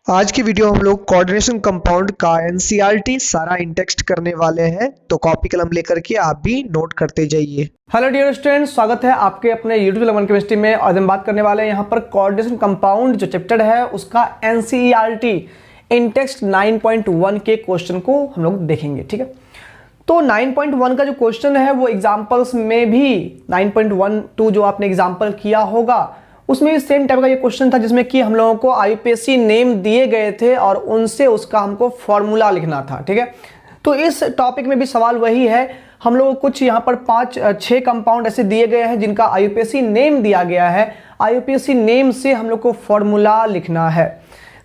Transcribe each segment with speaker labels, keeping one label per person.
Speaker 1: आज की वीडियो हम लोग कोऑर्डिनेशन कंपाउंड का एनसीईआरटी सारा इंटेक्स्ट करने वाले हैं, तो कॉपी कलम लेकर के आप भी नोट करते जाइए।
Speaker 2: हेलो डियर स्टूडेंट्स, स्वागत है आपके अपने यूट्यूब लेवन केमिस्ट्री में। और हम बात करने वाले हैं यहाँ पर कोऑर्डिनेशन कंपाउंड जो चैप्टर है उसका एनसीईआरटी इंटेक्स्ट 9.1 के क्वेश्चन को हम लोग देखेंगे। ठीक है, तो 9.1 का जो क्वेश्चन है वो एग्जाम्पल्स में भी 9.12 जो आपने एग्जाम्पल किया होगा उसमें सेम टाइप का ये क्वेश्चन था, जिसमें कि हम लोगों को आईयूपीएसी नेम दिए गए थे और उनसे उसका हमको फॉर्मूला लिखना था। ठीक है, तो इस टॉपिक में भी सवाल वही है। हम लोग कुछ यहाँ पर 5-6 कंपाउंड ऐसे दिए गए हैं जिनका आईयूपीएसी नेम दिया गया है। आईयूपीएसी नेम से हम लोग को फॉर्मूला लिखना है।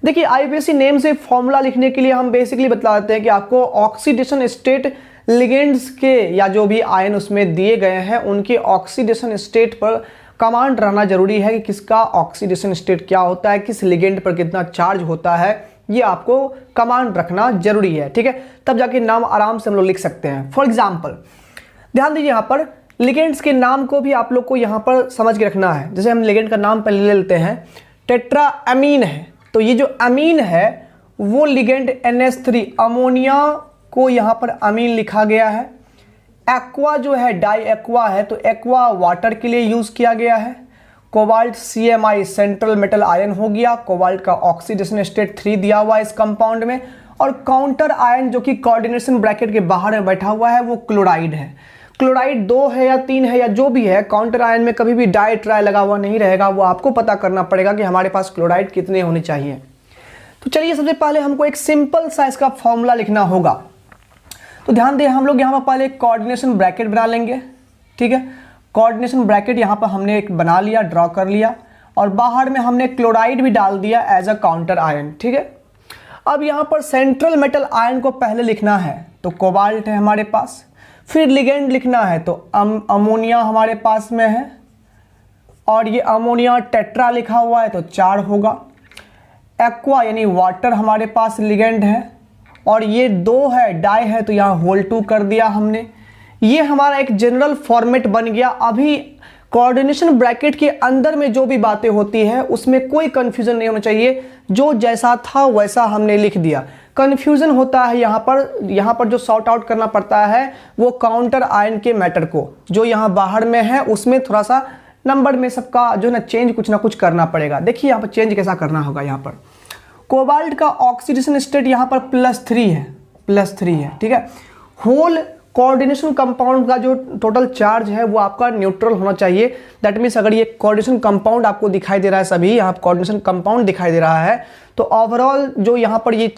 Speaker 2: देखिए, आईयूपीएसी नेम से फॉर्मूला लिखने के लिए हम बेसिकली बता देते हैं कि आपको ऑक्सीडेशन स्टेट लिगेंड्स के या जो भी आयन उसमें दिए गए हैं उनके ऑक्सीडेशन स्टेट पर कमांड रहना जरूरी है कि किसका ऑक्सीडेशन स्टेट क्या होता है, किस लिगेंड पर कितना चार्ज होता है, ये आपको कमांड रखना जरूरी है। ठीक है, तब जाके नाम आराम से हम लोग लिख सकते हैं। फॉर एग्जांपल ध्यान दीजिए, यहाँ पर लिगेंड्स के नाम को भी आप लोग को यहाँ पर समझ के रखना है। जैसे हम लिगेंड का नाम पहले ले लेते हैं, टेट्रा अमीन है, तो ये जो अमीन है वो लिगेंड NH3 अमोनिया को यहाँ पर अमीन लिखा गया है। एक्वा जो है डाई एक्वा है, तो एक्वा वाटर के लिए यूज किया गया है। Cobalt CMI central metal ion हो गया, कोबाल्ट का ऑक्सीडेशन स्टेट 3 दिया हुआ है इस कंपाउंड में। और काउंटर आयन जो कि कोऑर्डिनेशन ब्रैकेट के बाहर में बैठा हुआ है वो क्लोराइड है। क्लोराइड 2 है या 3 है या जो भी है, काउंटर आयन में कभी भी डाई ट्राई लगा हुआ नहीं रहेगा, वो आपको पता करना पड़ेगा कि हमारे पास क्लोराइड कितने होने चाहिए। तो चलिए, सबसे पहले हमको एक सिंपल सा इसका फॉर्मूला लिखना होगा। तो ध्यान दें, हम लोग यहाँ पर पहले एक कोऑर्डिनेशन ब्रैकेट बना लेंगे। ठीक है, कोऑर्डिनेशन ब्रैकेट यहाँ पर हमने एक बना लिया, ड्रॉ कर लिया, और बाहर में हमने क्लोराइड भी डाल दिया एज अ काउंटर आयन। ठीक है, अब यहाँ पर सेंट्रल मेटल आयन को पहले लिखना है, तो कोबाल्ट है हमारे पास। फिर लिगेंड लिखना है, तो अमोनिया हमारे पास में है, और ये अमोनिया टेट्रा लिखा हुआ है तो 4 होगा। एक्वा यानी वाटर हमारे पास लिगेंड है, और ये 2 है, डाई है, तो यहाँ होल 2 कर दिया हमने। ये हमारा एक जनरल फॉर्मेट बन गया। अभी कोऑर्डिनेशन ब्रैकेट के अंदर में जो भी बातें होती है उसमें कोई कंफ्यूजन नहीं होना चाहिए, जो जैसा था वैसा हमने लिख दिया। कंफ्यूजन होता है यहाँ पर जो सॉर्ट आउट करना पड़ता है वो काउंटर आयन के मैटर को, जो यहाँ बाहर में है उसमें थोड़ा सा नंबर में सबका जो ना चेंज कुछ ना कुछ करना पड़ेगा। देखिए यहाँ पर चेंज कैसा करना होगा। यहाँ पर कोबाल्ट का ऑक्सीडेशन स्टेट यहाँ पर +3 है। ठीक है, होल कोऑर्डिनेशन कंपाउंड का जो टोटल चार्ज है वो आपका न्यूट्रल होना चाहिए। दैट मीन्स अगर ये कोऑर्डिनेशन कंपाउंड आपको दिखाई दे रहा है, सभी यहाँ कोऑर्डिनेशन कंपाउंड दिखाई दे रहा है, तो ओवरऑल जो यहाँ पर ये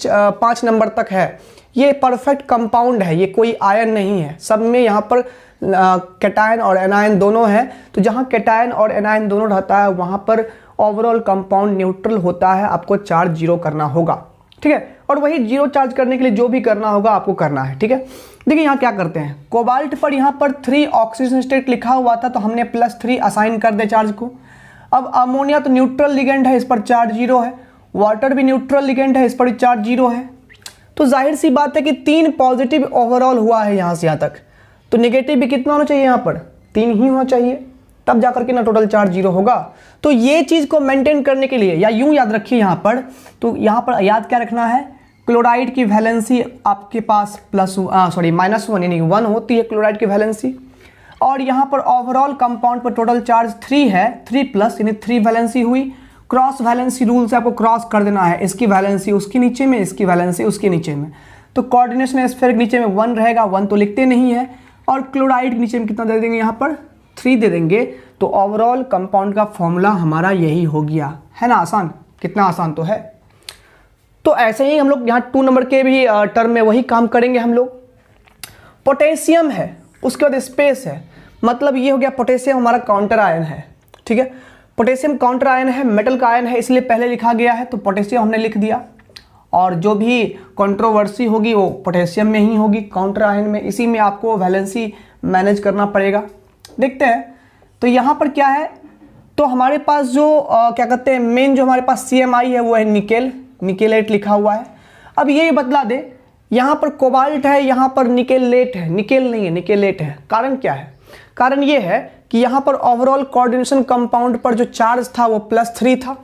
Speaker 2: 5 नंबर तक है ये परफेक्ट कंपाउंड है, ये कोई आयन नहीं है। सब में यहाँ पर कैटायन और एनायन दोनों है, तो जहाँ कैटायन और एनायन दोनों रहता है वहाँ पर ओवरऑल कंपाउंड न्यूट्रल होता है। आपको चार्ज 0 करना होगा। ठीक है, और वही 0 चार्ज करने के लिए जो भी करना होगा आपको करना है। ठीक है, देखिए यहाँ क्या करते हैं, कोबाल्ट पर यहाँ पर 3 ऑक्सीजन स्टेट लिखा हुआ था, तो हमने +3 असाइन कर दे चार्ज को। अब अमोनिया तो न्यूट्रल लिगेंड है, इस पर चार्ज 0 है। वाटर भी न्यूट्रल लिगेंड है, इस पर चार्ज 0 है। तो जाहिर सी बात है कि 3 पॉजिटिव ओवरऑल हुआ है यहाँ से यहाँ तक, तो नेगेटिव भी कितना होना चाहिए, यहाँ पर 3 ही होना चाहिए, तब जाकर के ना टोटल चार्ज 0 होगा। तो ये चीज को मेंटेन करने के लिए, या यूं याद रखिए यहाँ पर, तो यहाँ पर याद क्या रखना है, क्लोराइड की वैलेंसी आपके पास -1 यानी 1 होती है क्लोराइड की वैलेंसी। और यहाँ पर ओवरऑल कंपाउंड पर टोटल चार्ज 3 है, 3+ यानी 3 वैलेंसी हुई। क्रॉस वैलेंसी रूल से आपको क्रॉस कर देना है, इसकी वैलेंसी उसके नीचे में, इसकी वैलेंसी उसके नीचे में। तो कोऑर्डिनेशन स्फीयर के नीचे में 1 रहेगा, 1 तो लिखते नहीं है, और क्लोराइड के नीचे में कितना दे देंगे, यहाँ पर 3 दे देंगे। तो ओवरऑल कंपाउंड का फॉर्मूला हमारा यही हो गया है ना। आसान, कितना आसान तो है। तो ऐसे ही हम लोग यहाँ 2 नंबर के भी टर्म में वही काम करेंगे। हम लोग पोटेशियम है, उसके बाद स्पेस है, मतलब ये हो गया पोटेशियम हमारा काउंटर आयन है। ठीक है, पोटेशियम काउंटर आयन है, मेटल का आयन है, इसलिए पहले लिखा गया है, तो पोटेशियम हमने लिख दिया। और जो भी कंट्रोवर्सी होगी वो पोटेशियम में ही होगी, काउंटर आयन में। इसी में आपको वैलेंसी मैनेज करना पड़ेगा। देखते हैं, तो यहाँ पर क्या है, तो हमारे पास जो क्या कहते हैं मेन जो हमारे पास CMI है वो है निकेलेट लिखा हुआ है। अब ये बतला दे, यहाँ पर कोबाल्ट है, यहाँ पर निकेलेट है, निकेल नहीं है, निकेलेट है। कारण क्या है, कारण ये है कि यहाँ पर ओवरऑल कोऑर्डिनेशन कंपाउंड पर जो चार्ज था वो +3 था।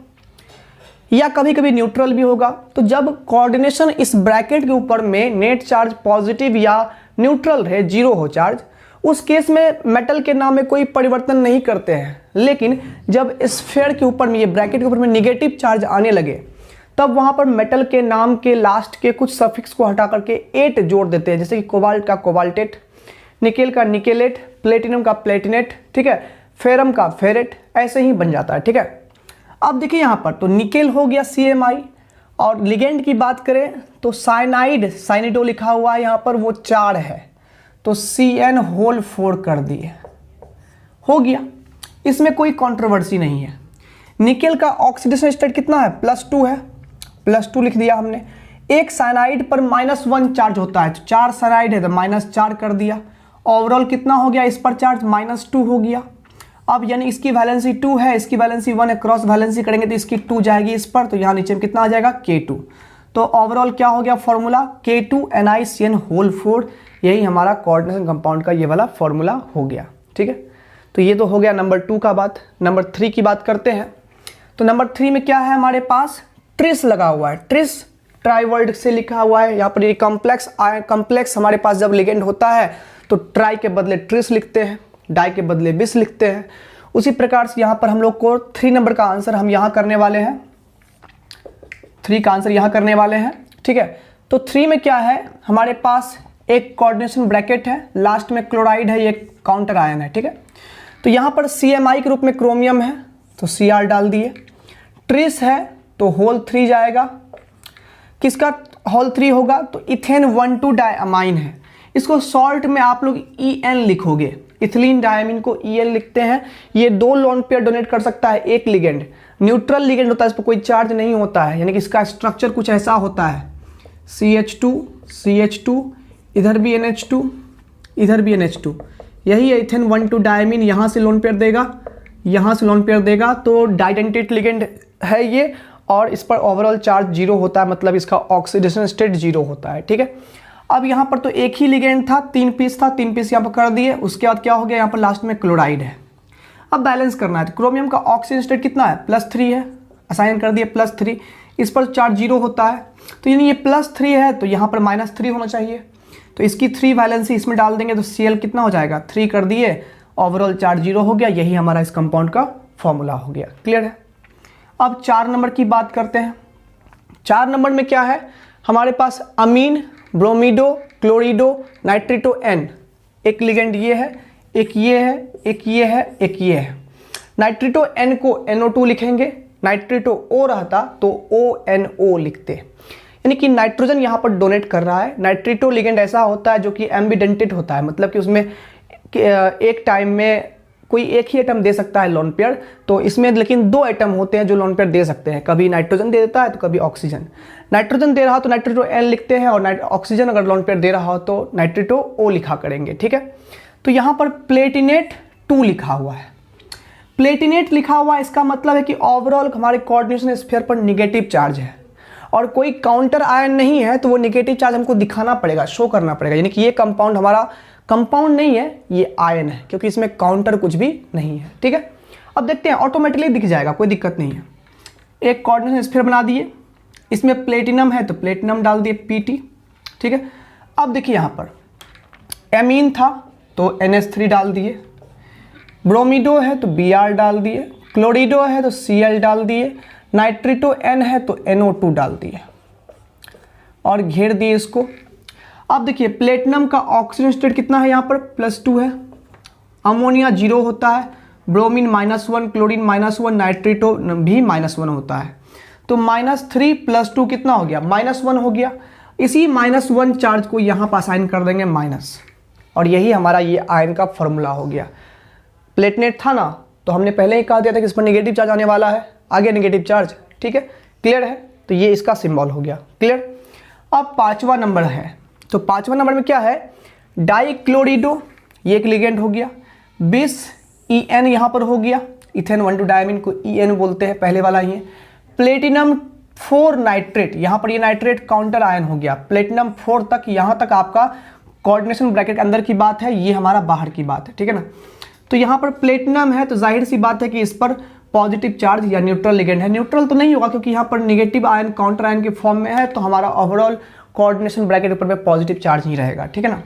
Speaker 2: या कभी कभी न्यूट्रल भी होगा। तो जब कोऑर्डिनेशन इस ब्रैकेट के ऊपर में नेट चार्ज पॉजिटिव या न्यूट्रल रहे, जीरो हो चार्ज, उस केस में मेटल के नाम में कोई परिवर्तन नहीं करते हैं। लेकिन जब स्फीयर के ऊपर में, ये ब्रैकेट के ऊपर में निगेटिव चार्ज आने लगे, तब वहां पर मेटल के नाम के लास्ट के कुछ सफिक्स को हटा करके एट जोड़ देते हैं। जैसे कि कोबाल्ट का कोबाल्टेट, निकेल का निकेलेट, प्लेटिनम का प्लेटिनेट, ठीक है, फेरम का फेरेट, ऐसे ही बन जाता है। ठीक है, अब देखिए यहाँ पर तो निकेल हो गया CMI, और लिगेंड की बात करें तो साइनाइड, साइनिडो लिखा हुआ है यहाँ पर, वो 4 है, तो CN4 कर दिए, हो गया, इसमें कोई कंट्रोवर्सी नहीं है। निकेल का ऑक्सीडेशन स्टेट कितना है, +2 है, +2 लिख दिया हमने। एक साइनाइड पर -1 चार्ज होता है, तो 4 साइनाइड है तो -4 कर दिया। ओवरऑल कितना हो गया इस पर चार्ज, -2 हो गया। अब यानी इसकी वैलेंसी 2 है, इसकी वैलेंसी 1 है, क्रॉस वैलेंसी करेंगे तो इसकी 2 जाएगी इस पर, तो यहाँ नीचे में कितना आ जाएगा, K2। तो ओवरऑल क्या हो गया फॉर्मूला, K2NiCN4। यही हमारा कोऑर्डिनेशन कंपाउंड का ये वाला फॉर्मूला हो गया। ठीक है, तो ये तो हो गया नंबर 2 का बात। नंबर 3 की बात करते हैं। तो नंबर 3 में क्या है हमारे पास, ट्रिस लगा हुआ है। ट्रिस ट्राइवर्ड से लिखा हुआ है यहाँ पर। ये कॉम्प्लेक्स हमारे पास जब लिगेंड होता है तो ट्राई के बदले ट्रिस लिखते हैं, डाई के बदले बिस लिखते हैं। उसी प्रकार से यहाँ पर हम लोग को 3 नंबर का आंसर हम यहाँ करने वाले हैं, 3 का आंसर यहाँ करने वाले हैं। ठीक है, तो 3 में क्या है हमारे पास, एक कोऑर्डिनेशन ब्रैकेट है, लास्ट में क्लोराइड है, ये काउंटर आयन है। ठीक है, तो यहाँ पर CMI के रूप में क्रोमियम है तो Cr डाल दिए। ट्रिस है तो होल 3 जाएगा। किसका होल 3 होगा, तो इथेन 1,2 डायमाइन है। इसको सॉल्ट में आप लोग EN लिखोगे, इथिलीन डायमीन को EN लिखते हैं। ये 2 लोन पेयर डोनेट कर सकता है एक लिगेंड। न्यूट्रल लिगेंड होता है, इस पर कोई चार्ज नहीं होता है, यानी कि इसका स्ट्रक्चर कुछ ऐसा होता है, CH2 CH2, इधर भी NH2, इधर भी NH2। यही है इथेन 1,2 डायमीन, यहाँ से लोन पेयर देगा, यहाँ से लोन पेयर देगा, तो डाइडेंटेट लिगेंड है ये, और इस पर ओवरऑल चार्ज 0 होता है, मतलब इसका ऑक्सीडेशन स्टेट 0 होता है। ठीक है, अब यहाँ पर तो एक ही लिगेंड था, 3 पीस था, 3 पीस यहाँ पर कर दिए। उसके बाद क्या हो गया, यहाँ पर लास्ट में क्लोराइड है। अब बैलेंस करना है, तो क्रोमियम का ऑक्सीजन स्टेट कितना है, +3 है, असाइन कर दिए +3। इस पर चार्ज 0 होता है, तो यानी ये +3 है तो यहाँ पर -3 होना चाहिए। तो इसकी 3 वैलेंसी इसमें डाल देंगे तो Cl कितना हो जाएगा, 3 कर दिए, ओवरऑल चार्ज 0 हो गया। यही हमारा इस कंपाउंड का फॉर्मूला हो गया। क्लियर है। अब 4 नंबर की बात करते हैं। 4 नंबर में क्या है हमारे पास, अमीन, ब्रोमीडो, क्लोरिडो, नाइट्रिटो N। एक लिगेंड ये है, एक ये है, एक ये है, एक ये है। नाइट्रिटो N को NO2 लिखेंगे, नाइट्रिटो O रहता तो ONO लिखते, यानी कि नाइट्रोजन यहाँ पर डोनेट कर रहा है। नाइट्रिटो लिगेंड ऐसा होता है जो कि एम्बिडेंटेड होता है, मतलब कि उसमें एक टाइम में कोई एक ही एटम दे सकता है लोन पेयर, तो इसमें लेकिन 2 एटम होते हैं जो लोन पेयर दे सकते हैं, कभी नाइट्रोजन दे देता है तो कभी ऑक्सीजन। नाइट्रोजन दे रहा हो तो नाइट्रिटो N लिखते हैं, और ऑक्सीजन अगर लोन पेयर दे रहा हो तो नाइट्रिटो O लिखा करेंगे। ठीक है, तो यहाँ पर प्लेटिनेट 2 लिखा हुआ है। प्लेटिनेट लिखा हुआ है, इसका मतलब है कि ओवरऑल हमारे कोऑर्डिनेशन स्फीयर पर निगेटिव चार्ज है, और कोई काउंटर आयन नहीं है, तो वो निगेटिव चार्ज हमको दिखाना पड़ेगा, शो करना पड़ेगा, यानी कि ये कंपाउंड हमारा कंपाउंड नहीं है, ये आयन है, क्योंकि इसमें काउंटर कुछ भी नहीं है। ठीक है, अब देखते हैं, ऑटोमेटिकली दिख जाएगा, कोई दिक्कत नहीं है। एक कोऑर्डिनेशन स्फीयर बना दिए, इसमें प्लेटिनम है तो प्लेटिनम डाल दिए Pt। ठीक है, अब देखिए यहाँ पर एमीन था तो NH3 डाल दिए, ब्रोमीडो है तो Br डाल दिए, क्लोरिडो है तो Cl डाल दिए, नाइट्रिटो N है तो NO2 डाल दिए और घेर दिए इसको। अब देखिए प्लेटिनम का ऑक्सीजन स्टेट कितना है, यहाँ पर +2 है, अमोनिया 0 होता है, ब्रोमीन -1, क्लोरीन -1, नाइट्रिटो भी -1 होता है, तो -3 +2 कितना हो गया, -1 हो गया। इसी -1 चार्ज को यहाँ पर असाइन कर देंगे माइनस, और यही हमारा ये आयन का फॉर्मूला हो गया। प्लेटिनेट था ना, तो हमने पहले ही कहा दिया था कि इस पर नेगेटिव चार्ज आने वाला है, आ गया नेगेटिव चार्ज। ठीक है, क्लियर है, तो ये इसका सिंबल हो गया। क्लियर। अब 5वां नंबर है, तो 5वां नंबर में क्या है, डाइक्लोरिडो, ये एक लिगेंड हो गया, बिस EN यहाँ पर हो गया, इथेन 1,2 डायमीन को EN बोलते हैं, पहले वाला ही है। प्लेटिनम 4 नाइट्रेट, यहाँ पर ये नाइट्रेट काउंटर आयन हो गया, प्लेटिनम 4 तक, यहाँ तक आपका कोऑर्डिनेशन ब्रैकेट के अंदर की बात है, ये हमारा बाहर की बात है। ठीक है ना, तो यहाँ पर प्लेटिनम है तो जाहिर सी बात है कि इस पर पॉजिटिव चार्ज या न्यूट्रल लिगेंड है। न्यूट्रल तो नहीं होगा क्योंकि यहाँ पर निगेटिव आयन काउंटर आयन के फॉर्म में है, तो हमारा ओवरऑल कोऑर्डिनेशन ब्रैकेट ऊपर में पॉजिटिव चार्ज ही रहेगा, ठीक है ना।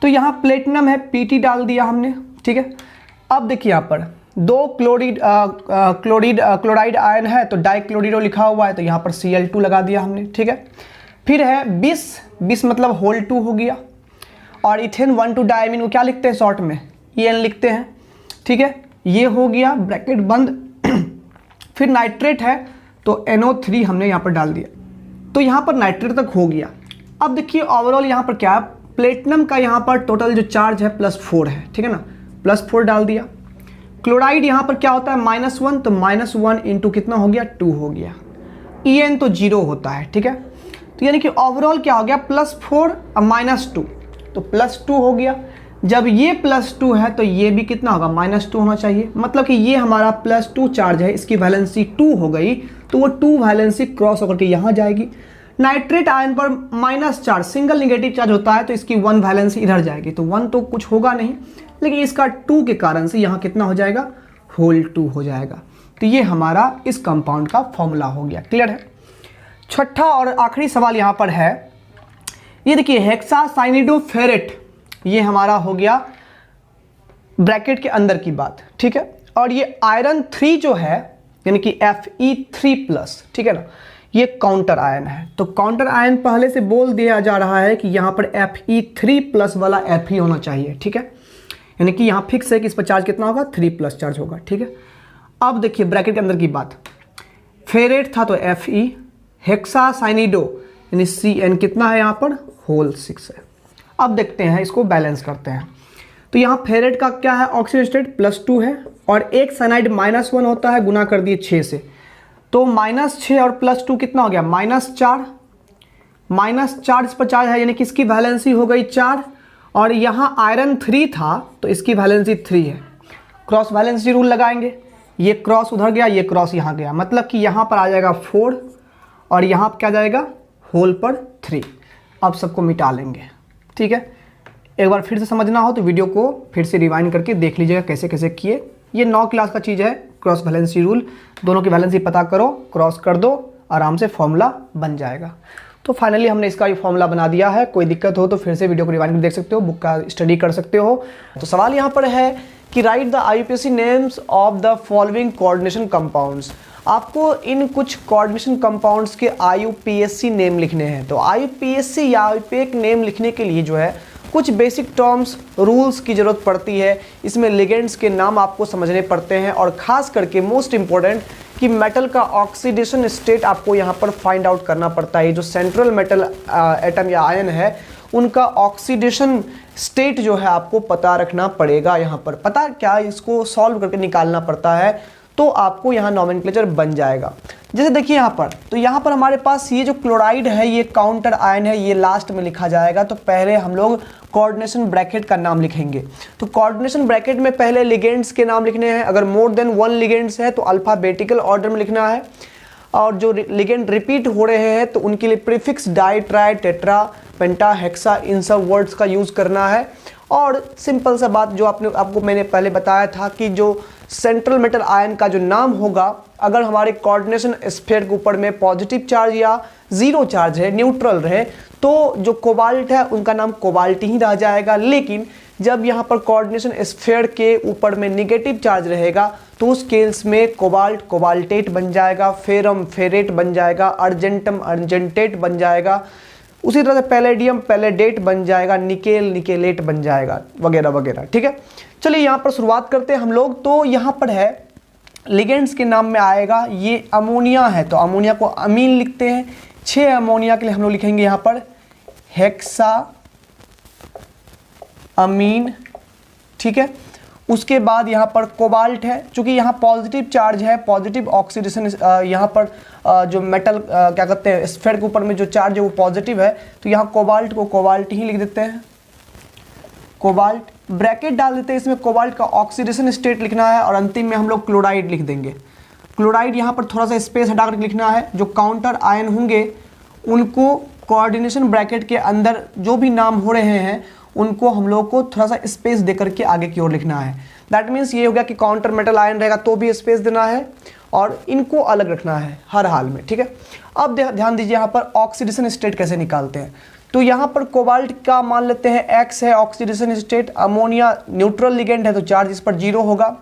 Speaker 2: तो यहाँ प्लेटिनम है, Pt डाल दिया हमने, ठीक है। अब देखिए यहाँ पर दो क्लोराइड आयन है तो डाइक्लोरिडो लिखा हुआ है, तो यहाँ पर Cl2 लगा दिया हमने, ठीक है। फिर है 20 मतलब होल 2 हो गया, और इथेन 1,2 डायमीन को क्या लिखते हैं शॉर्ट में, En लिखते हैं, ठीक है। ये हो गया, ब्रैकेट बंद। फिर नाइट्रेट है तो NO3 हमने यहाँ पर डाल दिया, तो यहाँ पर नाइट्रेट तक हो गया। अब देखिए ओवरऑल यहाँ पर क्या है, प्लेटिनम का यहाँ पर टोटल जो चार्ज है +4 है, ठीक है ना, +4 डाल दिया। क्लोराइड यहाँ पर क्या होता है -1, तो -1 इंटू कितना हो गया 2 हो गया। En तो 0 होता है, ठीक है। तो यानी कि ओवरऑल क्या हो गया +4 और -2, तो +2 हो गया। जब ये +2 है तो ये भी कितना होगा -2 होना चाहिए, मतलब कि ये हमारा +2 चार्ज है, इसकी वैलेंसी 2 हो गई, तो वो 2 वैलेंसी क्रॉस होकर के यहाँ जाएगी। नाइट्रेट आयन पर minus charge, single negative charge होता है, तो इसकी 1 वैलेंसी इधर जाएगी, तो 1 तो कुछ होगा नहीं, लेकिन इसका 2 के कारण से यहाँ कितना हो जाएगा, होल 2 हो जाएगा। तो ये हमारा इस कंपाउंड का फॉर्मूला हो गया, क्लियर है। छठा और आखिरी सवाल यहाँ पर है, ये देखिए हेक्सासाइनिडोफेरेट, ये हमारा हो गया ब्रैकेट के अंदर की बात, ठीक है। और ये आयरन 3 जो है यानी कि Fe3+, ठीक है ना, ये काउंटर आयन है। तो काउंटर आयन पहले से बोल दिया जा रहा है कि यहाँ पर Fe3+ वाला Fe होना चाहिए, ठीक है। यानी कि यहाँ फिक्स है कि इस पर चार्ज कितना होगा, 3+ चार्ज होगा, ठीक है। अब देखिए ब्रैकेट के अंदर की बात, फेरेट था तो Fe, हेक्सासाइनिडो यानी Cn कितना है यहाँ पर, होल 6 है। अब देखते हैं, इसको बैलेंस करते हैं। तो यहाँ फेरेट का क्या है, ऑक्सीजन स्टेट +2 है, और एक साइनाइड -1 होता है, गुना कर दिए 6 से, तो -6 और +2 कितना हो गया, -4। -4 इस पर चार्ज है, यानी कि इसकी वैलेंसी हो गई 4, और यहाँ आयरन 3 था तो इसकी वैलेंसी 3 है। क्रॉस वैलेंसी रूल लगाएंगे, ये क्रॉस उधर गया, ये क्रॉस यहाँ गया, मतलब कि यहाँ पर आ जाएगा 4 और यहाँ पर क्या जाएगा, होल पर 3। अब सबको मिटा लेंगे, ठीक है। एक बार फिर से समझना हो तो वीडियो को फिर से रिवाइंड करके देख लीजिएगा कैसे कैसे किए। ये 9 क्लास का चीज़ है, क्रॉस वैलेंसी रूल, दोनों की वैलेंसी पता करो, क्रॉस कर दो, आराम से फॉर्मूला बन जाएगा। तो फाइनली हमने इसका ये फॉर्मूला बना दिया है। कोई दिक्कत हो तो फिर से वीडियो को रिवाइंड में देख सकते हो, बुक का स्टडी कर सकते हो। तो सवाल यहाँ पर है कि right the IUPAC names of the following coordination compounds. आपको इन कुछ कोऑर्डिनेशन कंपाउंड्स के IUPAC नेम लिखने हैं। तो IUPAC या IUPAC नेम लिखने के लिए जो है कुछ बेसिक टर्म्स रूल्स की ज़रूरत पड़ती है। इसमें लिगेंड्स के नाम आपको समझने पड़ते हैं, और ख़ास करके मोस्ट इम्पॉर्टेंट कि मेटल का ऑक्सीडेशन स्टेट आपको यहाँ पर फाइंड आउट करना पड़ता है। जो सेंट्रल मेटल एटम या आयन है उनका ऑक्सीडेशन स्टेट जो है आपको पता रखना पड़ेगा। यहाँ पर पता क्या, इसको सॉल्व करके निकालना पड़ता है, तो आपको यहाँ नॉमेनक्लेचर बन जाएगा। जैसे देखिए यहाँ पर, तो यहाँ पर हमारे पास ये जो क्लोराइड है ये काउंटर आयन है, ये लास्ट में लिखा जाएगा। तो पहले हम लोग कोऑर्डिनेशन ब्रैकेट का नाम लिखेंगे। तो कोऑर्डिनेशन ब्रैकेट में पहले लिगेंड्स के नाम लिखने हैं। अगर मोर देन 1 लिगेंड्स है तो अल्फाबेटिकल ऑर्डर में लिखना है, और जो लिगेंड रिपीट हो रहे हैं तो उनके लिए प्रीफिक्स डाई, ट्राई, टेट्रा, पेंटा, हेक्सा, इन सब वर्ड्स का यूज़ करना है। और सिंपल सा बात जो आपको मैंने पहले बताया था कि जो सेंट्रल मेटल आयन का जो नाम होगा, अगर हमारे कोऑर्डिनेशन स्फीयर के ऊपर में पॉजिटिव चार्ज या 0 चार्ज है, न्यूट्रल रहे, तो जो कोबाल्ट है उनका नाम कोबाल्ट ही रह जाएगा। लेकिन जब यहाँ पर कोऑर्डिनेशन स्फीयर के ऊपर में निगेटिव चार्ज रहेगा तो उस केस में कोबाल्ट कोबाल्टेट बन जाएगा, फेरम फेरेट बन जाएगा, अर्जेंटम अर्जेंटेट बन जाएगा। उसी तरह से पैलेडियम पैलेडेट बन जाएगा, निकेल निकेलेट बन जाएगा, वगैरह वगैरह, ठीक है। चलिए यहाँ पर शुरुआत करते हैं हम लोग। तो यहाँ पर है लिगेंड्स के नाम में आएगा, ये अमोनिया है तो अमोनिया को अमीन लिखते हैं। 6 अमोनिया के लिए हम लोग लिखेंगे यहाँ पर हेक्सा अमीन, ठीक है। उसके बाद यहाँ पर कोबाल्ट है, चूँकि यहाँ पॉजिटिव चार्ज है, पॉजिटिव ऑक्सीडेशन, यहाँ पर जो मेटल क्या कहते हैं स्फीयर के ऊपर में जो चार्ज है वो पॉजिटिव है, तो यहाँ कोबाल्ट को कोबाल्ट ही लिख देते हैं, कोबाल्ट। ब्रैकेट डाल देते हैं, इसमें कोबाल्ट का ऑक्सीडेशन स्टेट लिखना है, और अंतिम में हम लोग क्लोराइड लिख देंगे। क्लोराइड यहाँ पर थोड़ा सा स्पेस हटा कर लिखना है। जो काउंटर आयन होंगे उनको कोऑर्डिनेशन ब्रैकेट के अंदर जो भी नाम हो रहे हैं उनको हम लोग को थोड़ा सा स्पेस दे करके आगे की ओर लिखना है। दैट मीन्स ये हो गया कि काउंटर मेटल आयन रहेगा तो भी स्पेस देना है और इनको अलग रखना है हर हाल में, ठीक है। अब ध्यान दीजिए यहाँ पर ऑक्सीडेशन स्टेट कैसे निकालते हैं। तो यहाँ पर कोबाल्ट का मान लेते हैं X है oxidation state, ammonia neutral ligand है तो चार्ज इस पर 0 होगा,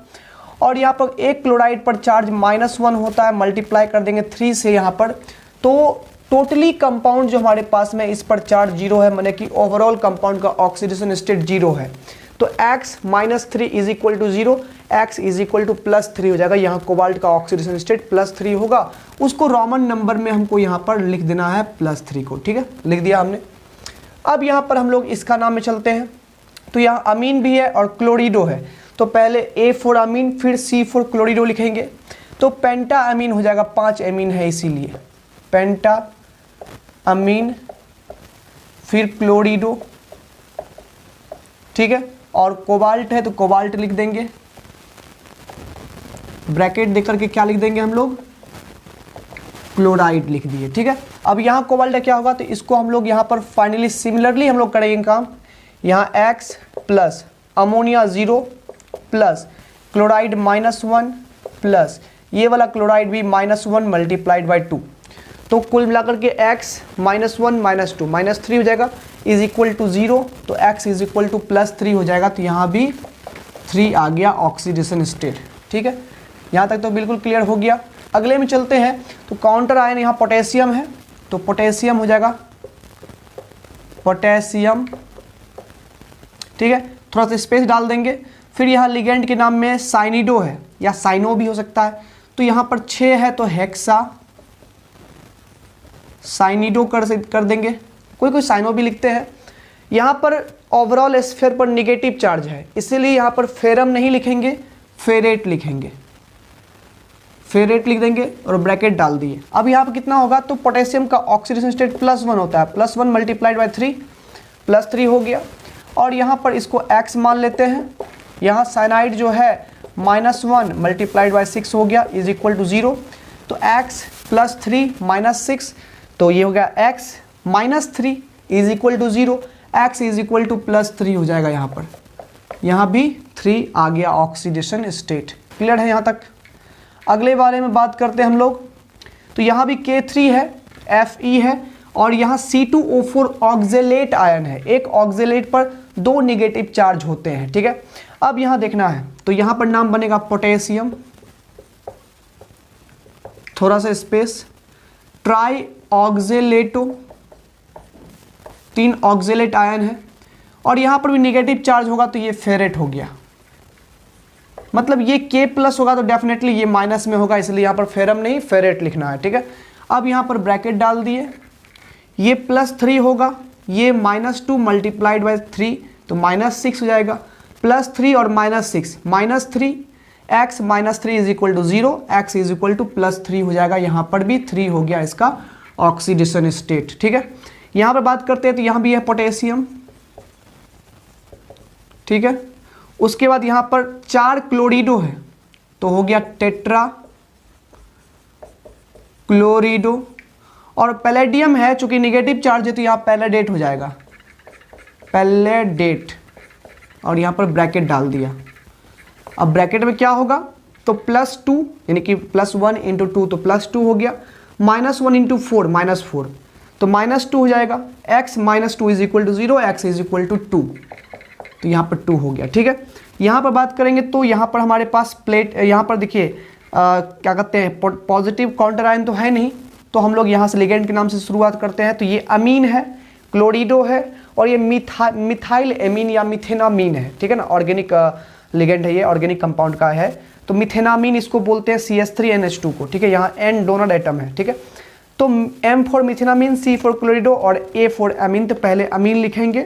Speaker 2: और यहाँ पर एक क्लोराइड पर चार्ज -1 होता है, मल्टीप्लाई कर देंगे 3 से यहाँ पर, तो टोटली कंपाउंड जो हमारे पास में इस पर चार्ज 0 है, माने कि ओवरऑल कंपाउंड का ऑक्सीडेशन स्टेट 0 है। तो x -3 is equal to 0, x is equal to +3 हो जाएगा। यहाँ कोबाल्ट का ऑक्सीडेशन स्टेट +3 होगा, उसको रोमन नंबर में हमको यहाँ पर लिख देना है +3 को, ठीक है, लिख दिया हमने। अब यहाँ पर हम लोग इसका नाम में चलते हैं। तो यहाँ अमीन भी है और क्लोरिडो है, तो पहले A फॉर अमीन फिर C फॉर क्लोरिडो लिखेंगे। तो पेंटा अमीन हो जाएगा, 5 अमीन है इसीलिए पेंटा अमीन फिर क्लोरिडो, ठीक है। और कोबाल्ट है तो कोबाल्ट लिख देंगे, ब्रैकेट देकर के क्या लिख देंगे हम लोग, क्लोराइड लिख दिए, ठीक है। अब यहाँ कोबाल्ट क्या होगा तो इसको हम लोग यहाँ पर फाइनली सिमिलरली हम लोग करेंगे काम। यहाँ X plus ammonia 0 plus chloride -1 plus ये वाला क्लोराइड भी -1 मल्टीप्लाइड बाई 2, तो कुल मिलाकर के x -1 -2 -3 हो जाएगा इज इक्वल टू 0, तो x इज इक्वल टू +3 हो जाएगा। तो यहाँ भी 3 आ गया ऑक्सीडेशन स्टेट, ठीक है। यहाँ तक तो बिल्कुल क्लियर हो गया। अगले में चलते हैं। तो काउंटर आयन यहाँ पोटेशियम है, तो पोटेशियम हो जाएगा पोटेशियम, ठीक है, थोड़ा सा स्पेस डाल देंगे। फिर यहाँ लिगेंड के नाम में साइनिडो है या साइनो भी हो सकता है, तो यहाँ पर 6 है तो हेक्सा साइनिडो कर देंगे, कोई साइनो भी लिखते हैं। यहाँ पर ओवरऑल स्फीयर पर निगेटिव चार्ज है, इसीलिए यहाँ पर फेरम नहीं लिखेंगे, फेरेट लिखेंगे, फेरेट लिख देंगे और ब्रैकेट डाल दिए। अब यहाँ पर कितना होगा तो पोटेशियम का ऑक्सीडेशन स्टेट +1 होता है, +1 मल्टीप्लाइड बाई 3 +3 हो गया। और यहाँ पर इसको x मान लेते हैं। यहाँ साइनाइड जो है -1 मल्टीप्लाइड बाई 6 हो गया इज इक्वल टू 0, तो x +3 -6, तो ये हो गया x -3 is equal to 0, x is equal to +3 हो जाएगा। यहाँ पर यहाँ भी 3 आ गया ऑक्सीडेशन स्टेट। क्लियर है यहाँ तक। अगले वाले में बात करते हैं हम लोग। तो यहाँ भी K3 है, Fe है और यहाँ C2O4 ऑक्जेलेट आयन है। एक ऑक्जेलेट पर 2 निगेटिव चार्ज होते हैं, ठीक है। अब यहाँ देखना है, तो यहाँ पर नाम बनेगा पोटेशियम, थोड़ा सा space, try oxalato, 3 oxalate ion है और यहाँ पर भी निगेटिव चार्ज होगा तो ये फेरेट हो गया। मतलब ये K+ होगा तो डेफिनेटली ये माइनस में होगा, इसलिए यहाँ पर फेरम नहीं फेरेट लिखना है, ठीक है। अब यहाँ पर ब्रैकेट डाल दिए, ये +3 होगा, ये -2 मल्टीप्लाइड बाई 3 तो -6 हो जाएगा, +3 और -6 -3, x -3 is equal to 0, x is equal to +3 हो जाएगा। यहाँ पर भी 3 हो गया इसका ऑक्सीडेशन स्टेट, ठीक है। यहाँ पर बात करते हैं तो यहाँ भी है पोटेशियम, ठीक है। उसके बाद यहाँ पर 4 क्लोरिडो है तो हो गया टेट्रा क्लोरिडो, और पैलेडियम है चूंकि निगेटिव चार्ज है तो यहाँ पैलेडेट हो जाएगा, पैलेडेट, और यहाँ पर ब्रैकेट डाल दिया। अब ब्रैकेट में क्या होगा तो +2 यानी कि +1 × 2 तो +2 हो गया, -1 × 4 -4 तो -2 हो जाएगा, x -2 is equal to 0, x is equal to 2, तो यहाँ पर 2 हो गया, ठीक है। यहाँ पर बात करेंगे तो यहाँ पर हमारे पास प्लेट, यहाँ पर देखिए क्या कहते हैं पॉजिटिव काउंटर आयन तो है नहीं, तो हम लोग यहाँ से लिगेंड के नाम से शुरुआत करते हैं। तो ये अमीन है, क्लोरिडो है और ये मिथाइल एमीन या मिथेनामीन है, ठीक है ना, ऑर्गेनिक लिगेंड है, ये ऑर्गेनिक कंपाउंड का है। तो मिथेनामीन इसको बोलते हैं CH3NH2 को, ठीक है। यहाँ N डोनर एटम है, ठीक है। तो M फॉर मिथेनामीन, C फॉर क्लोरिडो और A फॉर अमीन। तो पहले अमीन लिखेंगे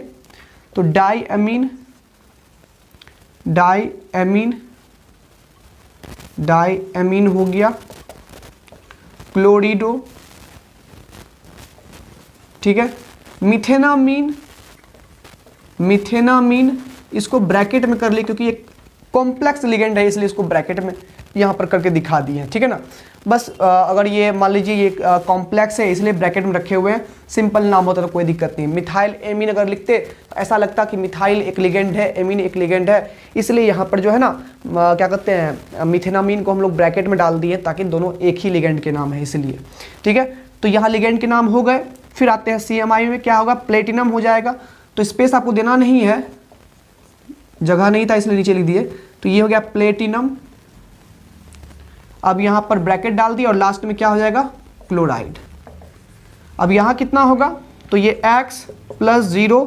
Speaker 2: तो डाई अमीन, डाई अमीन हो गया, क्लोरिडो, ठीक है। मिथेनामीन इसको ब्रैकेट में कर ली क्योंकि ये कॉम्प्लेक्स लिगेंड है इसलिए इसको ब्रैकेट में यहाँ पर करके दिखा दिए हैं, ठीक है ना। बस अगर ये मान लीजिए ये कॉम्प्लेक्स है इसलिए ब्रैकेट में रखे हुए हैं, सिंपल नाम होता तो कोई दिक्कत नहीं। मिथाइल एमीन अगर लिखते तो ऐसा लगता कि मिथाइल एक लिगेंड है, एमीन एक लिगेंड है, इसलिए यहाँ पर जो है ना क्या कहते हैं मिथेनामीन को हम लोग ब्रैकेट में डाल दिए ताकि दोनों एक ही लिगेंड के नाम है इसलिए, ठीक है। तो यहाँ लिगेंड के नाम हो गए। फिर आते हैं CMI में, क्या होगा, प्लेटिनम हो जाएगा। तो स्पेस आपको देना नहीं है, जगह नहीं था इसलिए नीचे लिख दिए। तो ये हो गया प्लेटिनम। अब यहाँ पर ब्रैकेट डाल दिए और लास्ट में क्या हो जाएगा, क्लोराइड। अब यहाँ कितना होगा, तो ये X प्लस 0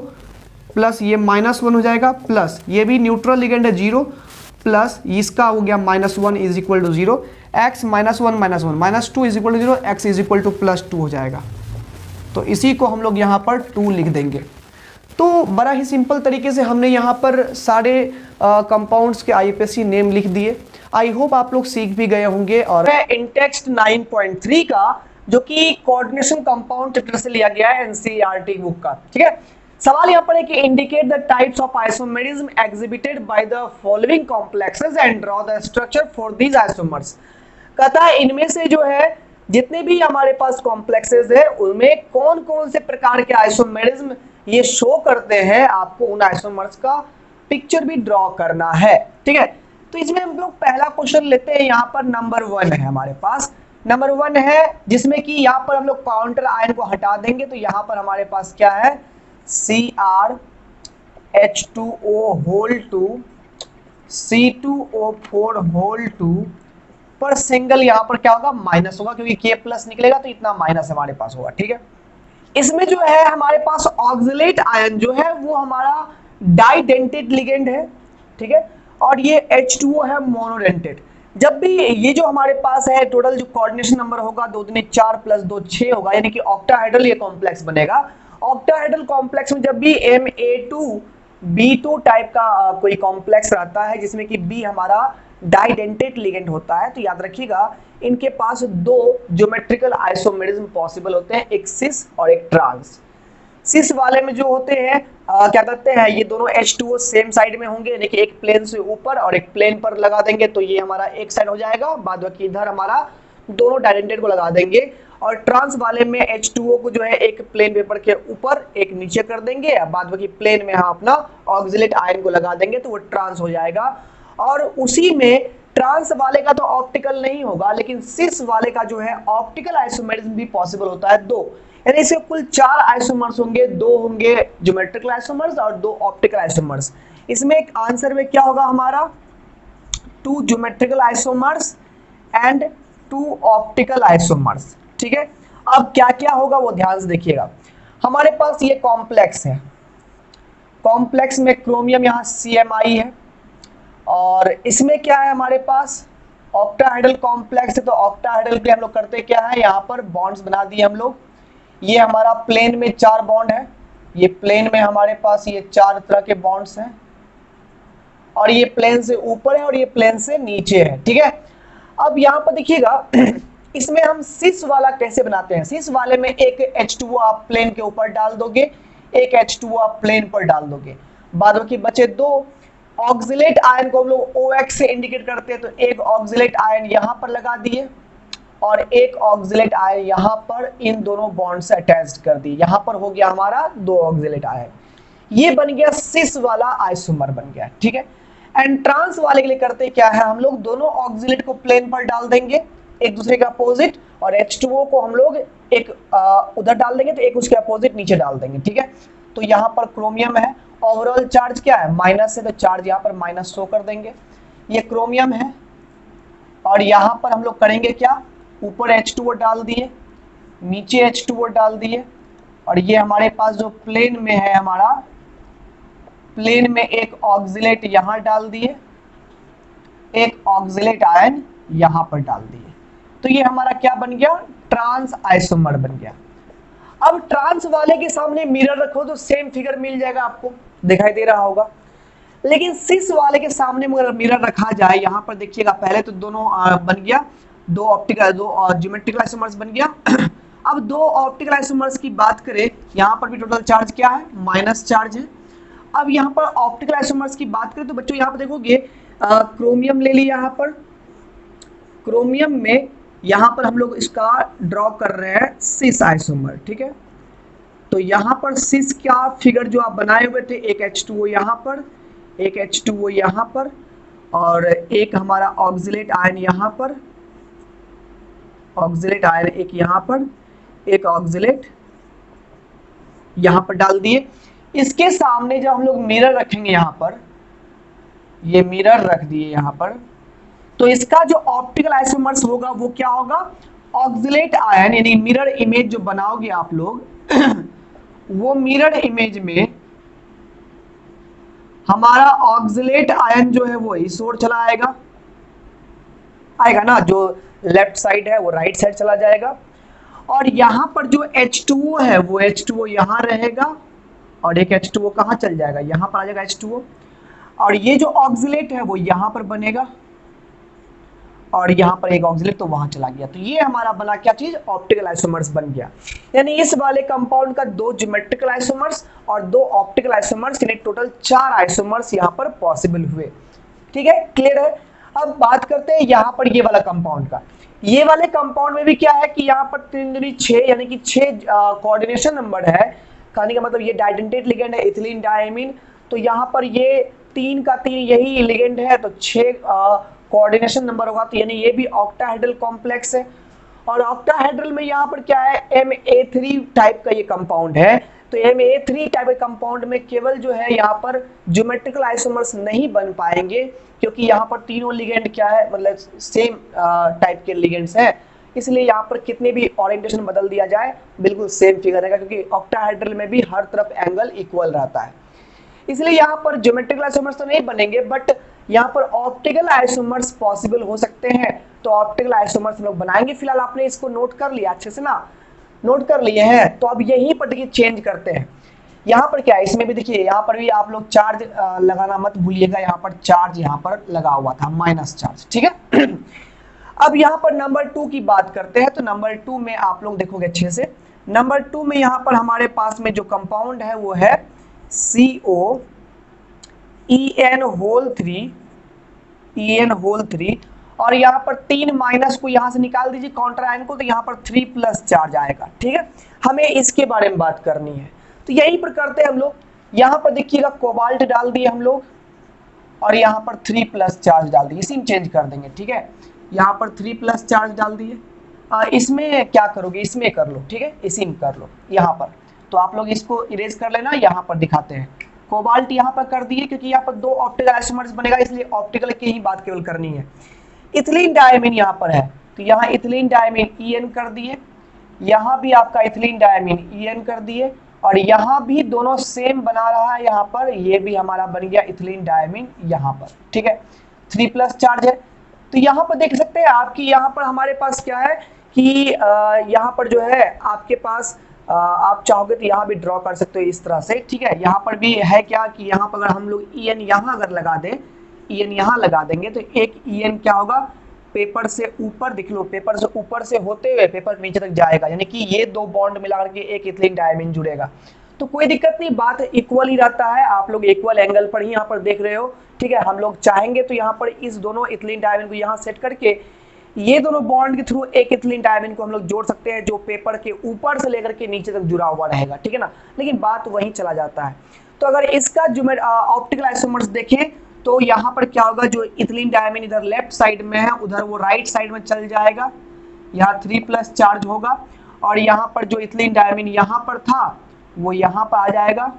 Speaker 2: प्लस ये -1 हो जाएगा, प्लस ये भी न्यूट्रल लिगेंड है 0 प्लस इसका हो गया -1 is equal to 0, x -1 -2 is equal to 0, x is equal to +2 हो जाएगा। तो इसी को हम लोग यहाँ पर 2 लिख देंगे। तो बड़ा ही सिंपल तरीके से हमने यहाँ पर सारे कंपाउंड्स के IUPAC नेम लिख दिए। आई होप आप लोग सीख भी गए होंगे। और इंटेक्स्ट 9.3 का जो कि कोऑर्डिनेशन कंपाउंड चैप्टर से लिया गया है NCERT बुक का, ठीक है। सवाल यहाँ पर है कि indicate the types of isomerism exhibited by the following complexes and draw the structure for these isomers. कहता है इनमें से जो है जितने भी हमारे पास कॉम्प्लेक्सेस है उनमें कौन कौन से प्रकार के आइसोमेरिज्म ये शो करते हैं, आपको उन आइसोमर्स का पिक्चर भी ड्रॉ करना है, ठीक है। तो इसमें हम लोग पहला क्वेश्चन लेते हैं। यहाँ पर नंबर 1 है हमारे पास, नंबर 1 है जिसमें कि यहाँ पर हम लोग काउंटर आयन को हटा देंगे तो यहाँ पर हमारे पास क्या है, CrH2O होल 2 C2O4 होल 2 पर सिंगल यहाँ पर क्या होगा, माइनस होगा, क्योंकि K प्लस निकलेगा तो इतना माइनस हमारे पास होगा, ठीक है। इसमें जो है हमारे पास ऑक्सिलेट आयन जो है वो हमारा डाइडेंटेड लिगेंड है, ठीक है, और ये H2O है मोनोडेंटेड। जब भी ये जो हमारे पास है टोटल जो कोऑर्डिनेशन नंबर होगा 2 दूनी 4 प्लस 2 6 होगा, यानी कि ऑक्टाहेड्रल ये कॉम्प्लेक्स बनेगा। ऑक्टाहेड्रल कॉम्प्लेक्स में जब भी Ma2B2 टाइप का कोई कॉम्प्लेक्स रहता है जिसमें कि B हमारा डाइडेंटेड लिगेंड होता है, तो याद रखिएगा इनके पास 2 ज्योमेट्रिकल आइसोमेरिज्म पॉसिबल होते हैं, एक सिस और एक ट्रांस। सिस वाले में जो होते हैं क्या कहते हैं, ये दोनों H2O सेम साइड में होंगे, यानी कि एक प्लेन से ऊपर और एक प्लेन पर लगा देंगे तो ये हमारा एक साइड हो जाएगा, बाद बाकी इधर हमारा दोनों डाइडेंटेड को लगा देंगे। और ट्रांस वाले में H2O को जो है एक प्लेन पेपर के ऊपर एक नीचे कर देंगे, बाद बाकी प्लेन में हम अपना ऑक्सिलेट आयन को लगा देंगे तो वो ट्रांस हो जाएगा। और उसी में ट्रांस वाले का तो ऑप्टिकल नहीं होगा, लेकिन सिस वाले का जो है ऑप्टिकल आइसोमेरिज्म भी पॉसिबल होता है 2, यानी इसके कुल 4 आइसोमर्स होंगे, 2 होंगे ज्योमेट्रिकल आइसोमर्स और 2 ऑप्टिकल आइसोमर्स। इसमें एक आंसर में क्या होगा हमारा, 2 geometrical isomers and 2 optical isomers, ठीक है। अब क्या क्या होगा वो ध्यान से देखिएगा। हमारे पास ये कॉम्प्लेक्स है, कॉम्प्लेक्स में क्रोमियम यहाँ CMI है, और इसमें क्या है हमारे पास ऑक्टाहेड्रल कॉम्प्लेक्स है। तो ऑक्टाहेड्रल के हम लोग करते क्या है, यहाँ पर बॉन्ड्स बना दिए हम लोग। ये हमारा प्लेन में 4 बॉन्ड है, ये प्लेन में हमारे पास ये 4 तरह के बॉन्ड्स हैं, और ये प्लेन से ऊपर है और ये प्लेन से नीचे है, ठीक है। अब यहाँ पर देखिएगा इसमें हम सिस वाला कैसे बनाते हैं। सिस वाले में एक H2O आप प्लेन के ऊपर डाल दोगे, एक H2O आप प्लेन पर डाल दोगे, बाद बाकी बचे 2। ऑक्सिलेट आयन को हम लोग OX से इंडिकेट करते हैं, तो एक ऑक्सिलेट आयन यहाँ पर लगा दिए और एक ऑक्सिलेट आयन यहाँ पर इन दोनों बॉन्ड से अटैच्ड कर दिए, यहाँ पर हो गया हमारा 2 ऑक्सिलेट आयन। ये बन गया सिस वाला आइसोमर बन गया, ठीक है। एंड ट्रांस वाले के लिए करते क्या है, हम लोग दोनों ऑक्सिलेट को प्लेन पर डाल देंगे एक दूसरे के अपोजिट, और H2O को हम लोग एक उधर डाल देंगे तो एक उसके अपोजिट नीचे डाल देंगे, ठीक है। तो यहाँ पर क्रोमियम है, ओवरऑल चार्ज क्या है माइनस है, तो चार्ज यहाँ पर माइनस शो कर देंगे। ये क्रोमियम है और यहाँ पर हम लोग करेंगे क्या, ऊपर H2O डाल दिए, नीचे H2O डाल दिए, और ये हमारे पास जो प्लेन में है हमारा, प्लेन में एक ऑक्सिलेट यहाँ डाल दिए, एक ऑक्सिलेट आयन यहाँ पर डाल दिए। तो ये हमारा क्या बन गया, ट्रांस आइसोमर बन गया। अब ट्रांस वाले के सामने मिरर रखो तो सेम फिगर मिल जाएगा, आपको दिखाई दे रहा होगा। लेकिन सिस वाले के सामने मिरर रखा जाए, यहाँ पर देखिएगा पहले तो दोनों बन गया, 2 ज्योमेट्रिकल आइसोमर्स बन गया। अब 2 ऑप्टिकल आइसोमर्स की बात करें, यहाँ पर भी टोटल चार्ज क्या है, माइनस चार्ज है। अब यहाँ पर ऑप्टिकल आइसोमर्स की बात करें तो बच्चों यहाँ पर देखोगे क्रोमियम ले लिया यहाँ पर,
Speaker 1: क्रोमियम में यहाँ पर हम लोग इसका ड्रॉ कर रहे हैं सिस आइसोमर, ठीक है। तो यहाँ पर सिस का फिगर जो आप बनाए हुए थे, एक H2O यहाँ पर, एक H2O यहाँ पर, और एक हमारा ऑक्सिलेट आयन यहाँ पर, ऑक्सिलेट आयन एक यहाँ पर, एक ऑक्सिलेट यहाँ पर डाल दिए। इसके सामने जब हम लोग मिरर रखेंगे यहाँ पर, ये मिरर रख दिए यहाँ पर, तो इसका जो ऑप्टिकल आइसोमर्स होगा वो क्या होगा, ऑक्सिलेट आयन, यानी मिरर इमेज जो बनाओगे आप लोग वो मिरर इमेज में हमारा ऑक्सिलेट आयन जो है वो इस ओर चला आएगा, आएगा ना, जो लेफ्ट साइड है वो राइट साइड चला जाएगा, और यहां पर जो H2O है वो H2O यहां रहेगा, और एक H2O कहां चल जाएगा, यहां पर आ जाएगा H2O, और ये जो ऑक्सिलेट है वो यहां पर बनेगा, और यहां पर एक ऑक्सिलेट तो वहां चला गया। तो ये हमारा बना क्या चीज, ऑप्टिकल आइसोमर्स बन गया। यानी इस वाले कंपाउंड का 2 ज्योमेट्रिकल आइसोमर्स और 2 ऑप्टिकल आइसोमर्स, यानी टोटल 4 आइसोमर्स यहां पर पॉसिबल हुए। ठीक है, क्लियर है। अब बात करते हैं यहां पर ये वाला कंपाउंड का। ये वाले कंपाउंड में भी क्या है कि यहाँ पर 3 दूनी 6, यानी कि 6 कोऑर्डिनेशन नंबर है। कहने का मतलब ये डाइडेंटेट लिगेंड है इथिलीन डायमीन, तो यहाँ पर ये 3 का 3 यही लिगेंड है, तो 6 कोऑर्डिनेशन नंबर होगा, तो यानी ये भी ऑक्टाहेड्रल कॉम्प्लेक्स है। और ऑक्टाहेड्रल में यहाँ पर क्या है, Ma3 टाइप का ये कंपाउंड है। तो Ma3 टाइप के कंपाउंड में केवल जो है यहाँ पर ज्योमेट्रिकल आइसोमर्स नहीं बन पाएंगे, क्योंकि यहाँ पर तीनों लिगेंड क्या है, मतलब सेम टाइप के लिगेंड्स हैं, इसलिए यहाँ पर कितने भी ओरिएंटेशन बदल दिया जाए बिल्कुल सेम फिगर रहेगा, क्योंकि ऑक्टाहेड्रल में भी हर तरफ एंगल इक्वल रहता है। इसलिए यहाँ पर ज्योमेट्रिकल आइसोमर्स तो नहीं बनेंगे, बट यहाँ पर ऑप्टिकल आइसोमर्स पॉसिबल हो सकते हैं। तो ऑप्टिकल आइसोमर्स हम लोग बनाएंगे। फिलहाल आपने इसको नोट कर लिया अच्छे से ना, नोट कर लिए हैं। तो अब यहीं पर देखिए चेंज करते हैं। यहाँ पर क्या है, इसमें भी देखिए यहाँ पर भी आप लोग चार्ज लगाना मत भूलिएगा। यहाँ पर चार्ज यहाँ पर लगा हुआ था, माइनस चार्ज, ठीक है। अब यहाँ पर नंबर 2 की बात करते हैं। तो नंबर 2 में आप लोग देखोगे अच्छे से, नंबर 2 में यहाँ पर हमारे पास में जो कंपाउंड है वो है CO En होल 3, और यहाँ पर 3 माइनस को यहाँ से निकाल दीजिए काउंटर आयन को, तो यहाँ पर 3 प्लस चार्ज आएगा। ठीक है, हमें इसके बारे में बात करनी है। तो यहीं पर करते हैं हम लोग। यहाँ पर देखिएगा कोबाल्ट डाल दिए हम लोग, और यहाँ पर 3 प्लस चार्ज डाल दिए, इसी में चेंज कर देंगे। ठीक है, यहाँ पर 3 प्लस चार्ज डाल दिए। इसमें क्या करोगे, इसमें कर लो, ठीक है, इसी में कर लो यहाँ पर। तो आप लोग इसको इरेज कर लेना, यहाँ पर दिखाते हैं। कोबाल्ट यहाँ पर कर दिए, क्योंकि यहाँ पर 2 ऑप्टिकल आइसोमर्स बनेगा, इसलिए ऑप्टिकल की ही बात केवल करनी है। इथिलीन डायमीन यहाँ पर है, तो यहाँ इथिलीन डायमीन En कर दिए, यहाँ भी आपका इथिलीन डायमीन En कर दिए, और यहाँ भी दोनों सेम बना रहा है। यहाँ पर ये भी हमारा बन गया इथिलीन डायमीन यहाँ पर। ठीक है, 3 प्लस चार्ज है। तो यहाँ पर देख सकते हैं आपकी, यहाँ पर हमारे पास क्या है कि यहाँ पर जो है आपके पास आप चाहोगे तो यहाँ भी ड्रॉ कर सकते हो इस तरह से। ठीक है, यहाँ पर भी है क्या कि यहाँ पर अगर हम लोग En यहाँ अगर लगा दें, En यहाँ लगा देंगे, तो एक En क्या होगा, पेपर से ऊपर दिख लो, पेपर से ऊपर से होते हुए पेपर नीचे तक जाएगा, यानी कि ये 2 बॉन्ड मिला करके एक इथिलीन डायमीन जुड़ेगा। तो कोई दिक्कत नहीं, बात इक्वल ही रहता है। आप लोग इक्वल एंगल पर ही यहाँ पर देख रहे हो। ठीक है, हम लोग चाहेंगे तो यहाँ पर इस दोनों इथिलीन डायमीन को यहाँ सेट करके ये दोनों बॉन्ड के थ्रू एक इथिलीन डायमीन को हम लोग जोड़ सकते हैं, जो पेपर के ऊपर से लेकर के नीचे तक जुड़ा हुआ रहेगा। ठीक है ना, लेकिन बात वहीं चला जाता है। तो अगर इसका जो ऑप्टिकल आइसोमर्स देखें, तो यहाँ पर क्या होगा, जो इथिलीन डायमीन इधर लेफ्ट साइड में है, उधर वो राइट साइड में चल जाएगा। यहाँ 3 प्लस चार्ज होगा, और यहाँ पर जो इथिलीन डायमीन यहाँ पर था वो यहाँ पर आ जाएगा।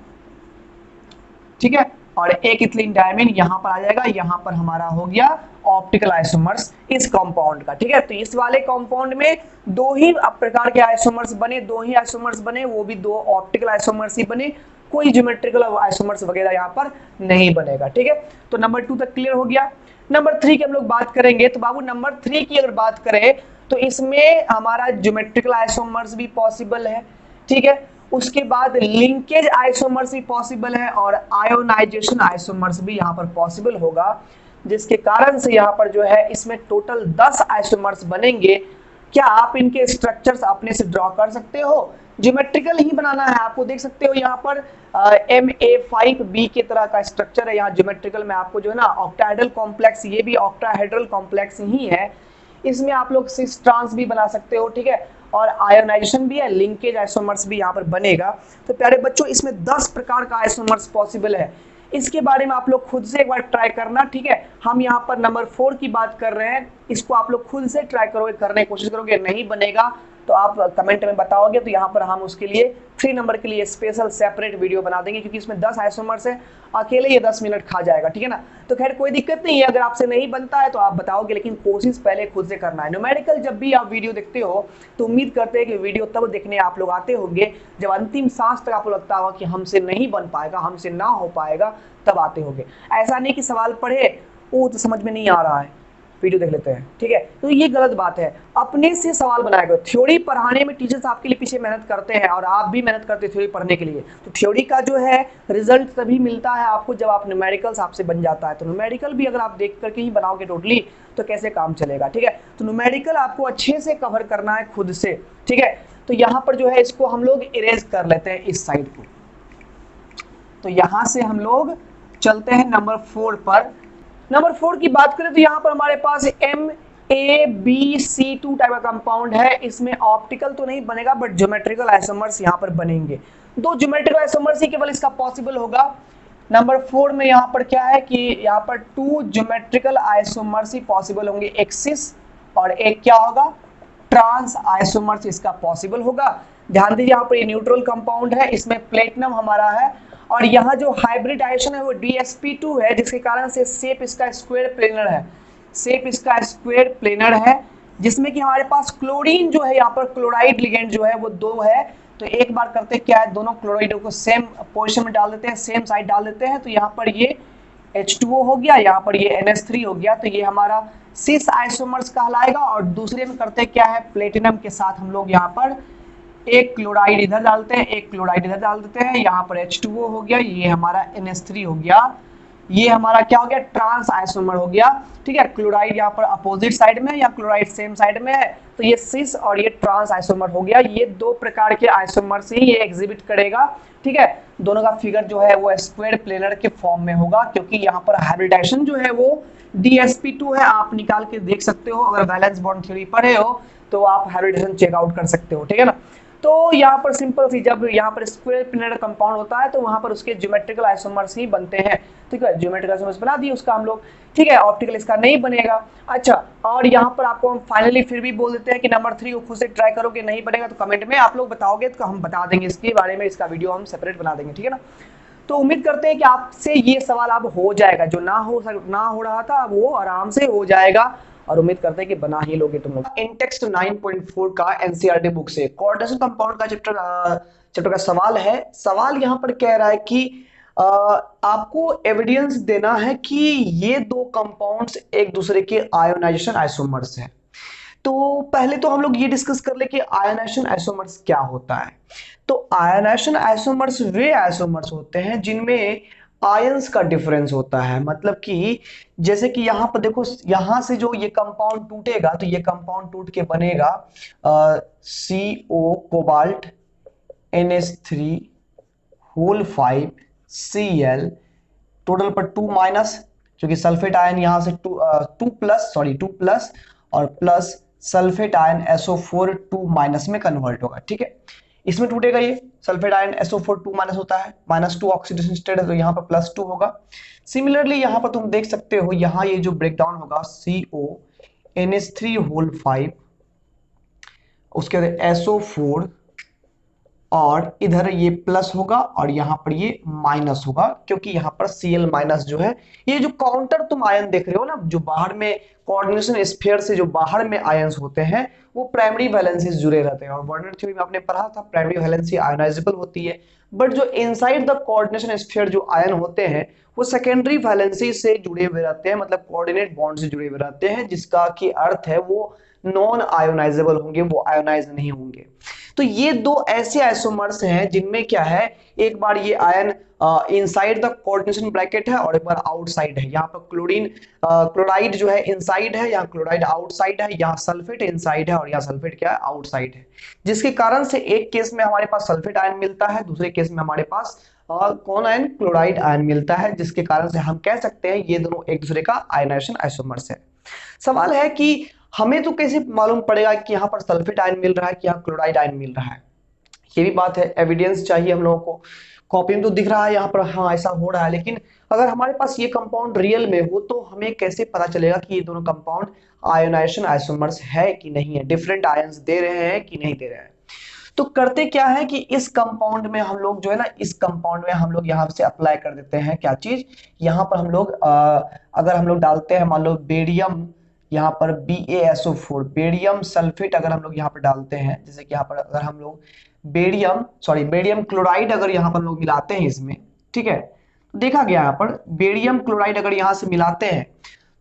Speaker 1: ठीक है, और एक इथिलीन डायमीन यहाँ पर आ जाएगा। यहाँ पर हमारा हो गया ऑप्टिकल आइसोमर्स इस कंपाउंड का। ठीक है, तो इस वाले कंपाउंड में 2 ही प्रकार के आइसोमर्स बने, 2 ही आइसोमर्स बने, वो भी 2 ऑप्टिकल आइसोमर्स ही बने, कोई ज्योमेट्रिकल आइसोमर्स वगैरह यहाँ पर नहीं बनेगा। ठीक है, तो नंबर 2 तक क्लियर हो गया। नंबर 3 की हम लोग बात करेंगे। तो बाबू नंबर 3 की अगर बात करें तो इसमें हमारा ज्योमेट्रिकल आइसोमर्स भी पॉसिबल है। ठीक है, उसके बाद लिंकेज आइसोमर्स भी पॉसिबल है, और आयोनाइजेशन आइसोमर्स भी यहाँ पर पॉसिबल होगा, जिसके कारण से यहाँ पर जो है इसमें टोटल 10 आइसोमर्स बनेंगे। क्या आप इनके स्ट्रक्चर्स अपने से ड्रॉ कर सकते हो? ज्योमेट्रिकल ही बनाना है आपको। देख सकते हो यहाँ पर Ma5B के तरह का स्ट्रक्चर है। यहाँ ज्योमेट्रिकल में आपको जो है ना ऑक्टाहेड्रल कॉम्प्लेक्स, ये भी ऑक्टाहेड्रल कॉम्प्लेक्स ही है। इसमें आप लोग सिस ट्रांस भी बना सकते हो, ठीक है, और आयोनाइजेशन भी है, लिंकेज आइसोमर्स भी यहाँ पर बनेगा। तो प्यारे बच्चों इसमें 10 प्रकार का आइसोमर्स पॉसिबल है, इसके बारे में आप लोग खुद से एक बार ट्राई करना, ठीक है। हम यहाँ पर नंबर 4 की बात कर रहे हैं, इसको आप लोग खुद से ट्राई करोगे, करने की कोशिश करोगे, नहीं बनेगा तो आप कमेंट में बताओगे, तो यहाँ पर हम उसके लिए 3 नंबर के लिए स्पेशल सेपरेट वीडियो बना देंगे, क्योंकि इसमें 10 आइसोमर्स है, अकेले ये 10 मिनट खा जाएगा, ठीक है ना। तो खैर कोई दिक्कत नहीं है, अगर आपसे नहीं बनता है तो आप बताओगे, लेकिन कोशिश पहले खुद से करना है। न्यूमेरिकल जब भी आप वीडियो देखते हो तो उम्मीद करते हैं कि वीडियो तब देखने आप लोग आते होंगे जब अंतिम सांस तक आपको लगता होगा कि हमसे नहीं बन पाएगा, हमसे ना हो पाएगा, तब आते होंगे। ऐसा नहीं कि सवाल पढ़े वो तो समझ में नहीं आ रहा है, वीडियो देख लेते हैं, ठीक है, तो ये गलत बात है। अपने से सवाल बनाया करो। थ्योरी पढ़ाने में टीचर्स आपके लिए पीछे मेहनत करते हैं और आप भी मेहनत करते हैं थ्योरी पढ़ने के लिए, तो थ्योरी का जो है रिजल्ट तभी मिलता है आपको जब आप न्यूमेरिकल्स आपसे बन जाता है। तो न्यूमेरिकल भी अगर आप देख करके ही बनाओगे टोटली तो कैसे काम चलेगा, ठीक है। तो न्यूमेरिकल आपको अच्छे से कवर करना है खुद से, ठीक है। तो यहाँ पर जो है इसको हम लोग इरेज कर लेते हैं इस साइड को। तो यहाँ से हम लोग चलते हैं नंबर 4 पर। नंबर 4 की बात करें तो यहाँ पर हमारे पास MABC2 टाइप का कंपाउंड है। इसमें ऑप्टिकल तो नहीं बनेगा बट ज्योमेट्रिकल आइसोमर्स यहाँ पर बनेंगे। 2 ज्योमेट्रिकल आइसोमर्स ही केवल इसका पॉसिबल होगा। नंबर 4 में यहाँ पर क्या है कि यहाँ पर 2 ज्योमेट्रिकल आइसोमर्स ही पॉसिबल होंगे, एक सिस और एक क्या होगा, ट्रांस आइसोमर्स इसका पॉसिबल होगा। ध्यान दीजिए यहाँ पर ये न्यूट्रल कंपाउंड है, इसमें प्लेटिनम हमारा है और यहाँ जो हाइब्रिडाइजेशन है वो DsP2 है, जिसके कारण से शेप इसका स्क्वायर प्लेनर है, शेप इसका स्क्वायर प्लेनर है, जिसमें कि हमारे पास क्लोरीन जो है यहाँ पर क्लोराइड लिगेंड जो है वो 2 है। तो एक बार करते क्या है, दोनों क्लोराइडों को सेम पोजीशन में डाल देते हैं, सेम साइड डाल देते हैं, तो यहाँ पर ये H2O हो गया, यहाँ पर ये NH3 हो गया, तो ये हमारा सिस आइसोमर्स कहलाएगा। और दूसरे में करते क्या है, प्लेटिनम के साथ हम लोग यहाँ पर एक क्लोराइड इधर डालते हैं, एक क्लोराइड इधर डाल देते हैं, यहाँ पर H2O हो गया, ये हमारा NH3 हो गया, ये हमारा क्या हो गया, ट्रांस आइसोमर हो गया, ठीक है। क्लोराइड यहाँ पर अपोजिट साइड में या क्लोराइड सेम साइड में है, तो ये सिस और ये ट्रांस आइसोमर हो गया। ये 2 प्रकार के आइसोमर से ही ये एग्जिबिट करेगा, ठीक है। दोनों का फिगर जो है वो स्क्वायर प्लेनर के फॉर्म में होगा, क्योंकि यहाँ पर हाइब्रिडाइजेशन जो है वो DsP2 है। आप निकाल के देख सकते हो, अगर वैलेंस बॉन्ड थ्योरी पढ़े हो तो आप हाइब्रिडाइजेशन चेकआउट कर सकते हो, ठीक है ना। तो यहाँ पर सिंपल सी, जब यहाँ पर स्क्वायर प्लेनर कंपाउंड होता है तो वहां पर उसके ज्योमेट्रिकल आइसोमर्स ही बनते हैं, ठीक है। ज्योमेट्रिकल आइसोमर्स बना दिए उसका हम लोग, ठीक है। ऑप्टिकल इसका नहीं बनेगा। अच्छा, और यहाँ पर आपको हम फाइनली फिर भी बोल देते हैं कि नंबर 3 को खुद से ट्राई करोगे, नहीं बनेगा तो कमेंट में आप लोग बताओगे तो हम बता देंगे, इसके बारे में इसका वीडियो हम सेपरेट बना देंगे, ठीक है ना। तो उम्मीद करते हैं कि आपसे ये सवाल अब हो जाएगा, जो ना हो रहा था वो आराम से हो जाएगा, और उम्मीद करते हैं कि बना ही लोगे तुम लोग। इंटेक्स्ट 9.4 का एनसीईआरटी बुक से कोऑर्डिनेशन कंपाउंड का चैप्टर का सवाल है। सवाल यहाँ पर कह रहा है कि आपको एविडेंस देना है कि ये 2 कंपाउंड्स एक दूसरे के आयोनाइजेशन आइसोमर्स हैं। तो पहले तो हम लोग ये डिस्कस कर ले कि आयोनाइजेशन आइसोमर्स क्या होता है। तो आयोनाइजेशन आइसोमर्स वे आइसोमर्स होते हैं जिनमें आयंस का डिफरेंस होता है। मतलब कि जैसे कि यहाँ पर देखो, यहां से जो ये कंपाउंड टूटेगा तो ये कंपाउंड टूट के बनेगा CO cobalt NH3 whole 5 Cl, total पर 2 माइनस, क्योंकि सल्फेट आयन यहां से 2 प्लस और plus sulphate ion SO4 2 minus में कन्वर्ट होगा, ठीक है। इसमें टूटेगा ये सल्फेट आयन SO4 2 माइनस होता है, -2 ऑक्सीडेशन स्टेट है तो यहाँ पर +2 होगा। सिमिलरली यहाँ पर तुम देख सकते हो, यहाँ ये जो ब्रेकडाउन होगा CO NH3 होल 5, उसके बाद SO4 और इधर ये प्लस होगा और यहाँ पर ये माइनस होगा, क्योंकि यहाँ पर Cl माइनस जो है, ये जो काउंटर तुम आयन देख रहे हो ना, जो बाहर में कोऑर्डिनेशन स्फीयर से जो बाहर में आयंस होते हैं वो प्राइमरी वैलेंसी से जुड़े रहते हैं। और बॉर्डर थ्योरी में आपने पढ़ा था प्राइमरी वैलेंसी आयनाइजेबल होती है, बट जो इनसाइड द कोऑर्डिनेशन स्फीयर जो आयन होते हैं वो सेकेंडरी वैलेंसी से जुड़े हुए रहते हैं, मतलब कोऑर्डिनेट बॉन्ड से जुड़े हुए रहते हैं, जिसका की अर्थ है वो नॉन आयोनाइजेबल होंगे, वो आयोनाइज नहीं होंगे। तो ये 2 ऐसे आइसोमर्स हैं जिनमें क्या है, एक बार ये ion inside the coordination bracket है और एक बार आउटसाइड है। यहाँ पर क्लोराइड जो है इनसाइड है, यहाँ क्लोराइड आउटसाइड है, यहाँ सल्फेट इनसाइड है और यहाँ सल्फेट क्या है, आउटसाइड है, जिसके कारण से एक केस में हमारे पास सल्फेट आयन मिलता है, दूसरे केस में हमारे पास कौन आयन, क्लोराइड आयन मिलता है, जिसके कारण से हम कह सकते हैं ये दोनों एक दूसरे का आयनाइजेशन आइसोमर्स है। सवाल है कि हमें तो कैसे मालूम पड़ेगा कि यहाँ पर सल्फेट आयन मिल रहा है कि यहाँ क्लोराइड आयन मिल रहा है? ये भी बात है, एविडेंस चाहिए हम लोगों को। कॉपी में तो दिख रहा है यहाँ पर हाँ ऐसा हो रहा है, लेकिन अगर हमारे पास ये कंपाउंड रियल में हो तो हमें कैसे पता चलेगा कि ये दोनों कंपाउंड आयोनाइजेशन आइसोमर्स है कि नहीं है, डिफरेंट आयंस दे रहे हैं कि नहीं दे रहे हैं? तो करते क्या है कि इस कंपाउंड में हम लोग जो है ना, इस कंपाउंड में हम लोग यहाँ से अप्लाई कर देते हैं क्या चीज, यहाँ पर हम लोग अगर हम लोग डालते हैं मान लो बेरियम, यहाँ पर BaSO4 बेरियम सल्फेट अगर हम लोग यहाँ पर डालते हैं, जैसे कि यहाँ पर अगर हम लोग बेरियम क्लोराइड अगर यहाँ पर लोग मिलाते हैं इसमें, ठीक है, तो देखा गया यहाँ पर बेरियम क्लोराइड अगर यहाँ से मिलाते हैं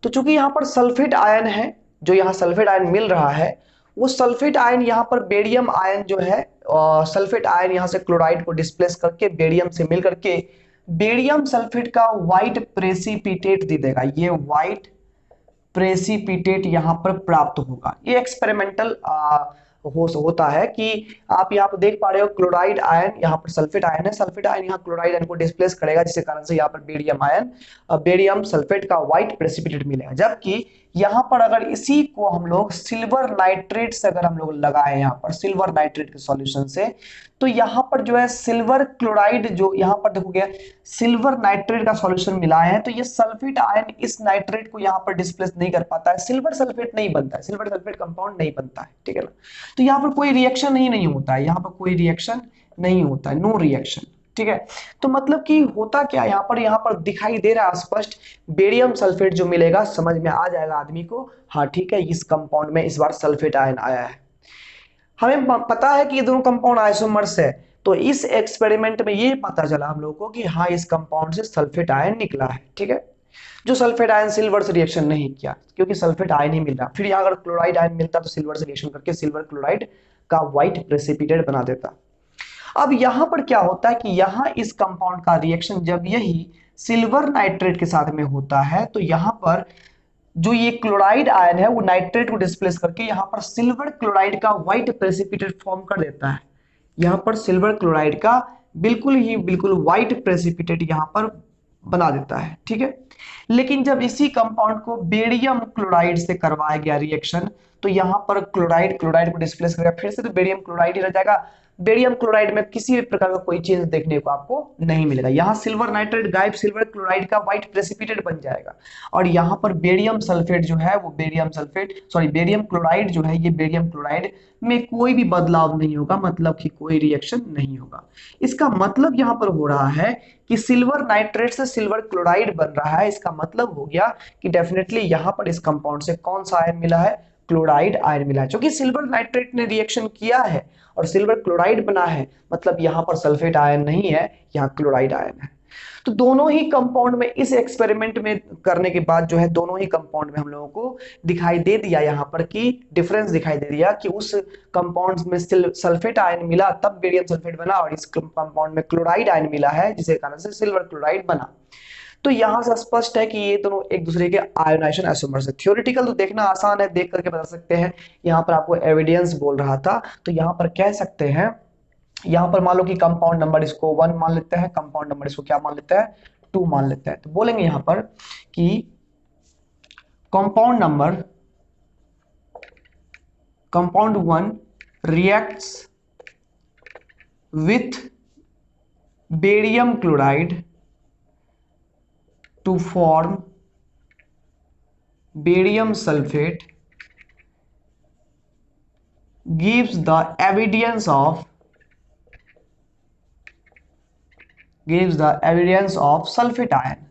Speaker 1: तो चूंकि यहाँ पर सल्फेट आयन है, जो यहाँ सल्फेट आयन मिल रहा है, वो सल्फेट आयन यहाँ पर बेरियम आयन जो है, सल्फेट आयन यहाँ से क्लोराइड को डिस्प्लेस करके बेरियम से मिल करके बेरियम सल्फेट का व्हाइट प्रेसिपिटेट दे देगा। ये व्हाइट प्रेसिपिटेट यहाँ पर प्राप्त होगा। ये एक्सपेरिमेंटल होता है कि आप यहाँ पर देख पा रहे हो क्लोराइड आयन, यहाँ पर सल्फेट आयन है, सल्फेट आयन यहाँ क्लोराइड आयन को डिस्प्लेस करेगा, जिसके कारण से यहाँ पर बेरियम आयन बेरियम सल्फेट का व्हाइट प्रेसिपिटेट मिलेगा। जबकि यहाँ पर अगर इसी को हम लोग सिल्वर नाइट्रेट से अगर हम लोग लगाए यहाँ पर सिल्वर नाइट्रेट के सॉल्यूशन से, तो यहाँ पर जो है सिल्वर क्लोराइड जो यहाँ पर देखोगे सिल्वर नाइट्रेट का सॉल्यूशन मिलाए हैं, तो ये सल्फेट आयन इस नाइट्रेट को यहाँ पर डिस्प्लेस नहीं कर पाता है, सिल्वर सल्फेट नहीं बनता है, सिल्वर सल्फेट कंपाउंड नहीं बनता है, ठीक है ना। तो यहाँ पर कोई रिएक्शन ही नहीं होता है, यहाँ पर कोई रिएक्शन नहीं होता है, नो रिएक्शन, ठीक है। तो मतलब कि होता क्या यहाँ पर दिखाई दे रहा है स्पष्ट, बेरियम सल्फेट जो मिलेगा समझ में आ जाएगा आदमी को, हाँ ठीक है इस कंपाउंड में इस बार सल्फेट आयन आया है। हमें पता है कि ये दोनों कंपाउंड आइसोमर्स है, तो इस एक्सपेरिमेंट में ये पता चला हम लोगों को कि हाँ इस कंपाउंड से सल्फेट आयन निकला है, ठीक है। जो सल्फेट आयन सिल्वर से रिएक्शन नहीं किया, क्योंकि सल्फेट आयन ही मिल रहा, फिर यहाँ अगर क्लोराइड आयन मिलता तो सिल्वर से रिएक्शन करके सिल्वर क्लोराइड का व्हाइट प्रेसिपिटेट बना देता। अब यहाँ पर क्या होता है कि यहाँ इस कंपाउंड का रिएक्शन जब यही सिल्वर नाइट्रेट के साथ में होता है, तो यहाँ पर जो ये क्लोराइड आयन है वो नाइट्रेट को डिस्प्लेस करके यहाँ पर सिल्वर क्लोराइड का व्हाइट प्रेसिपिटेट फॉर्म कर देता है। यहाँ पर सिल्वर क्लोराइड का बिल्कुल व्हाइट प्रेसिपिटेट यहाँ पर बना देता है, ठीक है। लेकिन जब इसी कंपाउंड को बेरियम क्लोराइड से करवाया गया रिएक्शन, तो यहाँ पर क्लोराइड को डिस्प्लेस करेगा, फिर से तो बेरियम क्लोराइड ही रह जाएगा। बेरियम क्लोराइड में किसी भी प्रकार का कोई चेंज देखने को आपको नहीं मिलेगा, यहाँ सिल्वर नाइट्रेट गायब, सिल्वर क्लोराइड का व्हाइट प्रेसिपिटेट बन जाएगा। और यहाँ पर बेरियम सल्फेट जो है वो बेरियम क्लोराइड जो है, ये बेरियम क्लोराइड में कोई भी बदलाव नहीं होगा, मतलब कि कोई रिएक्शन नहीं होगा। इसका मतलब यहाँ पर हो रहा है कि सिल्वर नाइट्रेट से सिल्वर क्लोराइड बन रहा है, इसका मतलब हो गया कि डेफिनेटली यहाँ पर इस कंपाउंड से कौन सा आयन मिला है, क्लोराइड आयन मिला है। क्योंकि सिल्वर नाइट्रेट ने रिएक्शन किया है और सिल्वर क्लोराइड बना है, मतलब यहाँ पर सल्फेट आयन नहीं है, यहाँ क्लोराइड आयन है। तो दोनों ही कंपाउंड में इस एक्सपेरिमेंट में करने के बाद जो है दोनों ही कंपाउंड में हम लोगों को दिखाई दे दिया यहाँ पर कि डिफरेंस दिखाई दे दिया कि उस कंपाउंड में सल्फेट आयन मिला तब बेरियम सल्फेट बना, और इस कंपाउंड में क्लोराइड आयन मिला है जिसके कारण से सिल्वर क्लोराइड बना। तो यहां से स्पष्ट है कि ये दोनों एक दूसरे के आयोनाइजेशन आइसोमर्स है। थ्योरेटिकल तो देखना आसान है, देख करके बता सकते हैं। यहाँ पर आपको एविडेंस बोल रहा था, तो यहाँ पर कह सकते हैं, यहाँ पर मान लो कि कंपाउंड नंबर इसको 1 मान लेते हैं, कंपाउंड नंबर इसको क्या मान लेते हैं, 2 मान लेते हैं। तो बोलेंगे यहाँ पर कि compound 1 reacts with barium chloride to form barium sulfate, gives the evidence of sulfate ion,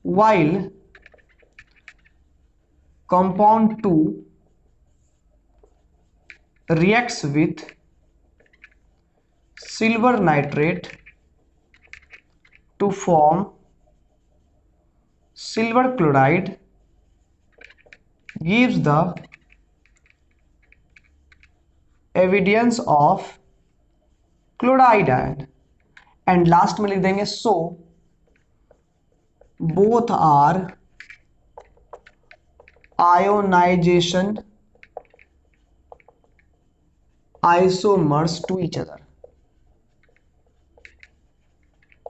Speaker 1: while compound 2 reacts with silver nitrate to form silver chloride, gives the evidence of chloride ion। And last में लिख देंगे so both are ionisation isomers to each other.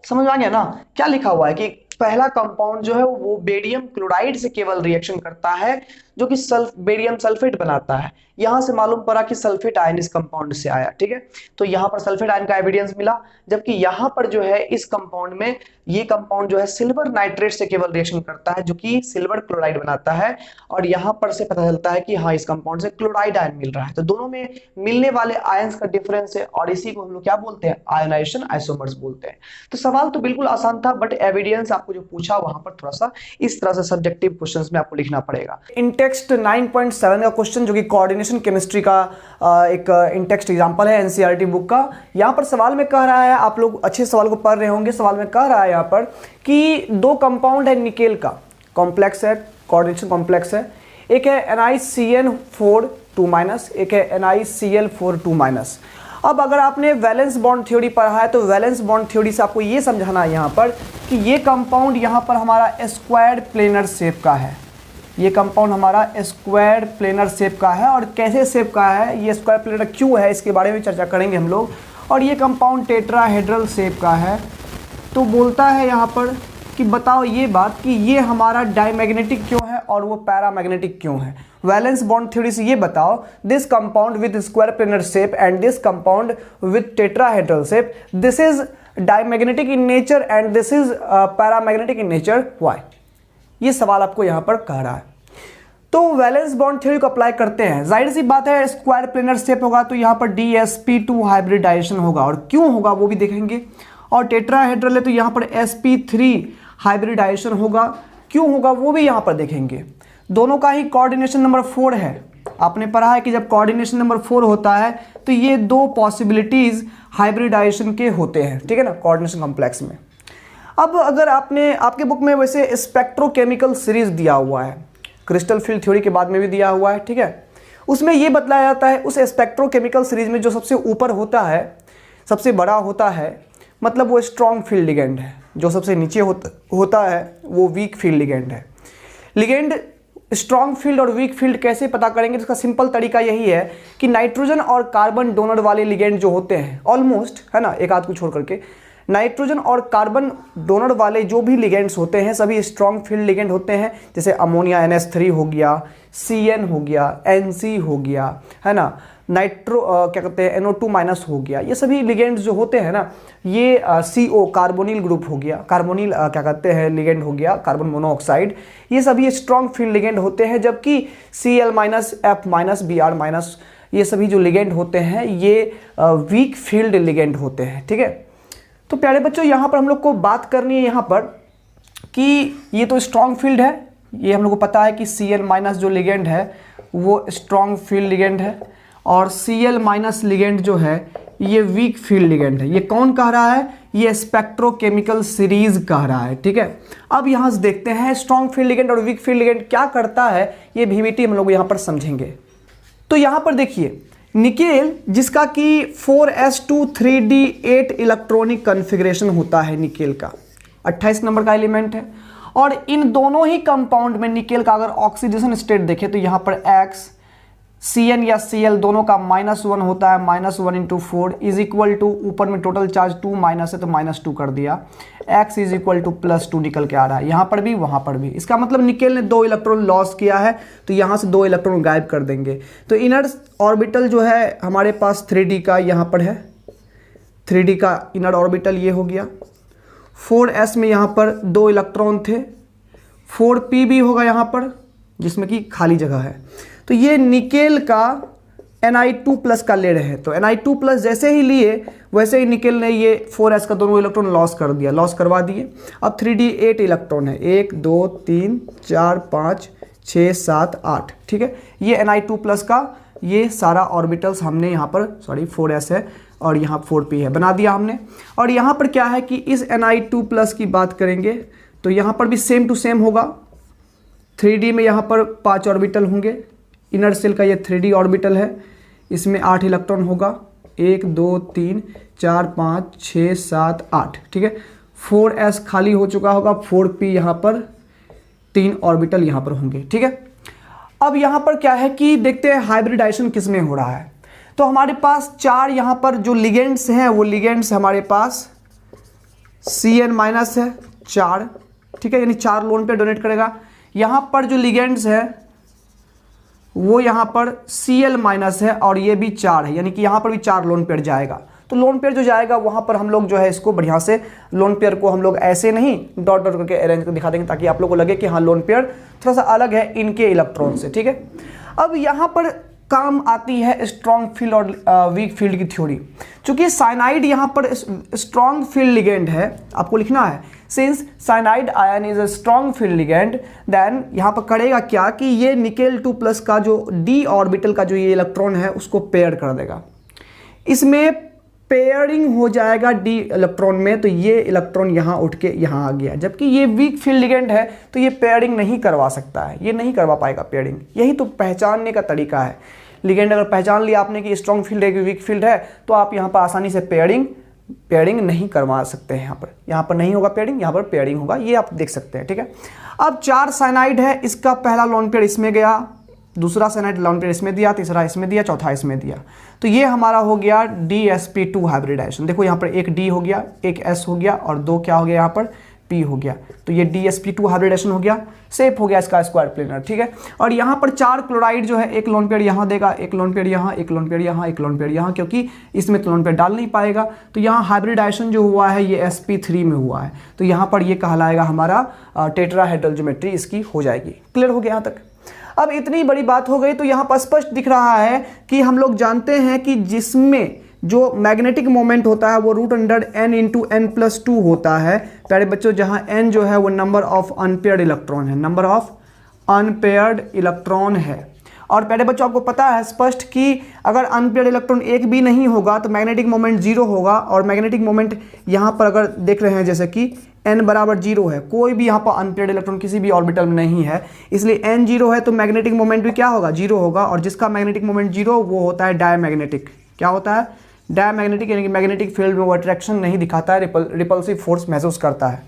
Speaker 1: समझ आ गया ना क्या लिखा हुआ है कि पहला कंपाउंड जो है वो बेरियम क्लोराइड से केवल रिएक्शन करता है, जो कि बेरियम सल्फेट बनाता है। यहां से मालूम पड़ा कि सल्फेट आयन इस कंपाउंड से आया, ठीक है। तो यहां पर सल्फेट आयन का एविडेंस मिला, जबकि यहां पर जो है इस कंपाउंड में ये कंपाउंड जो है सिल्वर नाइट्रेट से केवल रिएक्शन करता है, जो कि सिल्वर क्लोराइड बनाता है। और यहां पर से पता चलता है कि हाँ, इस कंपाउंड से क्लोराइड आयन मिल रहा है। तो दोनों में मिलने वाले आयंस का डिफरेंस है, और इसी को हम लोग क्या बोलते हैं, आयनाइजेशन आइसोमर्स बोलते हैं। तो सवाल तो बिल्कुल आसान था, बट एविडेंस आपको जो पूछा वहां पर थोड़ा सा इस तरह से सब्जेक्टिव क्वेश्चंस में आपको लिखना पड़ेगा।
Speaker 2: इंटेक्स्ट 9.7 का क्वेश्चन, जो कि कोऑर्डिनेशन केमिस्ट्री का एक इंटेक्स्ट एग्जांपल है एनसीईआरटी बुक का। यहाँ पर सवाल में कह रहा है, आप लोग अच्छे सवाल को पढ़ रहे होंगे, सवाल में कह रहा है यहाँ पर कि दो कंपाउंड है निकेल का, कॉम्प्लेक्स है, कोऑर्डिनेशन कॉम्प्लेक्स है। एक है NiCN4 2-, एक है NiCl4 2-। अब अगर आपने वैलेंस बॉन्ड थ्योरी पढ़ा है तो वैलेंस बॉन्ड थ्योरी से आपको ये समझाना है यहाँ पर कि ये कंपाउंड यहाँ पर हमारा स्क्वायर प्लेनर शेप का है। ये कंपाउंड हमारा स्क्वायर प्लेनर शेप का है, और कैसे शेप का है, ये स्क्वायर प्लेनर क्यों है, इसके बारे में चर्चा करेंगे हम लोग। और ये कंपाउंड टेट्राहेड्रल शेप का है। तो बोलता है यहाँ पर कि बताओ ये बात कि ये हमारा डायमैग्नेटिक क्यों है और वो पैरामैग्नेटिक क्यों है। वैलेंस बॉन्ड थ्योरी से ये बताओ, this compound with square planar shape and this compound with tetrahedral shape, this is diamagnetic in nature and this is paramagnetic in nature, why. ये सवाल आपको यहाँ पर कह रहा है। तो वैलेंस बॉन्ड थ्योरी को अप्लाई करते हैं। जाहिर सी बात है, स्क्वायर प्लेनर शेप होगा तो यहाँ पर DsP2 हाइब्रिडाइजेशन होगा, और क्यों होगा वो भी देखेंगे। और टेट्राहेड्रल है तो यहाँ पर sp3 हाइब्रिडाइजेशन होगा, क्यों होगा वो भी यहाँ पर देखेंगे। दोनों का ही कोऑर्डिनेशन नंबर 4 है। आपने पढ़ा है कि जब कोऑर्डिनेशन नंबर 4 होता है तो ये दो पॉसिबिलिटीज हाइब्रिडाइजेशन के होते हैं, ठीक है ना, कोऑर्डिनेशन कॉम्प्लेक्स में। अब अगर आपके बुक में वैसे स्पेक्ट्रोकेमिकल सीरीज दिया हुआ है, क्रिस्टल फील्ड थ्योरी के बाद में भी दिया हुआ है, ठीक है। उसमें ये बतलाया जाता है उस स्पेक्ट्रोकेमिकल सीरीज में जो सबसे ऊपर होता है, सबसे बड़ा होता है, मतलब वो स्ट्रॉन्ग फील्ड लिगेंड है। जो सबसे नीचे होता है वो वीक फील्ड लिगेंड है। लिगेंड स्ट्रॉन्ग फील्ड और वीक फील्ड कैसे पता करेंगे, इसका सिंपल तरीका यही है कि नाइट्रोजन और कार्बन डोनर वाले लिगेंड जो होते हैं ऑलमोस्ट, है ना, एक आध को छोड़ करके, नाइट्रोजन और कार्बन डोनर वाले जो भी लिगेंड्स होते हैं सभी स्ट्रॉन्ग फील्ड लिगेंड होते हैं। जैसे अमोनिया NH3 हो गया, CN हो गया, NC हो गया, है ना, क्या कहते हैं NO2- हो गया। ये सभी लिगेंड्स जो होते हैं ना, ये CO कार्बोनिल ग्रुप हो गया, कार्बोनिल क्या कहते हैं लिगेंड हो गया, कार्बन मोनोऑक्साइड, ये सभी स्ट्रॉन्ग फील्ड लिगेंड होते हैं। जबकि Cl-, F-, Br-, ये सभी जो लिगेंड होते हैं ये वीक फील्ड लिगेंड होते हैं, ठीक है। तो प्यारे बच्चों, यहाँ पर हम लोग को बात करनी है यहाँ पर कि ये तो स्ट्रॉन्ग फील्ड है, ये हम लोग को पता है कि Cl- जो लिगेंड है वो स्ट्रॉन्ग फील्ड लिगेंड है, और Cl- लिगेंड जो है ये वीक फील्ड लिगेंड है। ये कौन कह रहा है, ये स्पेक्ट्रोकेमिकल सीरीज कह रहा है, ठीक है। अब यहाँ से देखते हैं स्ट्रॉन्ग फील्ड लिगेंड और वीक फील्ड लिगेंड क्या करता है, ये VVT हम लोग यहाँ पर समझेंगे। तो यहाँ पर देखिए, निकेल जिसका कि 4s2 3d8 इलेक्ट्रॉनिक कॉन्फ़िगरेशन होता है, निकेल का 28 नंबर का एलिमेंट है। और इन दोनों ही कंपाउंड में निकेल का अगर ऑक्सीडेशन स्टेट देखें तो यहाँ पर X, Cn या Cl दोनों का -1 होता है, -1 × 4 इज इक्वल टू, ऊपर में टोटल चार्ज 2 माइनस है तो -2 कर दिया, X इज इक्वल टू +2 निकल के आ रहा है, यहाँ पर भी वहाँ पर भी। इसका मतलब निकेल ने 2 इलेक्ट्रॉन लॉस किया है, तो यहाँ से 2 इलेक्ट्रॉन गायब कर देंगे। तो इनर ऑर्बिटल जो है हमारे पास 3d का यहाँ पर है, 3d का इनर ऑर्बिटल ये हो गया। 4s में यहाँ पर 2 इलेक्ट्रॉन थे, 4p भी होगा यहाँ पर जिसमें कि खाली जगह है। तो ये निकेल का Ni2+ का ले रहे हैं, तो Ni2+ जैसे ही लिए वैसे ही निकेल ने ये 4s का दोनों इलेक्ट्रॉन लॉस कर दिया, लॉस करवा दिए। अब 3d8 इलेक्ट्रॉन है, 1 2 3 4 5 6 7 8, ठीक है। ये Ni2+ का ये सारा ऑर्बिटल्स हमने यहाँ पर, सॉरी 4s है और यहाँ 4p है, बना दिया हमने। और यहाँ पर क्या है कि इस Ni2+ की बात करेंगे तो यहाँ पर भी सेम टू सेम होगा। 3d में यहाँ पर 5 ऑर्बिटल होंगे, इनर सेल का ये 3d ऑर्बिटल है, इसमें 8 इलेक्ट्रॉन होगा, 1 2 3 4 5 6 7 8, ठीक है। 4s खाली हो चुका होगा, 4p यहाँ पर 3 ऑर्बिटल यहाँ पर होंगे, ठीक है। अब यहाँ पर क्या है कि देखते हैं हाइब्रिडाइजेशन किस में हो रहा है। तो हमारे पास 4 यहाँ पर जो लिगेंड्स हैं वो लिगेंड्स हमारे पास Cn- है 4, ठीक है, यानी 4 लोन पेयर डोनेट करेगा। यहाँ पर जो लिगेंड्स है वो यहाँ पर Cl माइनस है और ये भी 4 है, यानी कि यहाँ पर भी 4 लोन पेयर जाएगा। तो लोन पेयर जो जाएगा वहाँ पर हम लोग जो है इसको बढ़िया से लोन पेयर को हम लोग ऐसे नहीं डॉट डॉट करके अरेंज करके दिखा देंगे ताकि आप लोगों को लगे कि हाँ लोन पेयर थोड़ा सा अलग है इनके इलेक्ट्रॉन से, ठीक है। अब यहाँ पर काम आती है स्ट्रॉन्ग फील्ड और वीक फील्ड की थ्योरी। चूंकि साइनाइड यहाँ पर स्ट्रॉन्ग फील्ड लिगेंड है, आपको लिखना है since cyanide ion is a strong field ligand, then यहाँ पर करेगा क्या कि ये निकेल 2+ का जो d ऑर्बिटल का जो ये इलेक्ट्रॉन है उसको पेयर कर देगा। इसमें पेयरिंग हो जाएगा d इलेक्ट्रॉन में, तो ये इलेक्ट्रॉन यहाँ उठ के यहाँ आ गया। जबकि ये वीक फील्ड लिगेंड है तो ये पेयरिंग नहीं करवा सकता है, ये नहीं करवा पाएगा पेयरिंग। यही तो पहचानने का तरीका है। लिगेंड अगर पहचान लिया आपने कि स्ट्रॉन्ग फील्ड है कि वीक फील्ड है तो आप यहाँ पर आसानी से पेयरिंग नहीं करवा सकते हैं। यहाँ पर नहीं होगा पेयरिंग, यहाँ पर पेयरिंग होगा, ये आप देख सकते हैं, ठीक है। अब 4 साइनाइड है, इसका पहला लोन पेयर इसमें गया, दूसरा साइनाइड लोन पेयर इसमें दिया, तीसरा इसमें दिया, चौथा इसमें दिया। तो ये हमारा हो गया DsP2 हाइब्रिडाइजेशन। देखो यहाँ पर एक D हो गया, एक S हो गया और 2 क्या हो गया यहाँ पर P हो गया। तो ये DsP2 हाइब्रिडाइजेशन हो गया, शेप हो गया इसका स्क्वायर प्लेनर, ठीक है। और यहाँ पर 4 क्लोराइड जो है एक लोन पेयर यहाँ देगा, एक लोन पेयर यहाँ, एक लोन पेयर यहाँ, एक लोन पेयर यहाँ, क्योंकि इसमें तो लोन पेयर डाल नहीं पाएगा। तो यहाँ हाइब्रिडाइजेशन जो हुआ है ये sp3 में हुआ है, तो यहाँ पर ये कहलाएगा हमारा टेट्राहेड्रल ज्योमेट्री इसकी हो जाएगी। क्लियर हो गया यहाँ तक। अब इतनी बड़ी बात हो गई तो यहाँ पर स्पष्ट दिख रहा है कि हम लोग जानते हैं कि जिसमें जो मैग्नेटिक मोमेंट होता है वो √n × n+2 होता है प्यारे बच्चों, जहाँ n जो है वो नंबर ऑफ अनपेयर्ड इलेक्ट्रॉन है, नंबर ऑफ अनपेयर्ड इलेक्ट्रॉन है। और प्यारे बच्चों आपको पता है स्पष्ट कि अगर अनपेयर्ड इलेक्ट्रॉन एक भी नहीं होगा तो मैग्नेटिक मोमेंट 0 होगा। और मैग्नेटिक मोमेंट यहाँ पर अगर देख रहे हैं जैसे कि n बराबर 0 है, कोई भी यहाँ पर अनपेयर्ड इलेक्ट्रॉन किसी भी ऑर्बिटल में नहीं है, इसलिए n 0 है तो मैग्नेटिक मोमेंट भी क्या होगा 0 होगा। और जिसका मैग्नेटिक मोमेंट 0 वो होता है डायमैग्नेटिक। क्या होता है? डायमैग्नेटिक, यानी कि मैग्नेटिक फील्ड में वो अट्रैक्शन नहीं दिखाता है, रिपल्सिव फोर्स महसूस करता है।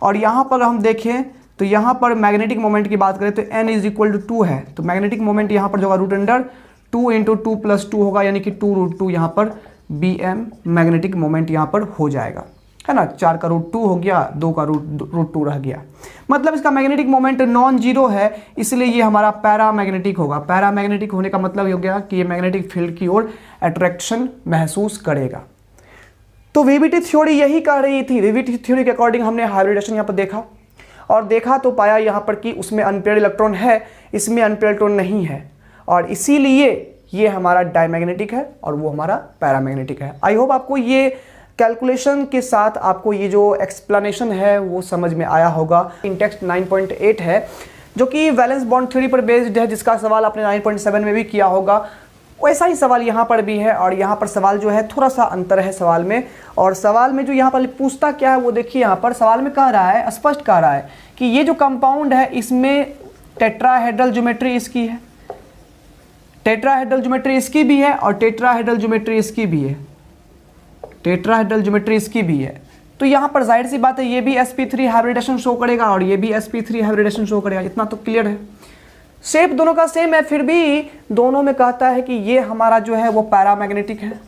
Speaker 2: और यहाँ पर हम देखें तो यहाँ पर मैग्नेटिक मोमेंट की बात करें तो n = 2 है, तो मैग्नेटिक मोमेंट यहाँ पर जो होगा √2 × 2+2 होगा, यानी कि 2√2 यहाँ पर Bm मैग्नेटिक मोमेंट यहाँ पर हो जाएगा, है ना। 4 का √2 हो गया, 2 का √2 रह गया, मतलब इसका मैग्नेटिक मोमेंट नॉन जीरो है, इसलिए ये हमारा पैरामैग्नेटिक होगा। पैरामैग्नेटिक होने का मतलब हो गया कि ये मैग्नेटिक फील्ड की ओर अट्रैक्शन महसूस करेगा। तो वीबीटी थ्योरी यही कह रही थी। वीबीटी थ्योरी के अकॉर्डिंग हमने हाइब्रिडेशन यहाँ पर देखा और देखा तो पाया यहाँ पर कि उसमें अनपेयर्ड इलेक्ट्रॉन है, इसमें अनपेयर्ड इलेक्ट्रॉन नहीं है, और इसीलिए ये हमारा डायमैग्नेटिक है और वो हमारा पैरामैग्नेटिक है। आई होप आपको ये कैलकुलेशन के साथ आपको ये जो एक्सप्लेनेशन है वो समझ में आया होगा। इंटेक्स्ट 9.8 है जो कि वैलेंस बॉन्ड थ्योरी पर बेस्ड है, जिसका सवाल आपने 9.7 में भी किया होगा, वैसा ही सवाल यहाँ पर भी है। और यहाँ पर सवाल जो है थोड़ा सा अंतर है सवाल में, और सवाल में जो यहाँ पर पूछता क्या है वो देखिए। यहाँ पर सवाल में कह रहा है, स्पष्ट कह रहा है कि ये जो कंपाउंड है इसमें टेट्राहेड्रल ज्योमेट्री इसकी है, टेट्राहेड्रल ज्योमेट्री इसकी भी है और टेट्राहेड्रल ज्योमेट्री इसकी भी है, टेट्राहेड्रल ज्योमेट्री इसकी भी है। तो यहाँ पर जाहिर सी बात है ये भी sp3 हाइब्रिडेशन शो करेगा और ये भी sp3 हाइब्रिडेशन शो करेगा, इतना तो क्लियर है। शेप दोनों का सेम है, फिर भी दोनों में कहता है कि ये हमारा जो है वो पैरामैग्नेटिक है,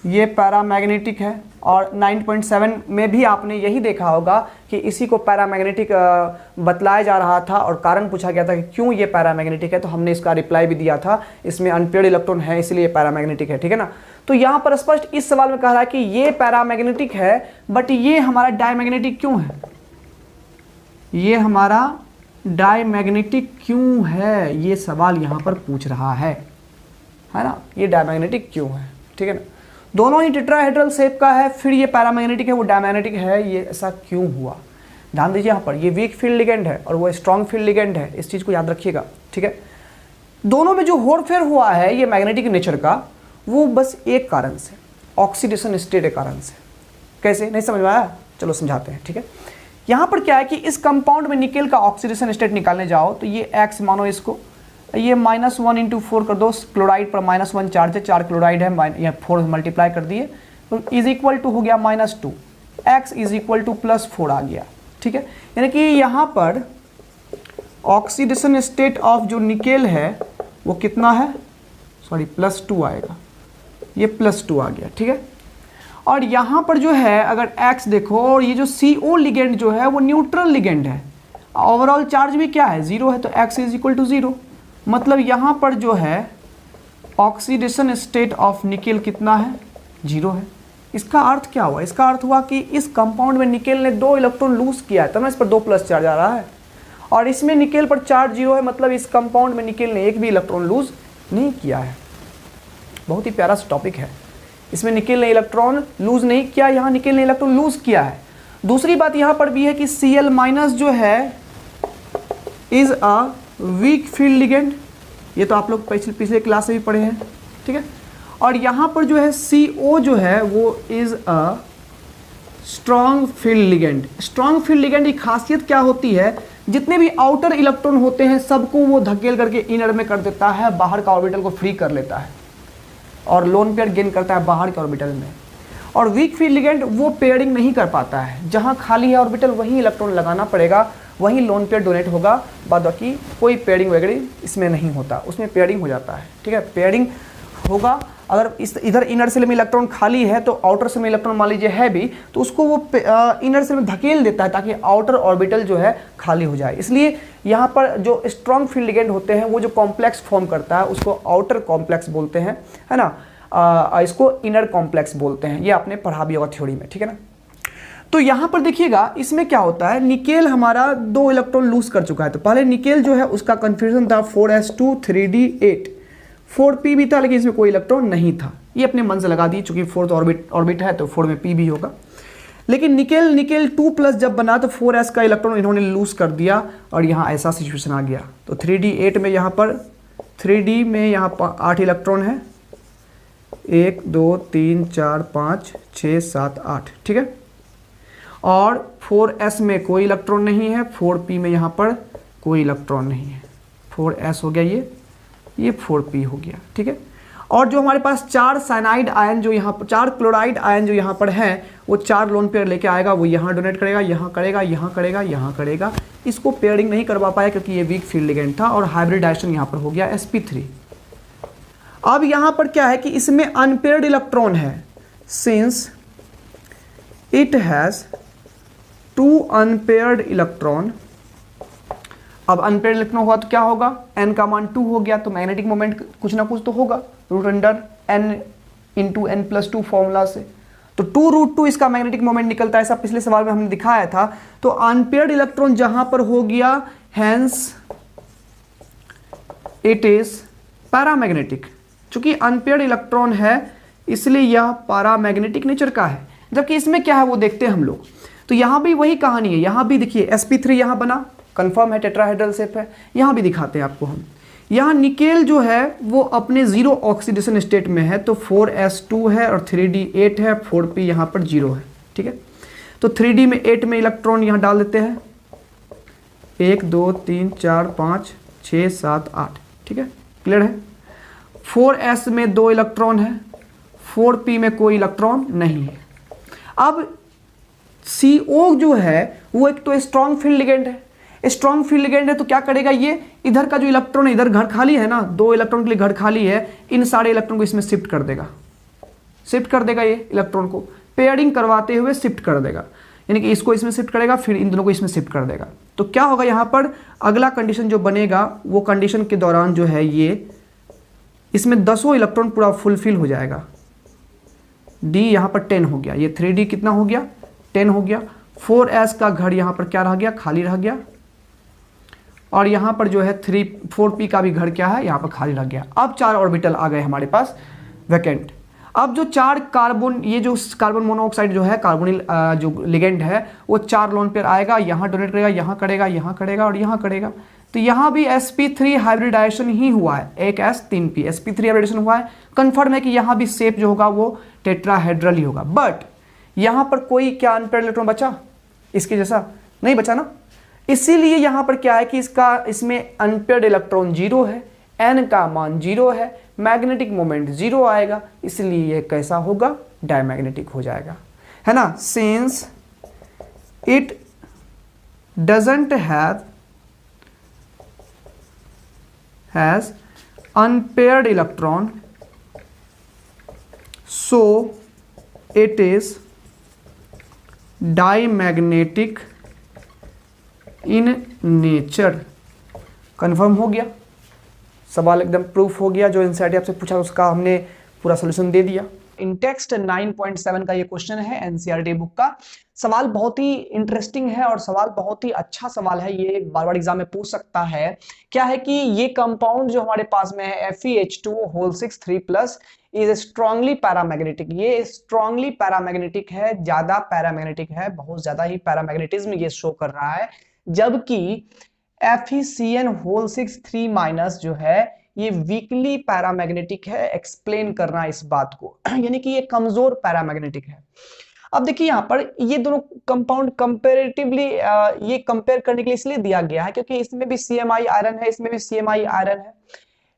Speaker 2: ये पैरामैग्नेटिक है। और 9.7 में भी आपने यही देखा होगा कि इसी को पैरामैग्नेटिक बतलाया जा रहा था और कारण पूछा गया था कि क्यों ये पैरामैग्नेटिक है, तो हमने इसका रिप्लाई भी दिया था, इसमें अनपेयर्ड इलेक्ट्रॉन है इसलिए पैरामैग्नेटिक है, ठीक है ना। तो यहाँ पर स्पष्ट इस सवाल में कह रहा है कि ये पैरामैग्नेटिक है बट ये हमारा डायमैग्नेटिक क्यों है, ये हमारा डायमैग्नेटिक क्यों है, ये सवाल यहाँ पर पूछ रहा है ना, ये डायमैग्नेटिक क्यों है, ठीक है ना। दोनों ही टेट्राहेड्रल शेप का है, फिर ये पैरामैग्नेटिक है वो डायमैग्नेटिक है, ये ऐसा क्यों हुआ। ध्यान दीजिए यहाँ पर ये वीक फील्ड लिगेंड है और वो स्ट्रॉन्ग फील्ड लिगेंड है, इस चीज़ को याद रखिएगा, ठीक है। दोनों में जो हेरफेर हुआ है ये मैग्नेटिक नेचर का, वो बस एक कारण से, ऑक्सीडेशन स्टेट के कारण से। कैसे, नहीं समझ में आया, चलो समझाते हैं, ठीक है। यहाँ पर क्या है कि इस कंपाउंड में निकेल का ऑक्सीडेशन स्टेट निकालने जाओ तो ये x मानो, इसको ये -1 × 4 कर दो, क्लोराइड पर -1 चार्ज है, 4 क्लोराइड है, ये 4 मल्टीप्लाई कर दिए तो इज इक्वल टू हो गया -2, x इज इक्वल टू +4 आ गया, ठीक है। यानी कि यहाँ पर ऑक्सीडेशन स्टेट ऑफ जो निकेल है वो कितना है, सॉरी +2 आएगा, ये +2 आ गया, ठीक है। और यहाँ पर जो है अगर X देखो, और ये जो CO लिगेंड जो है वो न्यूट्रल लिगेंड है, ओवरऑल चार्ज भी क्या है, 0 है, तो X इज इक्वल टू 0। मतलब यहाँ पर जो है ऑक्सीडेशन स्टेट ऑफ निकेल कितना है, 0 है। इसका अर्थ क्या हुआ, इसका अर्थ हुआ कि इस कंपाउंड में निकेल ने 2 इलेक्ट्रॉन लूज किया है, तब ना इस पर 2 प्लस चार्ज आ रहा है, और इसमें निकेल पर चार्ज 0 है, मतलब इस कंपाउंड में निकेल ने एक भी इलेक्ट्रॉन लूज नहीं किया है। बहुत ही प्यारा सा टॉपिक है, इसमें निकेल ने इलेक्ट्रॉन लूज नहीं किया, यहाँ निकेल ने इलेक्ट्रॉन लूज किया है। दूसरी बात यहाँ पर भी है कि Cl माइनस जो है is a weak field ligand, ये तो आप लोग पिछले क्लास से भी पढ़े हैं, ठीक है। और यहाँ पर जो है CO जो है वो is a strong field ligand. Strong field ligand की खासियत क्या होती है, जितने भी आउटर इलेक्ट्रॉन होते हैं सबको वो धकेल करके इनर में कर देता है, बाहर का ऑर्बिटल को फ्री कर लेता है और लोन पेयर गेन करता है बाहर के ऑर्बिटल में। और वीक फील्ड लिगेंड वो पेयरिंग नहीं कर पाता है, जहाँ खाली है ऑर्बिटल वहीं इलेक्ट्रॉन लगाना पड़ेगा, वहीं लोन पेयर डोनेट होगा, बाद बाकी कोई पेयरिंग वगैरह इसमें नहीं होता, उसमें पेयरिंग हो जाता है, ठीक है। पेयरिंग होगा अगर इधर इनर सेल में इलेक्ट्रॉन खाली है तो आउटर सेल में इलेक्ट्रॉन मान लीजिए है भी, तो उसको वो इनर सेल में धकेल देता है ताकि आउटर ऑर्बिटल जो है खाली हो जाए। इसलिए यहाँ पर जो स्ट्रॉन्ग फील्ड लिगेंड होते हैं वो जो कॉम्प्लेक्स फॉर्म करता है उसको आउटर कॉम्प्लेक्स बोलते हैं, है ना, इसको इनर कॉम्प्लेक्स बोलते हैं, ये आपने पढ़ा भी होगा थ्योरी में, ठीक है ना। तो यहाँ पर देखिएगा इसमें क्या होता है, निकेल हमारा 2 इलेक्ट्रॉन लूज कर चुका है, तो पहले निकेल जो है उसका कन्फ्यूजन था 4s2 3d8, 4p भी था लेकिन इसमें कोई इलेक्ट्रॉन नहीं था, ये अपने मन से लगा दी, चूंकि 4th ऑर्बिट है तो 4 में p भी होगा। लेकिन निकेल 2+ जब बना तो 4s का इलेक्ट्रॉन इन्होंने लूज कर दिया और यहाँ ऐसा सिचुएशन आ गया। तो 3d8 में यहाँ पर 3d में यहाँ 8 इलेक्ट्रॉन है, 1 2 3 4 5 6 7 8, ठीक है। और 4s में कोई इलेक्ट्रॉन नहीं है, 4p में यहाँ पर कोई इलेक्ट्रॉन नहीं है, 4s हो गया ये 4p हो गया, ठीक है। और जो हमारे पास 4 साइनाइड आयन जो यहाँ पर 4 क्लोराइड आयन जो यहाँ पर है वो 4 लोन पेयर लेके आएगा, वो यहाँ डोनेट करेगा, यहाँ करेगा, यहाँ करेगा, यहाँ करेगा। इसको पेयरिंग नहीं करवा पाया क्योंकि ये वीक फील्ड लिगेंड था और हाइब्रिडाइजेशन यहाँ पर हो गया sp3। अब यहाँ पर क्या है कि इसमें अनपेयर्ड इलेक्ट्रॉन है, since it has 2 unpaired electron. अब अनपेयर्ड इलेक्ट्रॉन हुआ तो क्या होगा, n का मान 2 हो गया, तो मैग्नेटिक मोमेंट कुछ ना कुछ तो होगा, √n × n+2 फॉर्मूला से, तो 2√2 इसका मैग्नेटिक मोमेंट निकलता है, ऐसा पिछले सवाल में हमने दिखाया था। तो अनपेयर्ड इलेक्ट्रॉन जहां पर हो गया, हैंस इट इज पैरामैग्नेटिक। चूंकि अनपेयर्ड इलेक्ट्रॉन है इसलिए यह पैरामैग्नेटिक नेचर का है, जबकि इसमें क्या है वो देखते हैं हम लोग। तो यहाँ भी वही कहानी है, यहाँ भी देखिए sp3 यहाँ बना, कंफर्म है, टेट्राहेड्रल शेप है। यहाँ भी दिखाते हैं आपको हम, यहाँ निकेल जो है वो अपने 0 ऑक्सीडेशन स्टेट में है, तो 4s2 है और 3d8 है, 4p यहाँ पर 0 है, ठीक है। तो 3d में 8 में इलेक्ट्रॉन यहाँ डाल देते हैं, 1 2 3 4 5 6 7 8, ठीक है, क्लियर है। 4s में 2 इलेक्ट्रॉन है, 4p में कोई इलेक्ट्रॉन नहीं है। अब CO जो है वो एक तो स्ट्रॉन्ग फील्ड लिगेंड है, स्ट्रॉन्ग फील्ड लिगेंड है तो क्या करेगा, ये इधर का जो इलेक्ट्रॉन है, इधर घर खाली है ना, 2 इलेक्ट्रॉन के लिए घर खाली है, इन सारे इलेक्ट्रॉन को इसमें शिफ्ट कर देगा ये इलेक्ट्रॉन को पेयरिंग करवाते हुए शिफ्ट कर देगा, यानी कि इसको इसमें शिफ्ट करेगा फिर इन दोनों को इसमें शिफ्ट कर देगा। तो क्या होगा यहाँ पर अगला कंडीशन जो बनेगा वो कंडीशन के दौरान जो है ये इसमें 10 इलेक्ट्रॉन पूरा फुलफिल हो जाएगा। d यहाँ पर 10 हो गया, ये 3d कितना हो गया, 10 हो गया। 4s का घर यहाँ पर क्या रह गया, खाली रह गया, और यहाँ पर जो है 4p का भी घर क्या है, यहाँ पर खाली रह गया। अब 4 ऑर्बिटल आ गए हमारे पास वैकेंट। अब जो 4 कार्बन, ये जो कार्बन मोनोऑक्साइड जो है कार्बोनिल जो लिगेंड है वो 4 लोन पेयर आएगा, यहाँ डोनेट करेगा, यहाँ करेगा, यहाँ करेगा और यहाँ करेगा। तो यहाँ भी sp3 हाइब्रिडाइजेशन ही हुआ है, एक s3p sp3 हाइब्रिडाइजेशन हुआ है। कंफर्म है कि यहाँ भी शेप जो होगा वो टेट्राहेड्रल ही होगा, बट यहाँ पर कोई क्या अनपेयर्ड इलेक्ट्रॉन बचा, इसके जैसा नहीं बचा ना। इसीलिए यहाँ पर क्या है कि इसमें अनपेयर्ड इलेक्ट्रॉन 0 है, n का मान 0 है, मैग्नेटिक मोमेंट 0 आएगा, इसलिए यह कैसा होगा, डायमैग्नेटिक हो जाएगा, है ना। Since it doesn't has unpaired electron, so it is diamagnetic in nature. Confirm हो गया, सवाल एकदम प्रूफ हो गया। जो एनसीईआरटी आपसे पूछा उसका हमने पूरा सोल्यूशन दे दिया। इन टेक्स्ट 9.7 का ये क्वेश्चन है एनसीईआरटी बुक का। सवाल बहुत ही इंटरेस्टिंग है और सवाल बहुत ही अच्छा सवाल है, ये बार बार एग्जाम में पूछ सकता है। क्या है कि ये कंपाउंड जो हमारे पास में है FeH2O whole 6 3+ is strongly paramagnetic. ये स्ट्रांगली पैरामैग्नेटिक है, ज्यादा पैरामैग्नेटिक है, बहुत ज्यादा ही पैरामैग्नेटिज्म ये शो कर रहा है। जबकि FeCN होल 6 3- जो है ये वीकली पैरामैग्नेटिक है। एक्सप्लेन करना इस बात को यानी कि ये कमजोर पैरामैग्नेटिक है। अब देखिए यहाँ पर ये दोनों कंपाउंड कंपैरेटिवली ये कंपेयर करने के लिए इसलिए दिया गया है क्योंकि इसमें भी CMI आयरन है, इसमें भी CMI आयरन है।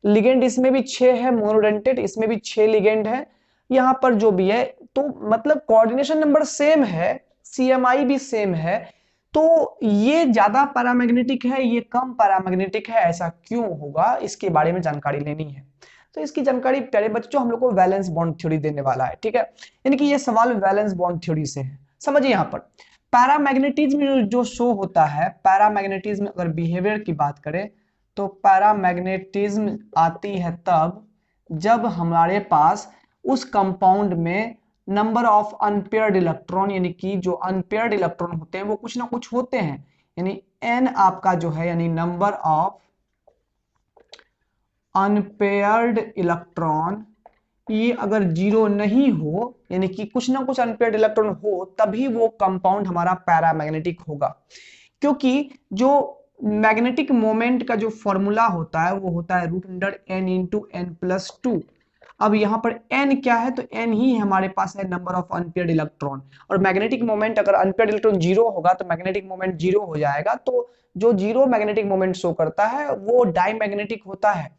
Speaker 2: लिगेंड इसमें भी 6 है, मोनोडेंटेट इसमें भी 6 लिगेंड है। यहाँ पर जो भी है तो मतलब कोऑर्डिनेशन नंबर सेम है, CMI भी सेम है, तो ये ज्यादा पैरामैग्नेटिक है, ये कम पैरामैग्नेटिक है। ऐसा क्यों होगा, इसके बारे में जानकारी लेनी है। तो इसकी जानकारी प्यारे बच्चों हम लोग को वैलेंस बॉन्ड थ्योरी देने वाला है, ठीक है। यानी कि ये सवाल वैलेंस बॉन्ड थ्योरी से है। समझिए यहाँ पर पैरामैग्नेटिज्म जो शो होता है, पैरामैग्नेटिज्म अगर बिहेवियर की बात करें तो पैरामैग्नेटिज्म आती है तब जब हमारे पास उस कंपाउंड में नंबर ऑफ अनपेयर्ड इलेक्ट्रॉन, यानी कि जो अनपेयर्ड इलेक्ट्रॉन होते हैं वो कुछ ना कुछ होते हैं, यानी n आपका जो है यानी नंबर ऑफ अनपेयर्ड इलेक्ट्रॉन, ये अगर 0 नहीं हो यानी कि कुछ ना कुछ अनपेयर्ड इलेक्ट्रॉन हो तभी वो कंपाउंड हमारा पैरामैग्नेटिक होगा। क्योंकि जो मैग्नेटिक मोमेंट का जो फॉर्मूला होता है वो होता है √n × n+2। अब यहाँ पर n क्या है, तो n ही हमारे पास है नंबर ऑफ अनपेयर्ड इलेक्ट्रॉन। और मैग्नेटिक मोमेंट अगर अनपेयर्ड इलेक्ट्रॉन 0 होगा तो मैग्नेटिक मोमेंट 0 हो जाएगा। तो जो 0 मैग्नेटिक मोमेंट शो करता है वो डाईमैग्नेटिक होता है।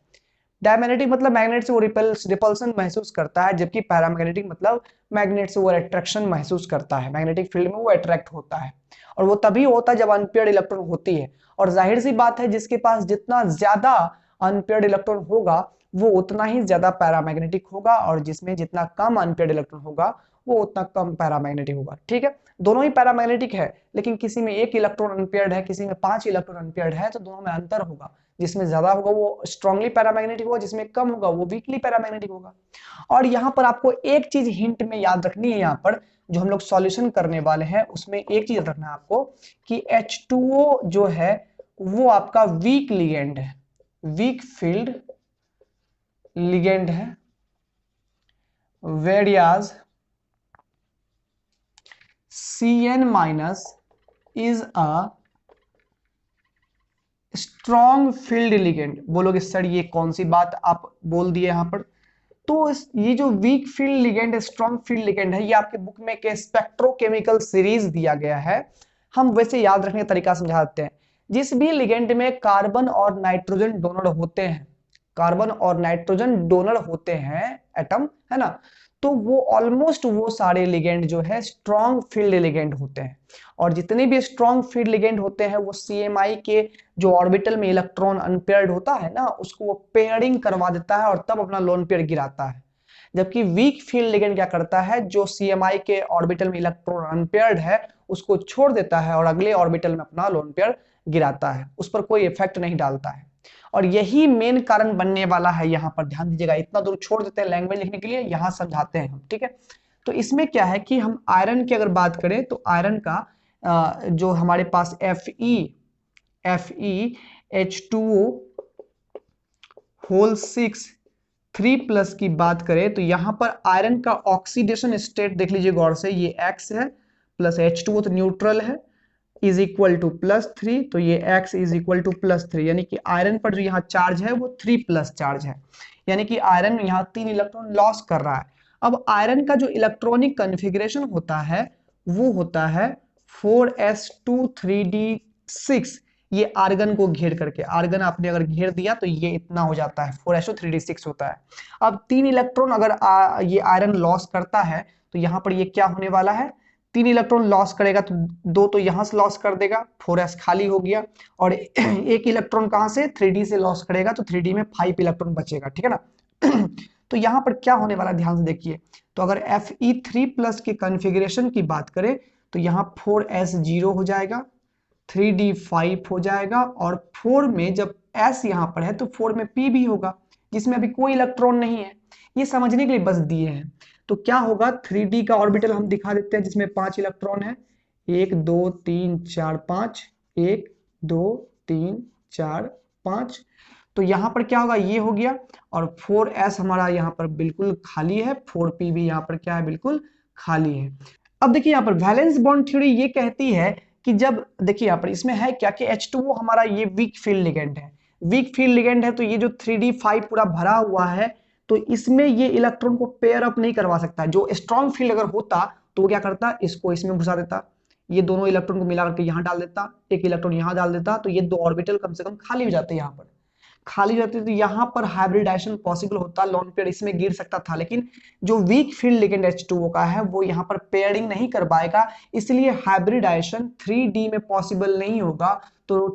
Speaker 2: डायमैग्नेटिक मतलब मैग्नेट से वो रिपल्सन महसूस करता है, जबकि पैरामैग्नेटिक मतलब मैग्नेट से वो अट्रैक्शन महसूस करता है, मैग्नेटिक फील्ड में वो अट्रैक्ट होता है। और वो तभी होता है जब अनपेयर्ड इलेक्ट्रॉन होती है। और जाहिर सी बात है जिसके पास जितना ज्यादा अनपेयर्ड इलेक्ट्रॉन होगा वो उतना ही ज्यादा पैरामैग्नेटिक होगा, और जिसमें जितना कम अनपेयर्ड इलेक्ट्रॉन होगा वो उतना कम पैरामैग्नेटिक होगा। ठीक है, दोनों ही पैरामैग्नेटिक है, लेकिन किसी में 1 इलेक्ट्रॉन अनपेयर्ड है, किसी में 5 इलेक्ट्रॉन अनपेयर्ड है, तो दोनों में अंतर होगा। जिसमें ज्यादा होगा वो स्ट्रांगली पैरामैग्नेटिक होगा, जिसमें कम होगा वो वीकली पैरामैग्नेटिक होगा। और यहाँ पर आपको एक चीज हिंट में याद रखनी है, यहाँ पर जो हम लोग सॉल्यूशन करने वाले हैं उसमें एक चीज रखना है आपको कि H2O जो है वो आपका वीक लिगेंड है, वीक फील्ड लिगेंड है, वेरियाज CN- is a strong field ligand. बोलोगे सर ये कौन सी बात आप बोल दिए यहाँ पर, तो ये जो वीक फील्ड लिगेंड है, स्ट्रॉन्ग फील्ड लिगेंड है, ये आपके बुक में एक स्पेक्ट्रोकेमिकल सीरीज दिया गया है। हम वैसे याद रखने का तरीका समझा देते हैं। जिस भी लिगेंड में कार्बन और नाइट्रोजन डोनर होते हैं, कार्बन और नाइट्रोजन डोनर होते हैं एटम, है ना, तो वो ऑलमोस्ट वो सारे लिगेंड जो है स्ट्रॉन्ग फील्ड लिगेंड होते हैं। और जितने भी स्ट्रॉन्ग फील्ड लिगेंड होते हैं वो CMI के जो ऑर्बिटल में इलेक्ट्रॉन अनपेयर्ड होता है ना, उसको वो पेयरिंग करवा देता है और तब अपना लोन पेयर गिराता है। जबकि वीक फील्ड लिगेंड क्या करता है, जो CMI के ऑर्बिटल में इलेक्ट्रॉन अनपेयर्ड है उसको छोड़ देता है और अगले ऑर्बिटल में अपना लोन पेयर गिराता है, उस पर कोई इफेक्ट नहीं डालता है। और यही मेन कारण बनने वाला है। यहाँ पर ध्यान दीजिएगा, इतना दूर छोड़ देते हैं लैंग्वेज लिखने के लिए, यहाँ समझाते हैं हम, ठीक है। तो इसमें क्या है कि हम आयरन की अगर बात करें तो आयरन का जो हमारे पास FeH2O होल 6 3+ की बात करें तो यहां पर आयरन का ऑक्सीडेशन स्टेट देख लीजिए गौर से, ये X है प्लस H2O तो न्यूट्रल है, इज इक्वल टू +3, तो ये X इज इक्वल टू +3, यानी कि आयरन पर जो यहाँ चार्ज है वो 3+ चार्ज है, यानी कि आयरन यहाँ 3 इलेक्ट्रॉन लॉस कर रहा है। अब आयरन का जो इलेक्ट्रॉनिक कॉन्फ़िगरेशन होता है वो होता है 4s2 3d6। ये आर्गन को घेर करके, आर्गन आपने अगर घेर दिया तो ये इतना हो जाता है, 4s2 3d6 होता है। अब 3 इलेक्ट्रॉन अगर ये आयरन लॉस करता है तो यहाँ पर ये क्या होने वाला है, 3 इलेक्ट्रॉन लॉस करेगा तो 2 तो यहां से लॉस कर देगा, 4s खाली हो गया, और 1 इलेक्ट्रॉन कहां से 3d से लॉस करेगा तो 3d में 5 इलेक्ट्रॉन बचेगा, ठीक है ना।
Speaker 1: तो यहाँ पर क्या होने वाला ध्यान से देखिए, तो अगर Fe3+ के कॉन्फ़िगरेशन की बात करें तो यहाँ 4s 0 हो जाएगा, 3d 5 हो जाएगा, और 4 में जब s यहाँ पर है तो 4 में p भी होगा जिसमें अभी कोई इलेक्ट्रॉन नहीं है। ये समझने के लिए बस दिए हैं। तो क्या होगा, 3d का ऑर्बिटल हम दिखा देते हैं जिसमें 5 इलेक्ट्रॉन है, 1 2 3 4 5, 1 2 3 4 5। तो यहाँ पर क्या होगा, ये हो गया, और 4s हमारा यहाँ पर बिल्कुल खाली है, 4p भी यहाँ पर क्या है, बिल्कुल खाली है। अब देखिए यहाँ पर वैलेंस बॉन्ड थ्योरी ये कहती है कि जब देखिए यहाँ पर इसमें है क्या कि H2O हमारा ये वीक फील्ड लिगेंड है, वीक फील्ड लिगेंड है, तो ये जो 3d5 पूरा भरा हुआ है तो इसमें ये इलेक्ट्रॉन को पेयर अप नहीं करवा सकता है। जो स्ट्रॉन्ग फील्ड अगर होता तो वो क्या करता, इसको इसमें घुसा देता, ये दोनों इलेक्ट्रॉन को मिला करके यहाँ डाल देता, एक इलेक्ट्रॉन यहाँ डाल देता, तो ये दो ऑर्बिटल कम से कम खाली हो जाते, यहाँ पर खाली हो जाते, तो यहाँ पर हाइब्रिडाइजेशन पॉसिबल होता, लोन पेयर इसमें गिर सकता था। लेकिन जो वीक फील्ड लिगेंड H2O का है वो यहाँ पर पेयरिंग नहीं कर पाएगा, इसलिए हाइब्रिडाइजेशन 3d में पॉसिबल नहीं होगा। तो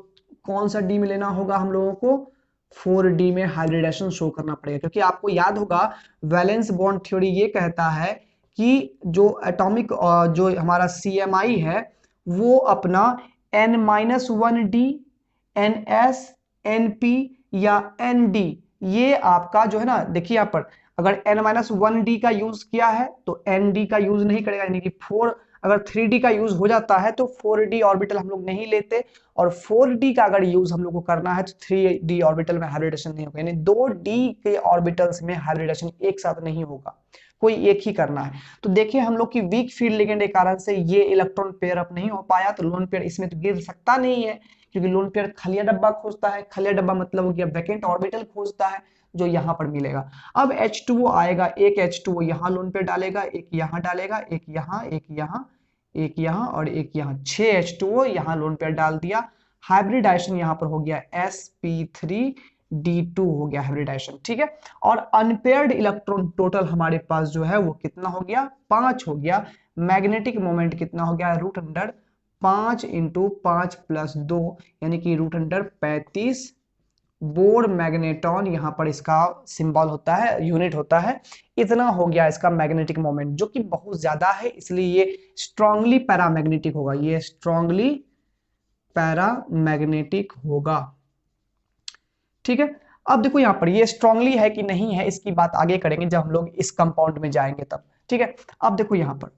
Speaker 1: कौन सा डी में लेना होगा हम लोगों को, 4d में हाइब्रिडाइजेशन शो करना पड़ेगा, क्योंकि आपको याद होगा वैलेंस बॉन्ड थ्योरी ये कहता है कि जो एटॉमिक जो हमारा CMI है वो अपना N-1d, NS, NP या ND, ये आपका जो है ना, देखिए यहाँ पर अगर N-1d का यूज किया है तो ND का यूज नहीं करेगा, यानी कि 4 अगर 3d का यूज हो जाता है तो 4d ऑर्बिटल हम लोग नहीं लेते, और 4d का अगर यूज हम लोग को करना है तो 3d ऑर्बिटल में हाइब्रिडेशन नहीं होगा, यानी 2d के ऑर्बिटल्स में हाइब्रिडेशन एक साथ नहीं होगा, कोई एक ही करना है। तो देखिए हम लोग की वीक फील्ड लिगेंड के कारण से ये इलेक्ट्रॉन पेयर अप नहीं हो पाया, तो लोन पेयर इसमें तो गिर सकता नहीं है, क्योंकि लोन पेयर खलिया डब्बा खोजता है, खलिया डब्बा मतलब हो गया वैकेंट ऑर्बिटल खोजता है जो यहाँ पर मिलेगा। अब H2O आएगा, एक H2O यहाँ लोन पेयर डालेगा, एक यहाँ डालेगा, एक यहाँ, एक यहाँ, एक यहाँ और एक यहाँ, 6 H2O यहाँ लोन पेयर डाल दिया, हाइब्रिडाइजेशन यहाँ पर हो गया sp3d2 हो गया हाइब्रिडाइजेशन, ठीक है। और अनपेयर्ड इलेक्ट्रॉन टोटल हमारे पास जो है वो कितना हो गया, 5 हो गया। मैग्नेटिक मोमेंट कितना हो गया, √5 × 5 + 2 यानी कि √35 बोर मैग्नेटॉन यहाँ पर इसका सिंबल होता है, यूनिट होता है, इतना हो गया इसका मैग्नेटिक मोमेंट, जो कि बहुत ज्यादा है, इसलिए ये स्ट्रांगली पैरामैग्नेटिक होगा, ये स्ट्रांगली पैरामैग्नेटिक होगा, ठीक है। अब देखो यहाँ पर ये स्ट्रांगली है कि नहीं है इसकी बात आगे करेंगे जब हम लोग इस कंपाउंड में जाएंगे तब, ठीक है। अब देखो यहाँ पर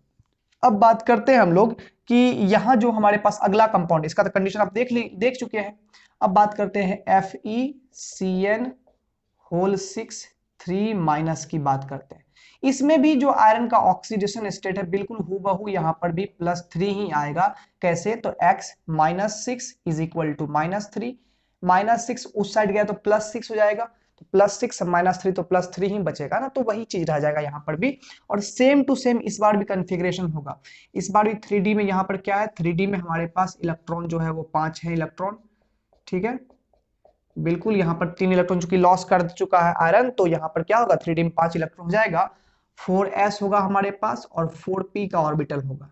Speaker 1: अब बात करते हैं हम लोग कि यहाँ जो हमारे पास अगला कंपाउंड, इसका तो कंडीशन आप देख चुके हैं। अब बात करते हैं FeCN6 3- की बात करते हैं। इसमें भी जो आयरन का ऑक्सीडेशन स्टेट है बिल्कुल हूबहू यहाँ पर भी +3 ही आएगा। कैसे, तो x - 6 = -3, -6 उस साइड गया तो +6 हो जाएगा, तो +6 -3 तो +3 ही बचेगा ना, तो वही चीज रह जाएगा यहाँ पर भी। और सेम टू सेम इस बार भी कन्फिग्रेशन होगा, इस बार भी 3d में यहाँ पर क्या है, 3d में हमारे पास इलेक्ट्रॉन जो है वो 5 है इलेक्ट्रॉन, ठीक है। बिल्कुल यहाँ पर 3 इलेक्ट्रॉन चूंकि लॉस कर चुका है आयरन, तो यहाँ पर क्या होगा, 3d में 5 इलेक्ट्रॉन हो जाएगा, 4s होगा हमारे पास और 4p का ऑर्बिटल होगा,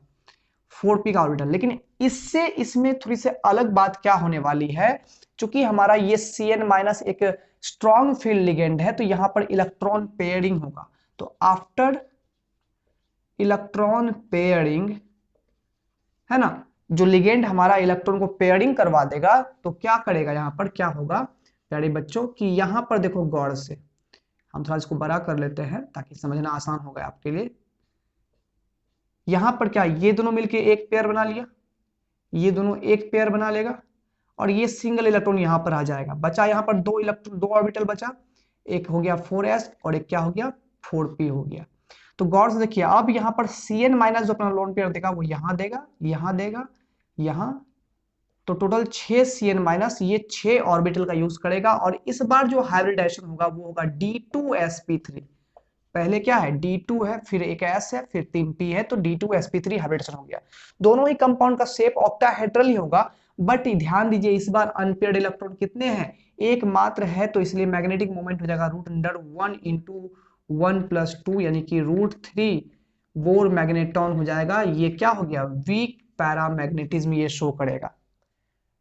Speaker 1: 4p का ऑर्बिटल। लेकिन इससे इसमें थोड़ी सी अलग बात क्या होने वाली है, चूंकि हमारा ये Cn- एक स्ट्रॉन्ग फील्ड लिगेंड है, तो यहाँ पर इलेक्ट्रॉन पेयरिंग होगा। तो आफ्टर इलेक्ट्रॉन पेयरिंग, है ना, जो लिगेंड हमारा इलेक्ट्रॉन को पेयरिंग करवा देगा, तो क्या करेगा, यहाँ पर क्या होगा प्यारे बच्चों कि यहाँ पर देखो गौर से, हम थोड़ा इसको बड़ा कर लेते हैं ताकि समझना आसान होगा आपके लिए। यहां पर क्या, ये दोनों मिलके एक पेयर बना लिया, ये दोनों एक पेयर बना लेगा, और ये सिंगल इलेक्ट्रॉन यहां पर आ जाएगा, बचा यहां पर 2 इलेक्ट्रॉन, 2 ऑर्बिटल बचा, एक हो गया 4s और एक क्या हो गया 4p हो गया। तो गौर से देखिए, अब यहां पर Cn- जो अपना लोन पेयर देगा वो यहां देगा, यहां देगा, यहां, तो टोटल 6 Cn- ये 6 ऑर्बिटल का यूज करेगा। और इस बार जो हाइब्रिडाइजेशन होगा वो होगा D2sp3, पहले क्या है D2 है, फिर एक S है, फिर 3p है, तो D2sp3 हाइब्रिडेशन हो गया। दोनों ही कंपाउंड का शेप ऑक्टाहेड्रल ही होगा, बट ध्यान दीजिए इस बार अनपेयर्ड इलेक्ट्रॉन कितने हैं, एक मात्र है, तो इसलिए मैग्नेटिक मोमेंट हो जाएगा √1 × 1 + 2 यानी कि √3 बोर मैग्नेटॉन हो जाएगा। ये क्या हो गया, वीक पैरामैग्नेटिज्म ये शो करेगा,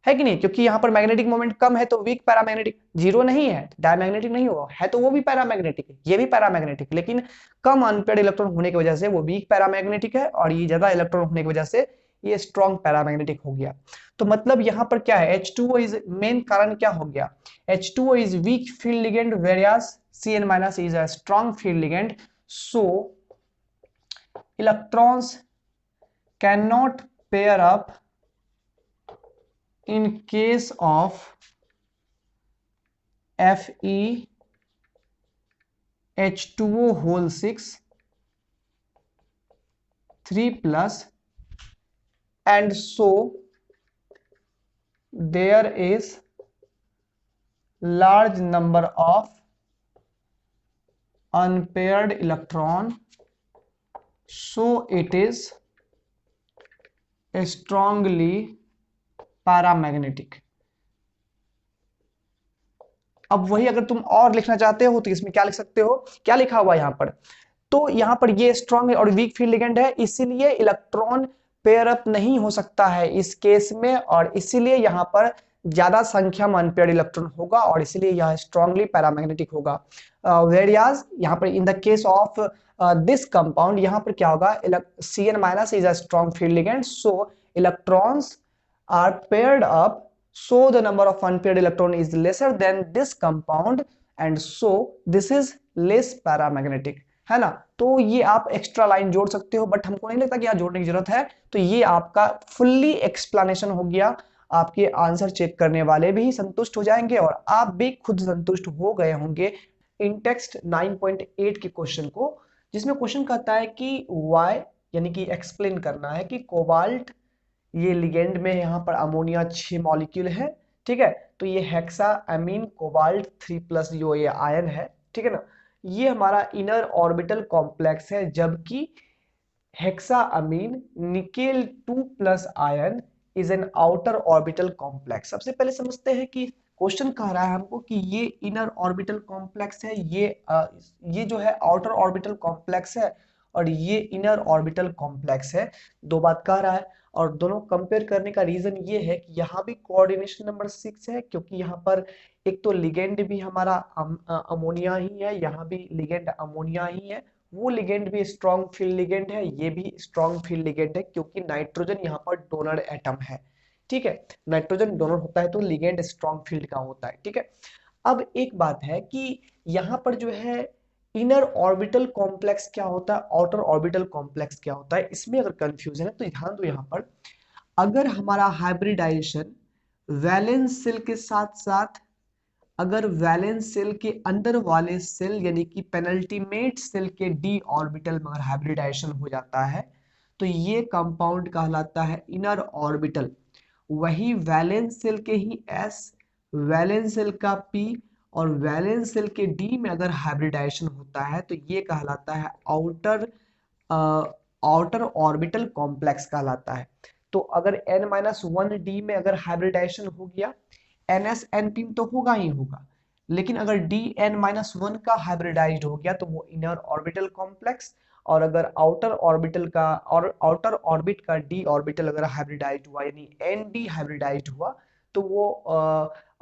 Speaker 1: है कि नहीं, क्योंकि यहाँ पर मैग्नेटिक मोमेंट कम है तो वीक पैरामैग्नेटिक, जीरो नहीं है डायमैग्नेटिक नहीं होगा, है तो वो भी पैरामैग्नेटिक है, ये भी पैरामैग्नेटिक, लेकिन कम अनपेयर्ड इलेक्ट्रॉन होने की वजह से वो वीक पैरामैग्नेटिक है, और ये ज्यादा इलेक्ट्रॉन होने की वजह से ये स्ट्रॉन्ग पैरामैग्नेटिक हो गया। तो मतलब यहाँ पर क्या है, H2O इज मेन कारण क्या हो गया, H2O is weak field ligand various Cn- is a strong field ligand, so electrons can not pair up in case of Fe H2O whole 6 3 plus, and so there is large number of unpaired electron, so it is strongly paramagnetic। अब वही अगर तुम और लिखना चाहते हो तो इसमें क्या लिख सकते हो, क्या लिखा हुआ यहां पर, तो यहां पर ये स्ट्रॉन्ग और वीक फील्ड लिगेंड है, इसीलिए इलेक्ट्रॉन पेयर अप नहीं हो सकता है इस केस में, और इसीलिए यहां पर ज्यादा संख्या में अनपेयर्ड इलेक्ट्रॉन होगा, और इसीलिए यह स्ट्रांगली पैरामैग्नेटिक होगा। वेरियाज यहां पर in the case of this compound यहां पर क्या होगा, Cn- is a strong field ligand, so electrons are paired up, so the number of unpaired electron is lesser than this compound, and so this is less paramagnetic, है ना। तो ये आप extra line जोड़ सकते हो, बट हमको नहीं लगता कि यहाँ जोड़ने की जरूरत है। तो ये आपका फुल्ली एक्सप्लेनेशन हो गया, आपके आंसर चेक करने वाले भी संतुष्ट हो जाएंगे और आप भी खुद संतुष्ट हो गए होंगे इन टेक्स्ट 9.8 के क्वेश्चन को, जिसमें क्वेश्चन कहता है कि वाई, यानी कि एक्सप्लेन करना है कि कोबाल्ट ये लिगेंड में यहाँ पर अमोनिया 6 मॉलिक्यूल है, ठीक है, तो ये हेक्सा अमीन कोबाल्ट 3+ जो ये आयन है, ठीक है ना, ये हमारा इनर ऑर्बिटल कॉम्प्लेक्स है, जबकि hexa amine nickel 2+ ion is an outer orbital complex. सबसे पहले समझते हैं कि क्वेश्चन कह रहा है हमको कि ये इनर ऑर्बिटल कॉम्प्लेक्स है, ये जो है आउटर ऑर्बिटल कॉम्प्लेक्स है, और ये इनर ऑर्बिटल कॉम्प्लेक्स है, दो बात कह रहा है। और दोनों कंपेयर करने का रीजन ये है कि यहाँ भी कोऑर्डिनेशन नंबर 6 है, क्योंकि यहाँ पर एक तो लिगेंड भी हमारा अमोनिया ही है, यहाँ भी लिगेंड अमोनिया ही है, वो लिगेंड भी स्ट्रॉन्ग फील्ड लिगेंड है, ये भी स्ट्रॉन्ग फील्ड लिगेंड है, क्योंकि नाइट्रोजन यहाँ पर डोनर एटम है, ठीक है, नाइट्रोजन डोनर होता है तो लिगेंड स्ट्रॉन्ग फील्ड का होता है, ठीक है। अब एक बात है कि यहाँ पर जो है इनर ऑर्बिटल कॉम्प्लेक्स क्या होता है, आउटर ऑर्बिटल कॉम्प्लेक्स क्या होता है, इसमें अगर कंफ्यूजन है तो ध्यान दो यहाँ पर, अगर हमारा हाइब्रिडाइजेशन वैलेंस सेल के साथ साथ, अगर वैलेंस सेल के अंदर वाले सेल यानी कि पेनल्टीमेट सेल के डी ऑर्बिटल में अगर हाइब्रिडाइजेशन हो जाता है तो ये कंपाउंड कहलाता है इनर ऑर्बिटल। वही वैलेंस सेल के ही एस, वैलेंस सेल का पी और वैलेंस सेल के डी में अगर हाइब्रिडाइजेशन होता है तो ये कहलाता है आउटर आउटर ऑर्बिटल कॉम्प्लेक्स कहलाता है। तो अगर n-1 डी में अगर हाइब्रिडाइजेशन हो गया, NS-N तो होगा ही होगा, लेकिन अगर Dn-1 का हाइब्रिडाइज्ड हो गया तो वो इनर ऑर्बिटल कॉम्प्लेक्स, और अगर आउटर ऑर्बिटल का और आउटर ऑर्बिट का डी ऑर्बिटल अगर हाइब्रिडाइज्ड हुआ यानी Nd हाइब्रिडाइज्ड हुआ तो वो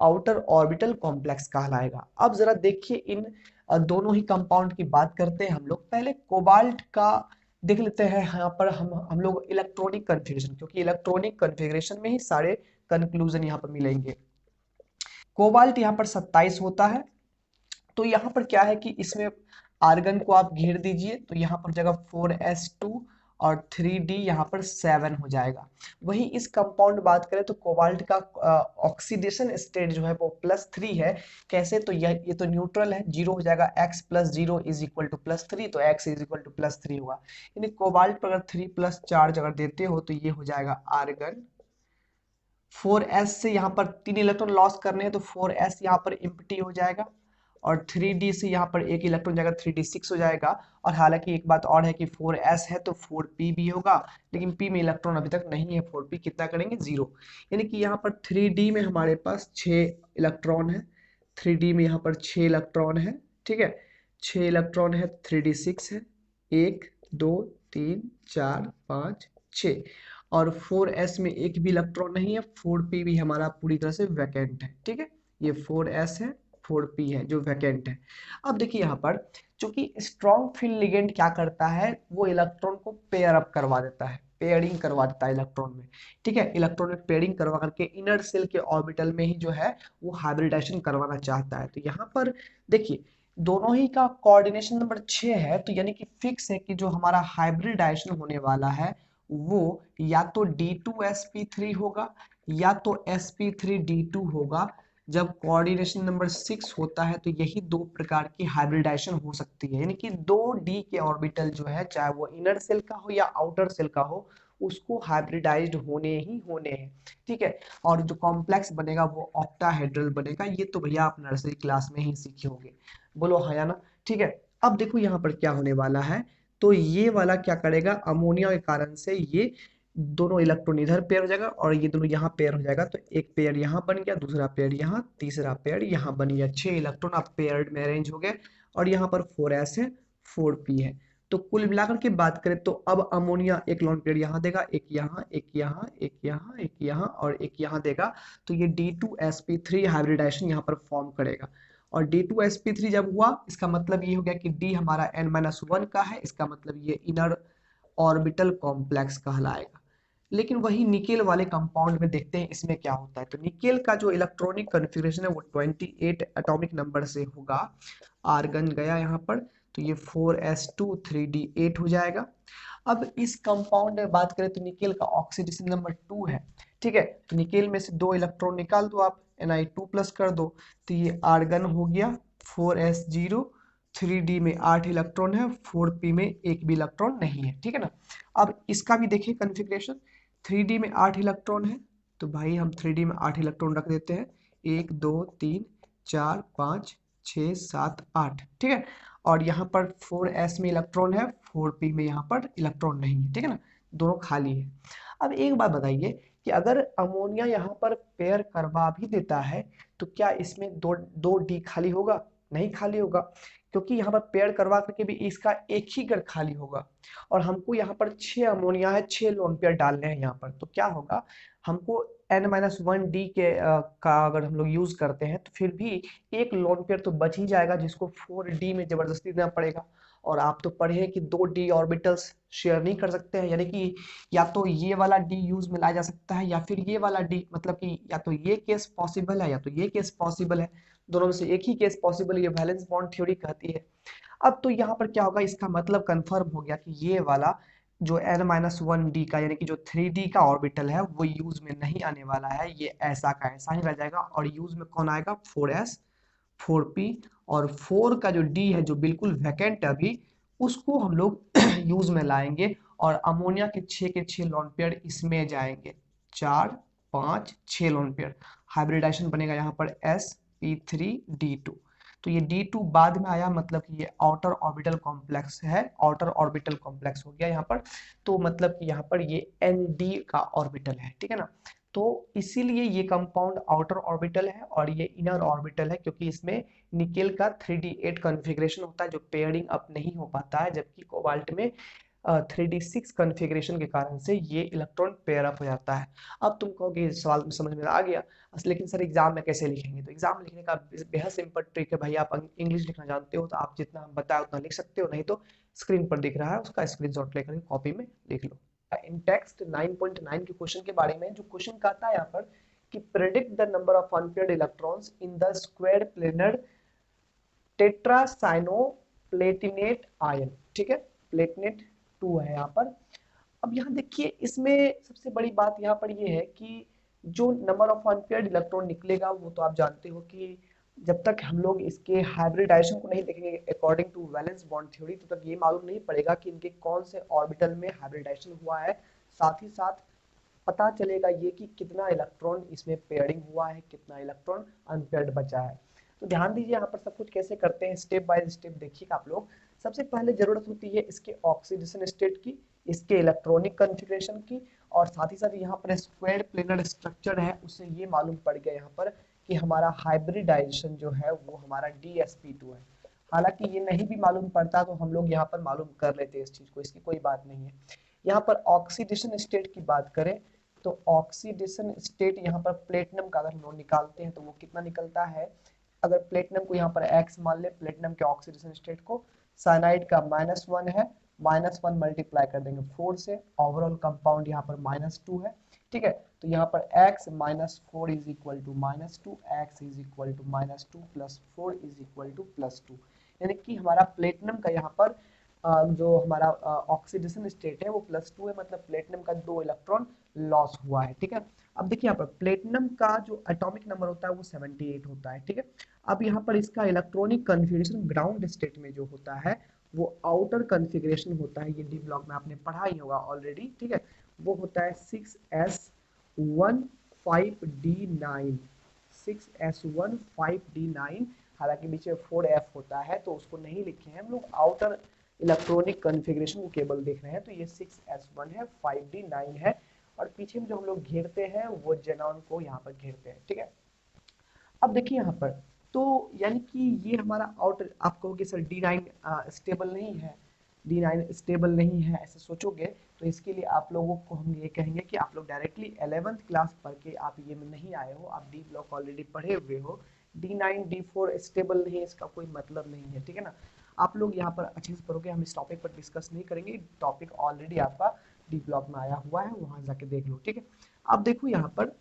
Speaker 1: आउटर ऑर्बिटल कॉम्प्लेक्स कहलाएगा। अब जरा देखिए इन दोनों ही कंपाउंड की बात करते हैं हम लोग। पहले कोबाल्ट का देख लेते हैं, यहाँ पर हम लोग इलेक्ट्रॉनिक कन्फिग्रेशन, क्योंकि इलेक्ट्रॉनिक कन्फिग्रेशन में ही सारे कंक्लूजन यहाँ पर मिलेंगे। कोबाल्ट यहाँ पर 27 होता है, तो यहाँ पर क्या है कि इसमें आर्गन को आप घेर दीजिए तो यहाँ पर जगह 4s2 और 3d यहाँ पर 7 हो जाएगा। वही इस कंपाउंड बात करें तो कोबाल्ट का ऑक्सीडेशन स्टेट जो है वो +3 है। कैसे, तो ये तो न्यूट्रल है, 0 हो जाएगा, x + 0 = +3, तो x = +3 होगा, यानी कोबाल्ट पर अगर 3+ चार्ज अगर देते हो तो ये हो जाएगा आर्गन। 4s से यहाँ पर 3 इलेक्ट्रॉन लॉस करने हैं तो 4s यहाँ पर एम्प्टी हो जाएगा, और 3d से यहाँ पर 1 इलेक्ट्रॉन जाएगा, 3d 6 हो जाएगा। और हालांकि एक बात और है कि 4s है तो 4p भी होगा, लेकिन p में इलेक्ट्रॉन अभी तक नहीं है, 4p कितना करेंगे 0, यानी कि यहाँ पर 3d में हमारे पास 6 इलेक्ट्रॉन है, 3d में यहाँ पर 6 इलेक्ट्रॉन है, ठीक है, 6 इलेक्ट्रॉन है, 3d 6 है, 1 2 3 4 5 6। और 4s में एक भी इलेक्ट्रॉन नहीं है, 4p भी हमारा पूरी तरह से वैकेंट है। ठीक है, ये 4s है, 4p है जो वैकेंट है। अब देखिए यहाँ पर चूंकि स्ट्रॉन्ग फील्ड लिगेंड क्या करता है, वो इलेक्ट्रॉन को पेयर अप करवा देता है, पेयरिंग करवा देता है इलेक्ट्रॉन में। ठीक है, इलेक्ट्रॉन में पेयरिंग करवा करके इनर सेल के ऑर्बिटल में ही जो है वो हाइब्रिडाइजेशन करवाना चाहता है। तो यहाँ पर देखिए दोनों ही का कोऑर्डिनेशन नंबर 6 है, तो यानी कि फिक्स है कि जो हमारा हाइब्रिडाइजेशन होने वाला है वो या तो D2sp3 होगा या तो sp3d2 होगा। जब कोऑर्डिनेशन नंबर 6 होता है तो यही दो प्रकार की हाइब्रिडाइजेशन हो सकती है, यानी कि दो डी के ऑर्बिटल जो है चाहे वो इनर सेल का हो या आउटर सेल का हो उसको हाइब्रिडाइज्ड होने ही होने हैं। ठीक है, और जो कॉम्प्लेक्स बनेगा वो ऑक्टाहेड्रल बनेगा, ये तो भैया आप नर्सरी क्लास में ही सीखे होंगे, बोलो हाँ या ना। ठीक है, अब देखो यहाँ पर क्या होने वाला है, तो ये वाला क्या करेगा, अमोनिया के कारण से ये दोनों इलेक्ट्रॉन इधर पेयर हो जाएगा और ये दोनों यहाँ पेयर हो जाएगा, तो एक पेयर यहाँ बन गया, दूसरा पेयर यहाँ, तीसरा पेयर यहाँ बन गया, 6 इलेक्ट्रॉन अब पेयर्ड में अरेंज हो गए। और यहाँ पर 4s है, 4p है। तो कुल मिलाकर के बात करें तो अब अमोनिया एक लोन पेयर यहाँ देगा, एक यहाँ, एक यहाँ, एक यहाँ, एक यहाँ और एक यहाँ देगा, तो ये D2sp3 हाइब्रिडाइजेशन यहाँ पर फॉर्म करेगा। और D2sp3 जब हुआ इसका मतलब ये हो गया कि D हमारा n-1 का है, इसका मतलब ये इनर ऑर्बिटल कॉम्प्लेक्स कहलाएगा। लेकिन वही निकेल वाले कंपाउंड में देखते हैं इसमें क्या होता है। तो निकेल का जो इलेक्ट्रॉनिक कॉन्फ़िगरेशन है वो 28 एटॉमिक नंबर से होगा। आर्गन गया यहाँ पर, तो ये 4s2 3d8 हो जाएगा। अब इस कंपाउंड में बात करें तो निकेल का ऑक्सीडेशन नंबर 2 है। ठीक है, तो निकेल में से दो इलेक्ट्रॉन निकाल दो आप, Ni2 प्लस कर दो, तो ये आर्गन हो गया 4s0। 3d में 8 इलेक्ट्रॉन है, 4p में एक भी इलेक्ट्रॉन नहीं है। ठीक है ना, अब इसका भी देखिए कॉन्फ़िगरेशन, 3d में 8 इलेक्ट्रॉन है, तो भाई हम 3d में 8 इलेक्ट्रॉन रख देते हैं, 1 2 3 4 5 6 7 8। ठीक है, और यहाँ पर 4s में इलेक्ट्रॉन है, 4p में यहाँ पर इलेक्ट्रॉन नहीं है। ठीक है ना, दोनों खाली है। अब एक बात बताइए कि अगर अमोनिया यहाँ पर पेयर करवा भी देता है तो क्या इसमें दो दो डी खाली होगा? नहीं खाली होगा, क्योंकि यहाँ पर पेयर करवा करके भी इसका एक ही गढ़ खाली होगा और हमको यहाँ पर 6 अमोनिया है, 6 लोन पेयर डालने हैं यहाँ पर, तो क्या होगा, हमको n-1 के का अगर हम लोग यूज करते हैं तो फिर भी एक लोन पेयर तो बच ही जाएगा जिसको 4d में जबरदस्ती देना पड़ेगा। और आप तो पढ़े हैं कि दो d ऑर्बिटल्स शेयर नहीं कर सकते हैं, यानी कि या तो ये वाला d यूज में लाया जा सकता है या फिर ये वाला d, मतलब कि या तो ये केस पॉसिबल है या तो ये केस पॉसिबल है, दोनों में से एक ही केस पॉसिबल, ये वैलेंस बॉन्ड थ्योरी कहती है। अब तो यहाँ पर क्या होगा, इसका मतलब कंफर्म हो गया कि ये वाला जो n-1d का यानी कि जो 3d का ऑर्बिटल है वो यूज में नहीं आने वाला है, ये ऐसा का ऐसा ही रह जाएगा और यूज में कौन आएगा, 4s 4p। और 4 का जो d है जो बिल्कुल वैकेंट है अभी, उसको हम लोग यूज में लाएंगे और अमोनिया के 6 लोन पेयर इसमें जाएंगे, 4 5 6 लोन पेयर, हाइब्रिडाइजेशन बनेगा यहाँ पर sp3d2। तो ये D2 बाद में आया, मतलब कि ये आउटर ऑर्बिटल कॉम्प्लेक्स है, आउटर ऑर्बिटल कॉम्प्लेक्स हो गया यहाँ पर, तो मतलब कि यहाँ पर ये ND का ऑर्बिटल है। ठीक है ना, तो इसीलिए ये कंपाउंड आउटर ऑर्बिटल है और ये इनर ऑर्बिटल है, क्योंकि इसमें निकेल का 3d8 कॉन्फ़िगरेशन होता है जो पेयरिंग अप नहीं हो पाता है, जबकि कोबाल्ट में 3d6 कॉन्फ़िगरेशन के कारण से ये इलेक्ट्रॉन पेयर अप हो जाता है। अब तुम कहोगे इस सवाल में समझ में आ गया, लेकिन सर एग्जाम में कैसे लिखेंगे? तो एग्जाम लिखने का बेहद सिंपल ट्रिक है भाई, आप इंग्लिश लिखना जानते हो तो आप जितना हम बताया उतना लिख सकते हो, नहीं तो स्क्रीन पर दिख रहा है उसका स्क्रीनशॉट लेकर कॉपी में लिख लो। इन टेक्स्ट 9.9 के क्वेश्चन के बारे में जो क्वेश्चन कहता है यहाँ पर कि predict the number of unpaired electrons in the square planar tetracyanoplatinate ion. ठीक है, प्लेटिनेट 2 है यहाँ पर। अब यहाँ देखिए इसमें सबसे बड़ी बात यहाँ पर ये है कि जो नंबर ऑफ अनपेयर्ड इलेक्ट्रॉन निकलेगा वो तो आप जानते हो कि जब तक हम लोग इसके हाइब्रिडाइजेशन को नहीं देखेंगे according to valence bond theory, तो तक ये मालूम नहीं पड़ेगा कि इनके कौन से ऑर्बिटल में हाइब्रिडाइजेशन हुआ है। साथ ही साथ पता चलेगा ये कि कितना इलेक्ट्रॉन इसमें पेयरिंग हुआ है, कितना इलेक्ट्रॉन अनपेयर्ड बचा है। तो ध्यान दीजिए यहाँ पर सब कुछ कैसे करते हैं, स्टेप बाय स्टेप देखिएगा आप लोग। सबसे पहले जरूरत होती है इसके ऑक्सीडेशन स्टेट की, इसके इलेक्ट्रॉनिक कॉन्फ़िगरेशन की, और साथ ही साथ यहाँ पर स्क्वायर प्लेनर स्ट्रक्चर है उससे ये मालूम पड़ गया यहाँ पर कि हमारा हाइब्रिडाइजेशन जो है वो हमारा DsP2 है। हालांकि ये नहीं भी मालूम पड़ता तो हम लोग यहाँ पर मालूम कर लेते हैं इस चीज को, इसकी कोई बात नहीं है। यहाँ पर ऑक्सीडेशन स्टेट की बात करें तो ऑक्सीडेशन स्टेट यहाँ पर प्लेटिनम का अगर हम लोग निकालते हैं तो वो कितना निकलता है, अगर प्लेटिनम को यहाँ पर x मान ले, प्लेटिनम के ऑक्सीडेशन स्टेट को, साइनाइड का -1 है, -1 मल्टीप्लाई कर देंगे 4 से, ओवरऑल कंपाउंड यहाँ पर -2 है, ठीक है। तो यहाँ पर x -4 is equal to -2, x is equal to -2 plus 4 is equal to +2, यानी कि हमारा प्लेटिनम का यहाँ पर जो हमारा ऑक्सीडेशन स्टेट है वो +2 है, मतलब प्लेटिनम का 2 इलेक्ट्रॉन लॉस हुआ है, ठीक है। अब देखिए यहाँ पर प्लेटिनम का जो एटॉमिक नंबर होता है वो 78 होता है, ठीक है। अब यहाँ पर इसका इलेक्ट्रॉनिक कॉन्फ़िगरेशन ग्राउंड स्टेट में जो होता है वो आउटर कॉन्फ़िगरेशन होता है, ये डी ब्लॉक में आपने पढ़ा ही होगा ऑलरेडी, ठीक है। वो होता है 6s1 5d9, 6s1 5d9, हालांकि बीच में 4f होता है तो उसको नहीं लिखे हैं हम लोग, आउटर इलेक्ट्रॉनिक कॉन्फ़िगरेशन को केवल देख रहे हैं। तो ये 6s1 है, 5d9 है, और पीछे में जो हम लोग घेरते हैं वो जेनॉन को यहाँ पर घेरते हैं, ठीक है। अब देखिए यहाँ पर तो यानी कि ये हमारा आउटर, आप कहोगे सर D9 स्टेबल नहीं है, D9 स्टेबल नहीं है, ऐसे सोचोगे तो इसके लिए आप लोगों को हम ये कहेंगे कि आप लोग डायरेक्टली 11th क्लास पढ़ के आप ये में नहीं आए हो, आप डी ब्लॉक ऑलरेडी पढ़े हुए हो, D9 D4 स्टेबल नहीं है इसका कोई मतलब नहीं है, ठीक है ना। आप लोग यहाँ पर अच्छे से पढ़ोगे, हम इस टॉपिक पर डिस्कस नहीं करेंगे, टॉपिक ऑलरेडी आपका डी ब्लॉक में आया हुआ है, वहां जाके देख लो, ठीक है। अब देखो यहाँ पर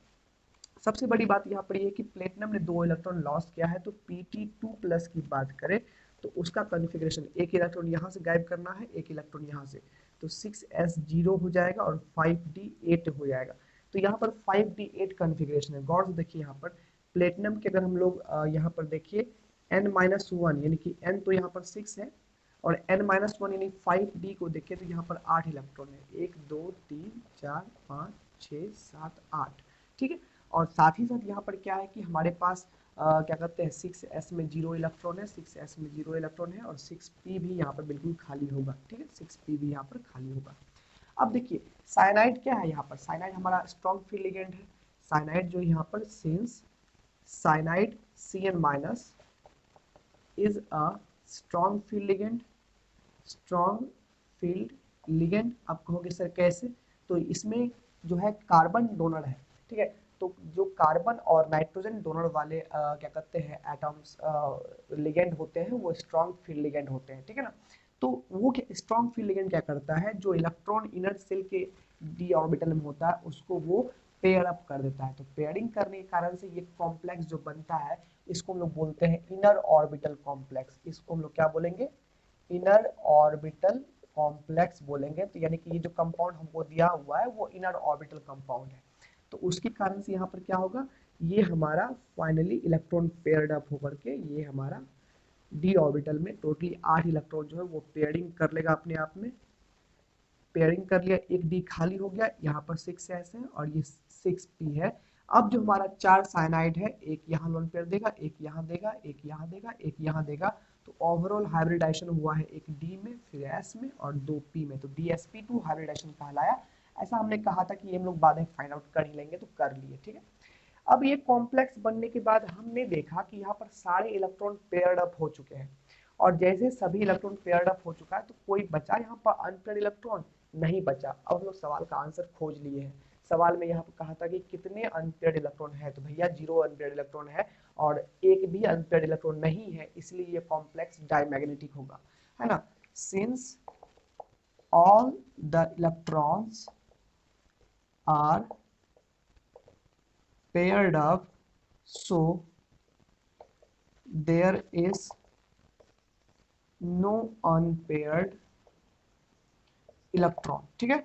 Speaker 1: सबसे बड़ी बात यहाँ पर ये है कि प्लेटिनम ने 2 इलेक्ट्रॉन लॉस किया है, तो Pt2+ की बात करें तो उसका कॉन्फ़िगरेशन, एक इलेक्ट्रॉन यहाँ से गायब करना है, एक इलेक्ट्रॉन यहाँ से, तो 6s0 हो जाएगा और 5d8 हो जाएगा। तो यहाँ पर 5d8 कॉन्फ़िगरेशन है, गौर से देखिए यहाँ पर प्लेटिनम के अगर हम लोग यहाँ पर देखिए n-1 यानी कि n तो यहाँ पर 6 है, और n-1 यानी 5d को देखें तो यहाँ पर 8 इलेक्ट्रॉन है, 1 2 3 4 5 6 7 8, ठीक है। और साथ ही साथ यहाँ पर क्या है कि हमारे पास क्या कहते हैं 6s में 0 इलेक्ट्रॉन है, 6s में 0 इलेक्ट्रॉन है, और 6p भी यहाँ पर बिल्कुल खाली होगा, ठीक है, 6p भी यहाँ पर खाली होगा। अब देखिए साइनाइड क्या है, यहाँ पर साइनाइड हमारा स्ट्रॉन्ग फील्ड लिगेंड है, साइनाइड जो यहाँ पर since cyanide Cn- is a strong field ligand, strong field ligand. आप कहोगे सर कैसे, तो इसमें जो है कार्बन डोनर है, ठीक है, तो जो कार्बन और नाइट्रोजन डोनर वाले क्या कहते हैं एटम्स लिगेंड होते हैं वो स्ट्रॉन्ग फील्ड लिगेंड होते हैं, ठीक है ना। तो वो स्ट्रॉन्ग फील्ड लिगेंड क्या करता है, जो इलेक्ट्रॉन इनर सेल के डी ऑर्बिटल में होता है उसको वो पेयर अप कर देता है, तो पेयरिंग करने के कारण से ये कॉम्प्लेक्स जो बनता है इसको हम लोग बोलते हैं इनर ऑर्बिटल कॉम्प्लेक्स, इसको हम लोग क्या बोलेंगे, इनर ऑर्बिटल कॉम्प्लेक्स बोलेंगे। तो यानी कि ये जो कंपाउंड हमको दिया हुआ है वो इनर ऑर्बिटल कंपाउंड है, तो उसके कारण से यहाँ पर क्या होगा, ये हमारा फाइनली इलेक्ट्रॉन पेयर्ड अप होकर के ये हमारा डी ऑर्बिटल में टोटली 8 इलेक्ट्रॉन जो है वो पेयरिंग कर लेगा अपने आप में, पेयरिंग कर लिया, एक डी खाली हो गया, यहाँ पर 6s है और ये 6p है। अब जो हमारा 4 साइनाइड है, एक यहाँ लोन पेयर देगा, एक यहाँ देगा, एक यहाँ देगा, एक यहाँ देगा, तो ओवरऑल हाइब्रिडाइजेशन हुआ है एक डी में, फिर s में और 2p में, तो dsp2 हाइब्रिडाइजेशन कहलाया। ऐसा हमने कहा था कि ये हम लोग बाद में फाइंड आउट कर ही लेंगे, तो कर लिए, ठीक है। अब ये कॉम्प्लेक्स बनने के बाद हमने देखा कि यहाँ पर सारे इलेक्ट्रॉन पेयर्ड अप हो चुके हैं, और जैसे सभी इलेक्ट्रॉन पेयर्ड अप हो चुका है तो कोई बचा यहाँ पर अनपेयर्ड इलेक्ट्रॉन नहीं बचा। अब हम लोग सवाल का आंसर खोज लिए हैं, सवाल में यहाँ पर कहा था कि कितने अनपेयर्ड इलेक्ट्रॉन है, तो भैया 0 अनपेयर्ड इलेक्ट्रॉन है और एक भी अनपेयर्ड इलेक्ट्रॉन नहीं है, इसलिए ये कॉम्प्लेक्स डायमैग्नेटिक होगा, है ना। Since all the electrons are paired up, so there is no unpaired electron, ठीक है।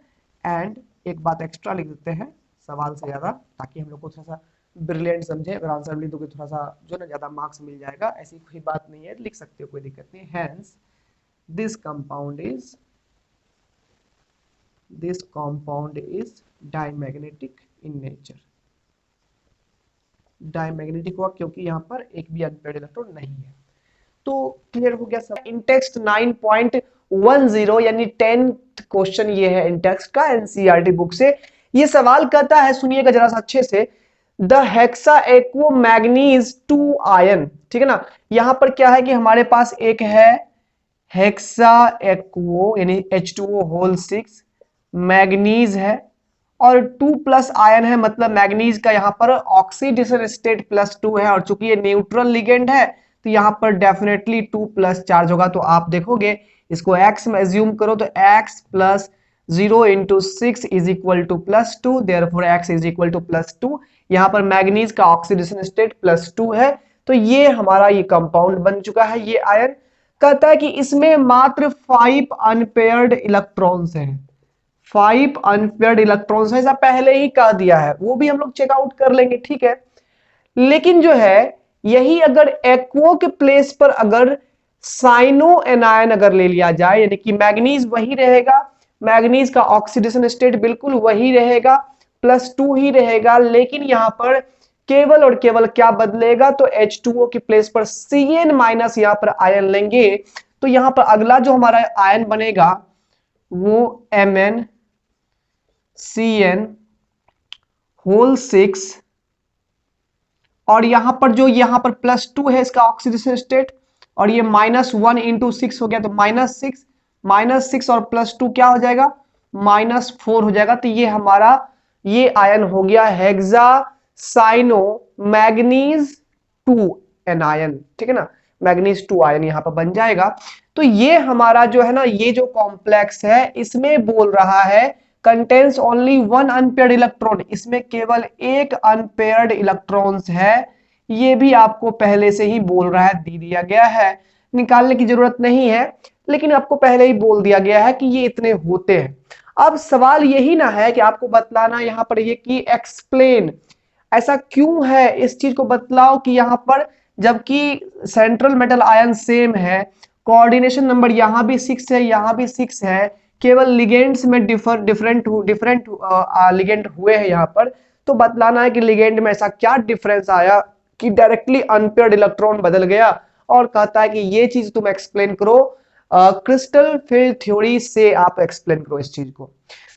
Speaker 1: एंड एक बात एक्स्ट्रा लिख देते हैं सवाल से ज्यादा, ताकि हम लोग को थोड़ा सा ब्रिलियंट समझे, अगर आंसर लिख दोगे थोड़ा सा जो ना ज्यादा मार्क्स मिल जाएगा, ऐसी कोई बात नहीं है, लिख सकते हो कोई दिक्कत नहीं। Hence this compound is diamagnetic in nature, diamagnetic हुआ क्योंकि यहाँ पर एक भी अनपेयर्ड इलेक्ट्रॉन नहीं है। तो क्लियर हो गया सब। इंटेक्स्ट 9.10 यानी 10th क्वेश्चन ये है इंटेक्स्ट का एनसीईआरटी बुक से। ये सवाल कहता है, सुनिएगा जरा सा अच्छे से, द हेक्सा एक्वो मैग्नीज 2 आयन, ठीक है ना। यहां पर क्या है कि हमारे पास एक है हेक्सा एक्वो यानी H2O होल 6 मैग्नीज है और 2+ आयन है, मतलब मैग्नीज का यहाँ पर ऑक्सीडेशन स्टेट +2 है, और चूंकि ये न्यूट्रल लिगेंड है तो यहाँ पर डेफिनेटली 2+ चार्ज होगा। तो आप देखोगे इसको x में एज्यूम करो तो x + 0 × 6 = +2, देयरफॉर x = +2। यहाँ पर मैग्नीज का ऑक्सीडेशन स्टेट +2 है, तो ये हमारा ये कंपाउंड बन चुका है। ये आयन कहता है कि इसमें मात्र 5 अनपेयर्ड इलेक्ट्रॉन्स हैं, 5 अनपेयर्ड इलेक्ट्रॉन्स है, ऐसा पहले ही कह दिया है, वो भी हम लोग चेकआउट कर लेंगे, ठीक है। लेकिन जो है यही अगर एक्वो के प्लेस पर अगर साइनो एनायन अगर ले लिया जाए, यानी कि मैग्नीज वही रहेगा, मैग्नीज का ऑक्सीडेशन स्टेट बिल्कुल वही रहेगा, +2 ही रहेगा, लेकिन यहां पर केवल और केवल क्या बदलेगा, तो H2O के प्लेस पर Cn- यहां पर आयन लेंगे, तो यहां पर अगला जो हमारा आयन बनेगा वो MnCn6, और यहां पर जो यहां पर +2 है इसका ऑक्सीडेशन स्टेट, और ये -1 × 6 हो गया, तो -6 और +2 क्या हो जाएगा, -4 हो जाएगा। तो ये हमारा ये आयन हो गया हेक्सासाइनो मैग्नीज 2 एनायन, ठीक है ना, मैग्नीज 2 आयन यहां पर बन जाएगा। तो ये हमारा जो है ना, ये जो कॉम्प्लेक्स है इसमें बोल रहा है कंटेन्स ओनली 1 अनपेयर्ड इलेक्ट्रॉन, इसमें केवल एक अनपेयर्ड इलेक्ट्रॉन्स है, ये भी आपको पहले से ही बोल रहा है, दे दिया गया है, निकालने की जरूरत नहीं है, लेकिन आपको पहले ही बोल दिया गया है कि ये इतने होते हैं। अब सवाल यही ना है कि आपको बतलाना यहां पर ये कि एक्सप्लेन, ऐसा क्यों है, इस चीज को बतलाओ कि यहां पर जबकि सेंट्रल मेटल आयन सेम है, कोऑर्डिनेशन नंबर यहां भी 6 है, यहां भी 6 है, केवल लिगेंड्स में डिफरेंट लिगेंड हुए हैं यहां पर, तो बतलाना है कि लिगेंड में ऐसा क्या डिफरेंस आया कि डायरेक्टली अनपेयर्ड इलेक्ट्रॉन बदल गया, और कहता है कि ये चीज तुम एक्सप्लेन करो क्रिस्टल फील्ड थ्योरी से, आप एक्सप्लेन करो इस चीज को।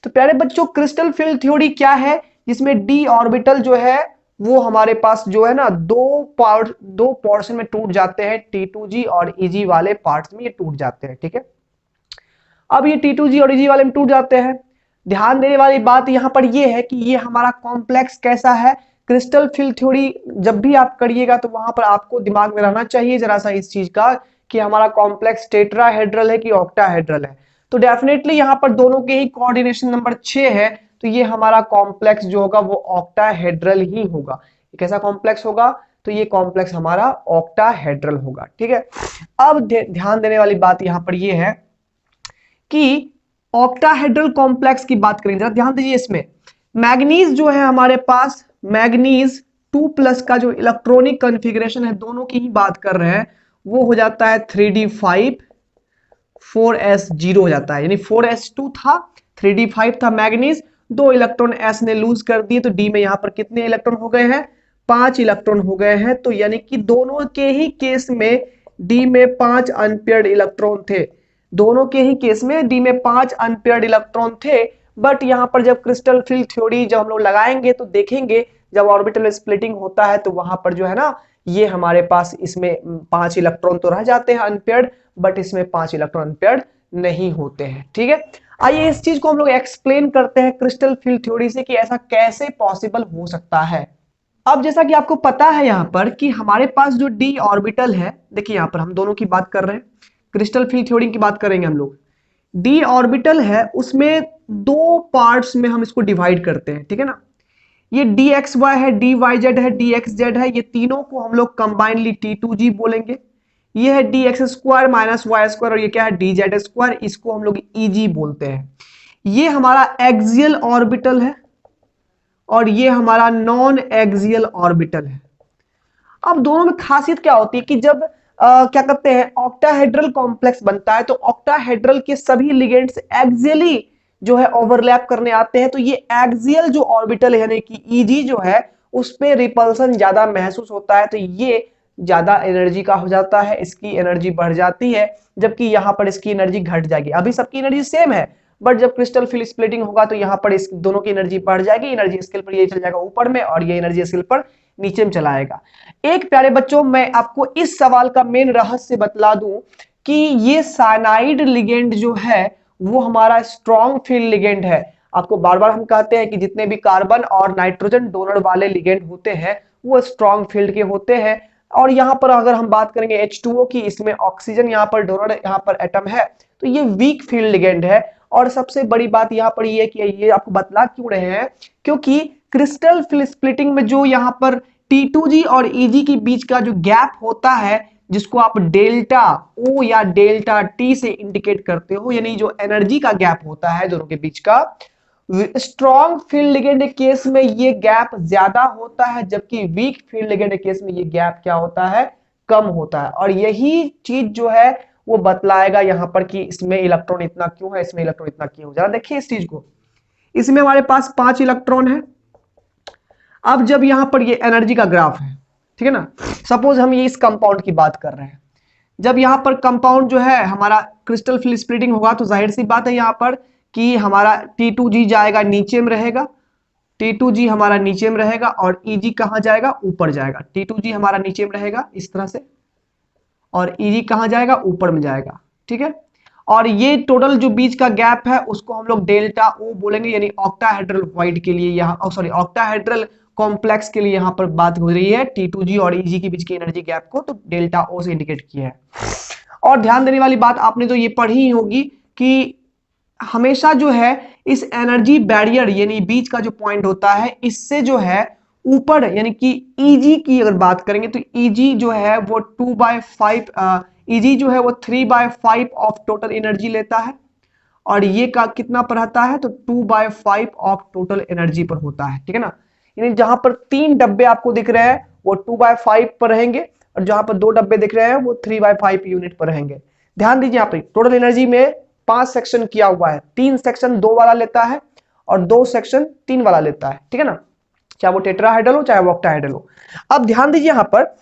Speaker 1: तो प्यारे बच्चों, क्रिस्टल फील्ड थ्योरी क्या है, जिसमें डी ऑर्बिटल जो है वो हमारे पास जो है ना दो पोर्शन में टूट जाते हैं, T2G और EG वाले पार्ट्स में ये टूट जाते हैं, ठीक है। अब ये T2G और EG वाले में टूट जाते हैं, ध्यान देने वाली बात यहां पर ये है कि ये हमारा कॉम्प्लेक्स कैसा है, क्रिस्टल फील्ड थ्योरी जब भी आप करिएगा तो वहां पर आपको दिमाग में रहना चाहिए जरा सा इस चीज का कि हमारा कॉम्प्लेक्स टेट्राहेड्रल है कि ऑक्टाहेड्रल है। तो डेफिनेटली यहां पर दोनों के ही कोऑर्डिनेशन नंबर 6 है, तो ये हमारा कॉम्प्लेक्स जो होगा वो ऑक्टाहेड्रल ही होगा। कैसा कॉम्प्लेक्स होगा, तो ये कॉम्प्लेक्स हमारा ऑक्टाहेड्रल होगा, ठीक है। अब ध्यान देने वाली बात यहां पर ये है कि ऑक्टाहेड्रल कॉम्प्लेक्स की बात करेंगे, जरा ध्यान दीजिए, इसमें मैग्नीज जो है हमारे पास, मैग्नीज 2+ का जो इलेक्ट्रॉनिक कॉन्फ़िगरेशन है, दोनों की ही बात कर रहे हैं, वो हो जाता है 3d5 4s0 हो जाता है, यानी 4s2 था 3d5 था मैग्नीज, 2 इलेक्ट्रॉन s ने लूज कर दिए, तो d में यहां पर कितने इलेक्ट्रॉन हो गए हैं, 5 इलेक्ट्रॉन हो गए हैं। तो यानी कि दोनों के ही केस में d में 5 अनपेयर्ड इलेक्ट्रॉन थे, दोनों के ही केस में d में 5 अनपेयर्ड इलेक्ट्रॉन थे। बट यहां पर जब क्रिस्टल फील्ड थ्योरी जब हम लोग लगाएंगे तो देखेंगे जब ऑर्बिटल स्प्लिटिंग होता है तो वहां पर जो है ना, ये हमारे पास इसमें 5 इलेक्ट्रॉन तो रह जाते हैं अनपेयर्ड, बट इसमें 5 इलेक्ट्रॉन अनपेयर्ड नहीं होते हैं, ठीक है। आइए इस चीज को हम लोग एक्सप्लेन करते हैं क्रिस्टल फील्ड थ्योरी से कि ऐसा कैसे पॉसिबल हो सकता है। अब जैसा कि आपको पता है यहां पर कि हमारे पास जो d ऑर्बिटल है, देखिए यहां पर हम दोनों की बात कर रहे हैं, क्रिस्टल फील्ड थ्योरी की बात करेंगे हम लोग, d ऑर्बिटल है उसमें 2 पार्ट्स में हम इसको डिवाइड करते हैं, ठीक है ना। ये dxy है, dyz है, dxz है, ये तीनों को हम लोग कंबाइनली T2G बोलेंगे। ये है dx² - y², और ये क्या है dz², इसको हम लोग EG बोलते हैं। ये हमारा एक्सियल ऑर्बिटल है और ये हमारा नॉन एक्सियल ऑर्बिटल है। अब दोनों में खासियत क्या होती है कि जब क्या करते हैं ऑक्टाहेड्रल कॉम्प्लेक्स बनता है तो ऑक्टाहेड्रल के सभी लिगेंड्स एक्सियली जो है ओवरलैप करने आते हैं, तो ये एक्सियल जो ऑर्बिटल है यानी कि EG जो है उस पे रिपल्सन ज्यादा महसूस होता है, तो ये ज्यादा एनर्जी का हो जाता है, इसकी एनर्जी बढ़ जाती है, जबकि यहां पर इसकी एनर्जी घट जाएगी। अभी सबकी एनर्जी सेम है, बट जब क्रिस्टल फील्ड स्प्लिटिंग होगा तो यहां पर इस दोनों की एनर्जी बढ़ जाएगी, एनर्जी स्केल पर ये चल जाएगा ऊपर में और ये एनर्जी स्केल पर नीचे में चला आएगा। एक प्यारे बच्चों, मैं आपको इस सवाल का मेन रहस्य बतला दूं कि ये साइनाइड लिगेंड जो है वो हमारा स्ट्रॉन्ग फील्ड लिगेंड है। आपको बार बार हम कहते हैं कि जितने भी कार्बन और नाइट्रोजन डोनर वाले लिगेंड होते हैं वो स्ट्रॉन्ग फील्ड के होते हैं। और यहाँ पर अगर हम बात करेंगे H2O की, इसमें ऑक्सीजन यहाँ पर डोनर, यहाँ पर एटम है, तो ये वीक फील्ड लिगेंड है। और सबसे बड़ी बात यहाँ पर ये कि ये आपको बतला क्यों रहे हैं, क्योंकि क्रिस्टल स्प्लिटिंग में जो यहाँ पर T2G और EG के बीच का जो गैप होता है, जिसको आप डेल्टा O या डेल्टा T से इंडिकेट करते हो, यानी जो एनर्जी का गैप होता है दोनों के बीच का, स्ट्रॉन्ग फील्ड लिगेंड केस में ये गैप ज्यादा होता है, जबकि वीक फील्ड लिगेंड केस में ये गैप क्या होता है, कम होता है। और यही चीज जो है वो बतलाएगा यहाँ पर कि इसमें इलेक्ट्रॉन इतना क्यों है, इसमें इलेक्ट्रॉन इतना क्यों। जरा देखिए इस चीज को, इसमें हमारे पास 5 इलेक्ट्रॉन है। अब जब यहां पर ये एनर्जी का ग्राफ है, ठीक है ना, सपोज हम ये इस कंपाउंड की बात कर रहे हैं, जब यहां पर कंपाउंड जो है हमारा क्रिस्टल फिल स्प्लिटिंग होगा तो जाहिर सी बात है यहां पर कि हमारा T2G जाएगा नीचे में रहेगा, T2G हमारा नीचे में रहेगा, और EG कहां जाएगा, ऊपर जाएगा। T2G हमारा नीचे में रहेगा इस तरह से, और EG कहां जाएगा, ऊपर में जाएगा, ठीक है। और ये टोटल जो बीच का गैप है उसको हम लोग डेल्टा O बोलेंगे, यानी ऑक्टाहेड्रल वॉइड के लिए यहाँ, सॉरी ऑक्टाहेड्रल कॉम्प्लेक्स के लिए यहाँ पर बात हो रही है T2G और EG के बीच की एनर्जी गैप को, तो डेल्टा O से इंडिकेट किया है। और ध्यान देने वाली बात आपने तो ये पढ़ी ही होगी कि हमेशा जो है इस एनर्जी बैरियर यानी बीच का जो पॉइंट होता है, इससे जो है ऊपर यानी कि EG की अगर बात करेंगे तो EG जो है वो 2/5 EG जो है वो 3/5 ऑफ टोटल एनर्जी लेता है, और ये का कितना पर आता है, तो 2/5 ऑफ टोटल एनर्जी पर होता है, ठीक है ना। यानी जहां पर 3 डब्बे आपको दिख रहे हैं वो 2/5 पर रहेंगे, और जहां पर 2 डब्बे दिख रहे हैं वो 3/5 यूनिट पर रहेंगे। ध्यान दीजिए यहाँ पे टोटल एनर्जी में 5 सेक्शन किया हुआ है, 3 सेक्शन 2 वाला लेता है और 2 सेक्शन 3 वाला लेता है, ठीक है ना, चाहे वो टेट्राहेड्रल हो चाहे वो ऑक्टाहेड्रल हो। अब ध्यान दीजिए यहां पर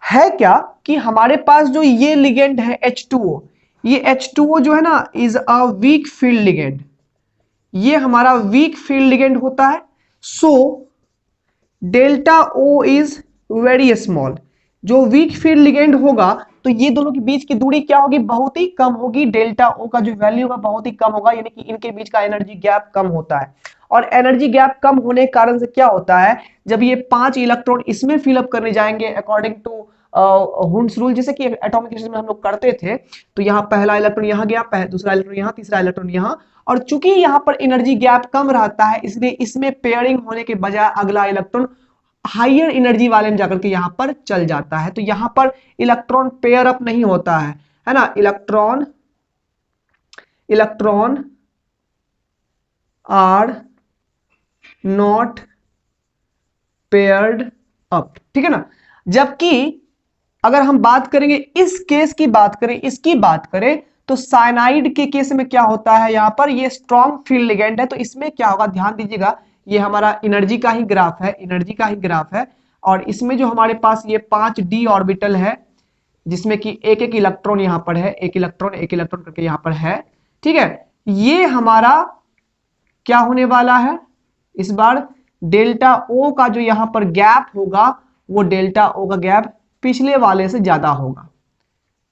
Speaker 1: है क्या कि हमारे पास जो ये लिगेंड है H2O, ये H2O जो है ना is a weak field ligand, ये हमारा वीक फील्ड लिगेंड होता है। So delta O is very small. जो वीक फील्ड लिगेंड होगा तो ये दोनों के बीच की दूरी क्या होगी, बहुत ही कम होगी। डेल्टा O का जो वैल्यू होगा बहुत ही कम होगा, यानी कि इनके बीच का एनर्जी गैप कम होता है। और एनर्जी गैप कम होने के कारण से क्या होता है, जब ये 5 इलेक्ट्रॉन इसमें फिलअप करने जाएंगे अकॉर्डिंग टू हुंस रूल, जैसे कि एटॉमिक एनर्जी में हम लोग करते थे, तो यहाँ पहला इलेक्ट्रॉन यहाँ गया, दूसरा इलेक्ट्रॉन यहाँ, तीसरा इलेक्ट्रॉन यहाँ, और चूंकि यहाँ पर एनर्जी गैप कम रहता है इसलिए इसमें पेयरिंग होने के बजाय अगला इलेक्ट्रॉन हायर एनर्जी वाले में जाकर के यहाँ पर चल जाता है। तो यहाँ पर इलेक्ट्रॉन पेयर अप नहीं होता है ना, electron are not paired up, ठीक है ना। जबकि अगर हम बात करेंगे इस केस की बात करें, इसकी बात करें, तो साइनाइड के केस में क्या होता है, यहां पर ये स्ट्रॉन्ग फील्ड लिगेंड है, तो इसमें क्या होगा, ध्यान दीजिएगा, ये हमारा एनर्जी का ही ग्राफ है, एनर्जी का ही ग्राफ है, और इसमें जो हमारे पास ये 5d ऑर्बिटल है, जिसमें कि एक एक इलेक्ट्रॉन यहां पर है, एक इलेक्ट्रॉन करके यहां पर है, ठीक है। ये हमारा क्या होने वाला है, इस बार डेल्टा O का जो यहां पर गैप होगा वो डेल्टा O का गैप पिछले वाले से ज्यादा होगा,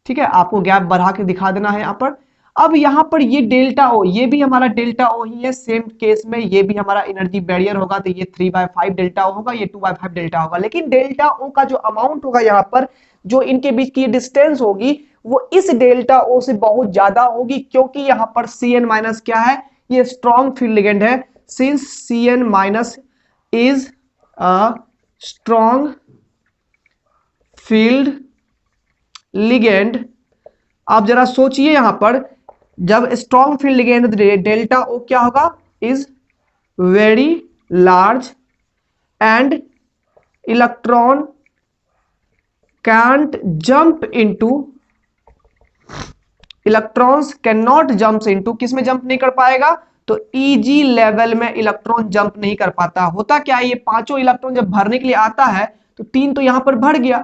Speaker 1: ठीक है। आपको गैप बढ़ा के दिखा देना है यहां पर। अब यहां पर ये डेल्टा O, ये भी हमारा डेल्टा O ही है, सेम केस में ये भी हमारा एनर्जी बैरियर होगा, तो ये 3/5 डेल्टा O होगा, ये 2/5 डेल्टा होगा। लेकिन डेल्टा O का जो अमाउंट होगा यहाँ पर, जो इनके बीच की डिस्टेंस होगी वो इस डेल्टा O से बहुत ज्यादा होगी, क्योंकि यहाँ पर Cn- क्या है, ये स्ट्रॉन्ग फील्ड लिगेंड है। Since Cn- is a strong field ligand, आप जरा सोचिए यहां पर, जब strong field ligand delta O क्या होगा, is very large and electron can't jump into, electrons can not jump into, किसमें जंप नहीं कर पाएगा, तो EG लेवल में इलेक्ट्रॉन जंप नहीं कर पाता। होता क्या है, ये पांचों इलेक्ट्रॉन जब भरने के लिए आता है तो 3 तो यहां पर भर गया,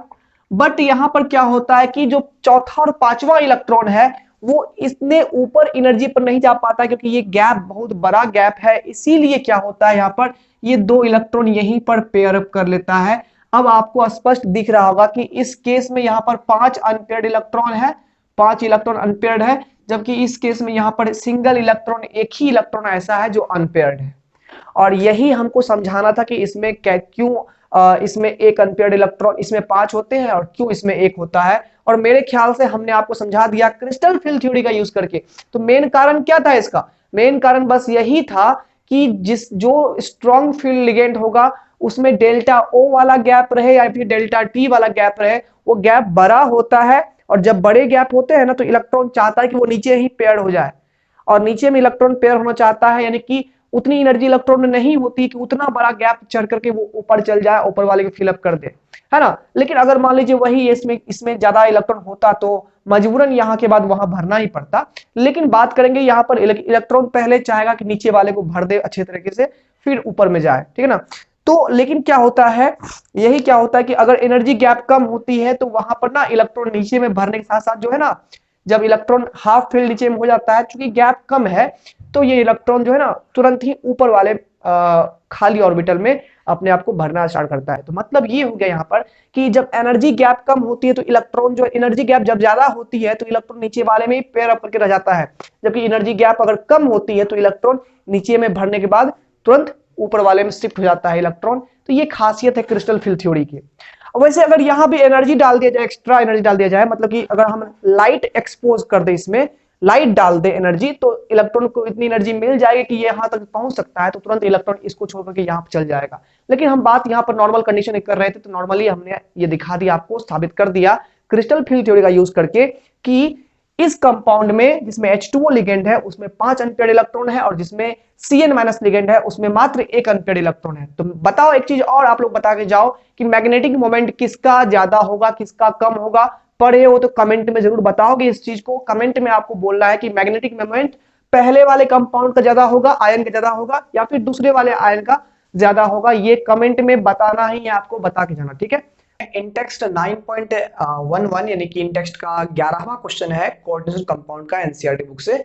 Speaker 1: बट यहां पर क्या होता है कि जो चौथा और पांचवा इलेक्ट्रॉन है वो इतने ऊपर एनर्जी पर नहीं जा पाता, क्योंकि ये गैप बहुत बड़ा गैप है। इसीलिए क्या होता है, यहां पर ये 2 इलेक्ट्रॉन यहीं पर पेयर अप कर लेता है। अब आपको स्पष्ट दिख रहा होगा कि इस केस में यहां पर 5 अनपेयर्ड इलेक्ट्रॉन है, 5 इलेक्ट्रॉन अनपेयर्ड है, जबकि इस केस में यहाँ पर सिंगल इलेक्ट्रॉन, एक ही इलेक्ट्रॉन ऐसा है जो अनपेयर्ड है। और यही हमको समझाना था कि इसमें क्यों इसमें एक अनपेयर्ड इलेक्ट्रॉन, इसमें 5 होते हैं और क्यों इसमें एक होता है। और मेरे ख्याल से हमने आपको समझा दिया क्रिस्टल फील्ड थ्योरी का यूज करके। तो मेन कारण क्या था इसका? मेन कारण बस यही था कि जो स्ट्रॉन्ग फील्ड लिगेंड होगा उसमें डेल्टा ओ वाला गैप रहे या फिर डेल्टा टी वाला गैप रहे, वो गैप बड़ा होता है। और जब बड़े गैप होते हैं ना तो इलेक्ट्रॉन चाहता है कि वो नीचे ही पेयर हो जाए, और नीचे में इलेक्ट्रॉन पेयर होना चाहता है, यानी कि उतनी एनर्जी इलेक्ट्रॉन में नहीं होती कि उतना बड़ा गैप चढ़ करके वो ऊपर चल जाए, ऊपर वाले को फिलअप कर दे, है ना। लेकिन अगर मान लीजिए वही इसमें ज्यादा इलेक्ट्रॉन होता तो मजबूरन यहाँ के बाद वहां भरना ही पड़ता। लेकिन बात करेंगे यहाँ पर इलेक्ट्रॉन पहले चाहेगा कि नीचे वाले को भर दे अच्छे तरीके से, फिर ऊपर में जाए, ठीक है ना। तो लेकिन क्या होता है, यही क्या होता है कि अगर एनर्जी गैप कम होती है तो वहां पर ना इलेक्ट्रॉन नीचे में भरने के साथ साथ जो है ना, जब इलेक्ट्रॉन हाफ फील्ड नीचे में हो जाता है, चूंकि गैप कम है, तो ये इलेक्ट्रॉन जो है ना तुरंत ही ऊपर वाले खाली ऑर्बिटल में अपने आप को भरना स्टार्ट करता है। तो मतलब ये हो गया यहाँ पर कि जब एनर्जी गैप कम होती है तो इलेक्ट्रॉन, जो एनर्जी गैप जब ज्यादा होती है तो इलेक्ट्रॉन नीचे वाले में पेयर अप करके रह जाता है, जबकि एनर्जी गैप अगर कम होती है तो इलेक्ट्रॉन नीचे में भरने के बाद तुरंत ऊपर वाले में शिफ्ट हो जाता है इलेक्ट्रॉन। तो ये खासियत है क्रिस्टल फील्ड थ्योरी की। वैसे अगर यहाँ भी एनर्जी डाल दिया जाए, एक्स्ट्रा एनर्जी डाल दिया जाए, मतलब कि अगर हम लाइट एक्सपोज कर दे, इसमें लाइट डाल दे एनर्जी, तो इलेक्ट्रॉन को इतनी एनर्जी मिल जाएगी कि ये यहां तक पहुंच सकता है, तो तुरंत इलेक्ट्रॉन इसको छोड़ करके यहाँ पे चल जाएगा। लेकिन हम बात यहाँ पर नॉर्मल कंडीशन कर रहे थे, तो नॉर्मली हमने ये दिखा दिया, आपको साबित कर दिया क्रिस्टल फील्ड थ्योरी का यूज करके कि इस कंपाउंड में जिसमें H2O लिगेंड है उसमें 5 अनपेयर्ड इलेक्ट्रॉन है, और जिसमें Cn- लिगेंड है उसमें मात्र 1 अनपेयर्ड इलेक्ट्रॉन है। तो बताओ एक चीज और आप लोग बता के जाओ कि मैग्नेटिक मोमेंट किसका ज्यादा होगा, किसका कम होगा। पढ़े हो तो कमेंट में जरूर बताओगे इस चीज को। कमेंट में आपको बोलना है कि मैग्नेटिक मोमेंट पहले वाले कंपाउंड का ज्यादा होगा, आयन का ज्यादा होगा, या फिर दूसरे वाले आयन का ज्यादा होगा। ये कमेंट में बताना ही है, आपको बता के जाना, ठीक है। इंटेक्स्ट 9.11 यानी कि इंटेक्स्ट का 11वां क्वेश्चन है कोऑर्डिनेशन कंपाउंड का, एनसीईआरटी बुक से।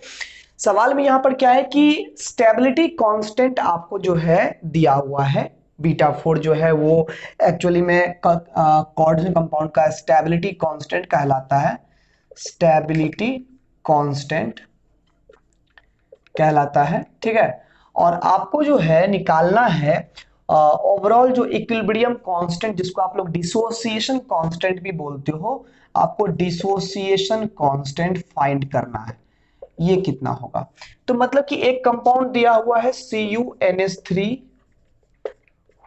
Speaker 1: सवाल में यहां पर क्या है कि स्टेबिलिटी कांस्टेंट आपको जो है दिया हुआ है, बीटा 4 जो है वो एक्चुअली में कोऑर्डिनेशन कंपाउंड का स्टेबिलिटी कांस्टेंट कहलाता है, स्टेबिलिटी कांस्टेंट कहलाता है, ठीक है। और आपको जो है निकालना है ओवरऑल जो इक्विलिब्रियम कांस्टेंट, जिसको आप लोग डिसोसिएशन कांस्टेंट भी बोलते हो, आपको डिसोसिएशन कांस्टेंट फाइंड करना है, ये कितना होगा। तो मतलब कि एक कंपाउंड दिया हुआ है CuNH3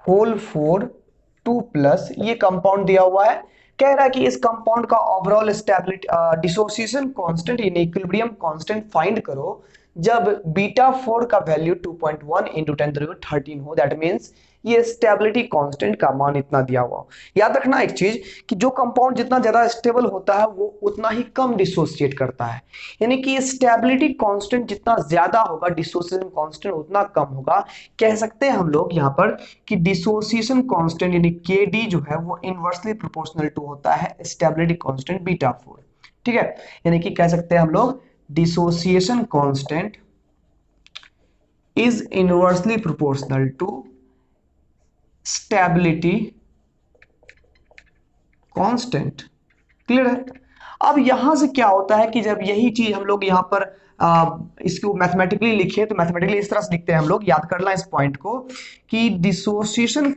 Speaker 1: होल 4 2+, ये कंपाउंड दिया हुआ है। कह रहा है कि इस कंपाउंड का ओवरऑल स्टेबिलिटी डिसोसिएशन कांस्टेंट यानी इक्विलिब्रियम कांस्टेंट फाइंड करो जब बीटा 4 का वैल्यू 2.1 इंटू 10⁻13 हो। दैट मीन्स ये स्टेबिलिटी कांस्टेंट का मान इतना दिया हुआ हो। याद रखना एक चीज कि जो कंपाउंड जितना ज्यादा स्टेबल होता है वो उतना ही कम डिसोसिएट करता है, यानी कि स्टेबिलिटी कांस्टेंट जितना ज्यादा होगा डिसोसिएशन कांस्टेंट उतना कम होगा। कह सकते हैं हम लोग यहाँ पर कि डिसोसिएशन कांस्टेंट यानी KD जो है वो इनवर्सली प्रोपोर्शनल टू होता है स्टेबिलिटी कांस्टेंट बीटा 4, ठीक है। यानी कि कह सकते हैं हम लोग dissociation constant is inversely proportional to stability constant. Clear है। अब यहां से क्या होता है कि जब यही चीज हम लोग यहां पर इसको मैथमेटिकली लिखे, तो मैथमेटिकली इस तरह से लिखते हैं हम लोग, याद करना इस पॉइंट को कि dissociation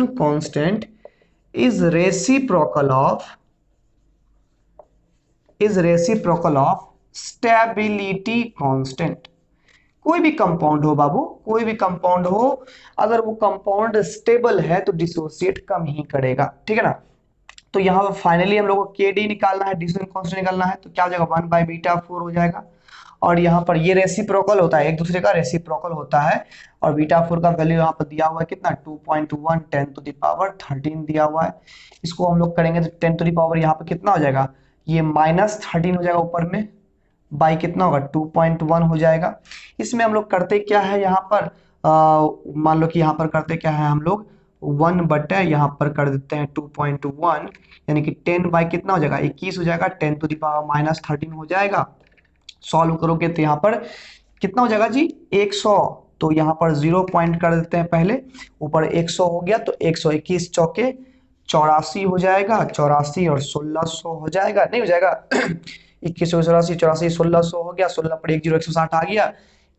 Speaker 1: constant is reciprocal of stability constant. कोई भी कंपाउंड हो बाबू, कोई भी कंपाउंड हो, अगर वो कंपाउंड स्टेबल है तो डिसोसिएट कम ही करेगा, ठीक है ना। तो यहाँ पर फाइनली हम लोग को KD निकालना है, डिसोसिएशन कांस्टेंट निकालना है, तो क्या हो जाएगा 1/β4 हो जाएगा। और यहाँ पर ये रेसिप्रोकल होता है, एक दूसरे का रेसिप्रोकल होता है। और बीटा 4 का वैल्यू यहाँ पर दिया हुआ है कितना 2.1 10⁻13 दिया हुआ है। इसको हम लोग करेंगे तो 10 यहाँ पर कितना हो जाएगा, ये -13 हो जाएगा ऊपर में, बाई कितना होगा 2.1 हो जाएगा। इसमें हम लोग करते क्या है यहाँ पर, मान लो कि यहाँ पर करते क्या है हम लोग 1 बटे यहाँ पर कर देते हैं 2.1, यानी कि 10 बाई कितना हो जाएगा 21 हो जाएगा, 10⁻13 हो जाएगा। सॉल्व करोगे तो यहाँ पर कितना हो जाएगा जी 100, तो यहाँ पर 0 पॉइंट कर देते हैं पहले, ऊपर 100 हो गया, तो 121 चौके 84 हो जाएगा, 84 और 1600 हो जाएगा, नहीं हो जाएगा 21 84 84 1600 हो गया, 16 पर 1 0 160 आ गया,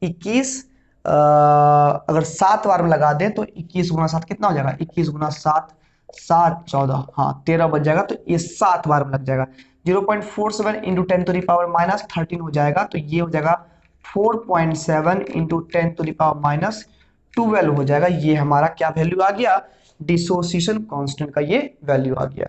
Speaker 1: 21 अगर 7 बार में लगा दें तो 21 गुना 7 कितना हो जाएगा, 21 गुना 7 7 14, हाँ 13 बच जाएगा, तो ये 7 बार में लग जाएगा। 0.47 into 10 to the power minus 13 हो जाएगा, तो ये हो जाएगा 4.7 into 10 to the power minus 12 हो जाएगा। ये हमारा क्या वैल्यू आ गया, डिसोसिएशन कांस्टेंट का ये वैल्यू आ गया।